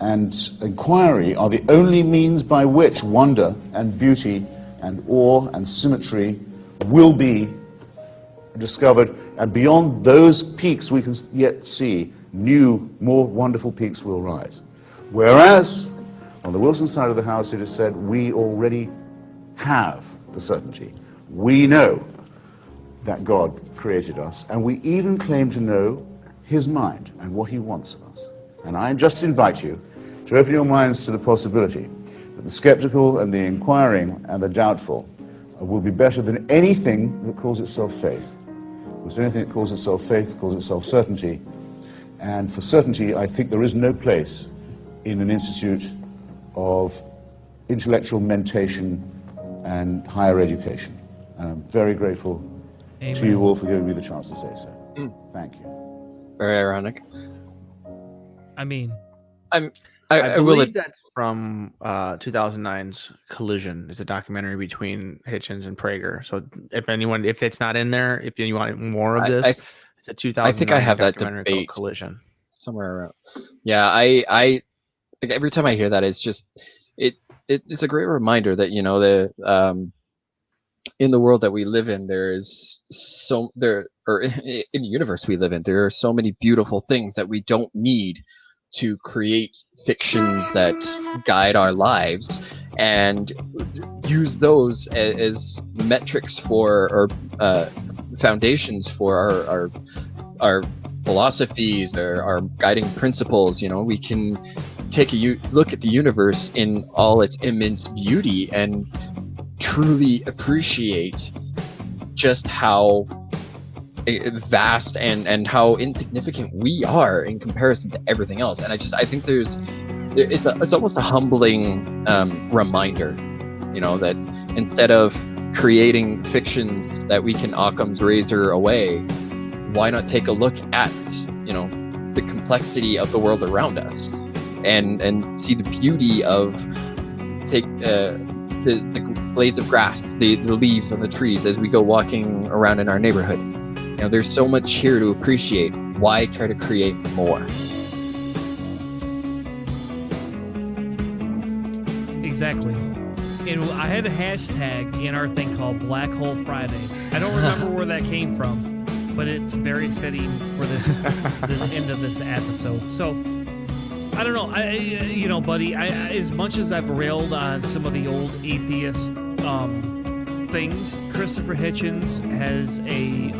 and inquiry are the only means by which wonder and beauty and awe and symmetry will be discovered, and beyond those peaks we can yet see, new, more wonderful peaks will rise. Whereas, on the Wilson side of the house, it is said, we already have the certainty. We know that God created us, and we even claim to know his mind and what he wants of us. And I just invite you to open your minds to the possibility that the skeptical and the inquiring and the doubtful will be better than anything that calls itself faith. Because anything that calls itself faith calls itself certainty. And for certainty, I think there is no place in an institute of intellectual mentation and higher education. And I'm very grateful to you all for giving me the chance to say so. Thank you. Very ironic. I mean, I believe that's from 2009's Collision. It's a documentary between Hitchens and Prager. So if it's not in there, if you want more of this, it's a 2009 I think I have that documentary debate called Collision. somewhere around. Yeah, I every time I hear that, it's just it's a great reminder that in the world that we live in, in the universe we live in, there are so many beautiful things that we don't need to create fictions that guide our lives, and use those as metrics for or foundations for our philosophies, our guiding principles. We can take a look at the universe in all its immense beauty and truly appreciate just how vast and how insignificant we are in comparison to everything else. And I think it's almost a humbling reminder, that instead of creating fictions that we can Occam's razor away, why not take a look at the complexity of the world around us and see the beauty of the blades of grass, the leaves on the trees as we go walking around in our neighborhood. There's so much here to appreciate. Why try to create more? Exactly. And I had a hashtag in our thing called Black Hole Friday. I don't remember where that came from, but it's very fitting for this end of this episode. So, I don't know. Buddy, as much as I've railed on some of the old atheist things, Christopher Hitchens has a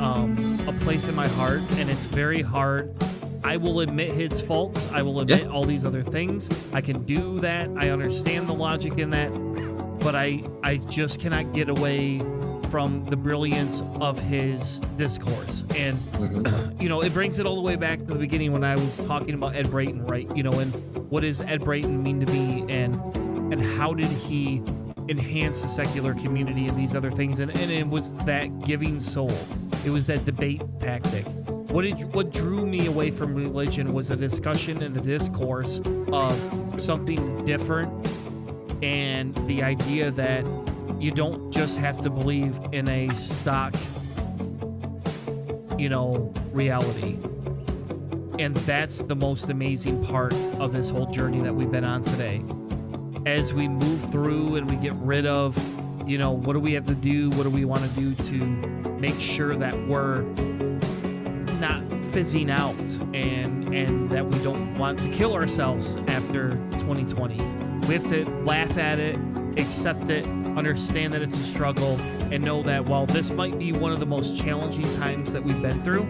place in my heart, and it's very hard I will admit his faults. I will admit all these other things. I can do that. I understand the logic in that. But I just cannot get away from the brilliance of his discourse. And, you know, it brings it all the way back to the beginning when I was talking about Ed Brayton, right? You know, and what does Ed Brayton mean to me, and how did he enhance the secular community and these other things? And it was that giving soul. It was that debate tactic. What drew me away from religion was a discussion and the discourse of something different, and the idea that you don't just have to believe in a stock, you know, reality. And that's the most amazing part of this whole journey that we've been on today. As we move through and we get rid of, you know, what do we have to do? What do we want to do to make sure that we're not fizzing out and that we don't want to kill ourselves after 2020? We have to laugh at it, accept it, understand that it's a struggle, and know that while this might be one of the most challenging times that we've been through,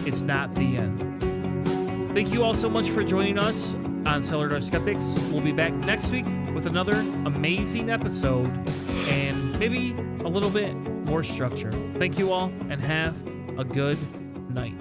it's not the end. Thank you all so much for joining us on Cellar Door Skeptics. We'll be back next week with another amazing episode and maybe a little bit more structure. Thank you all, and have a good night.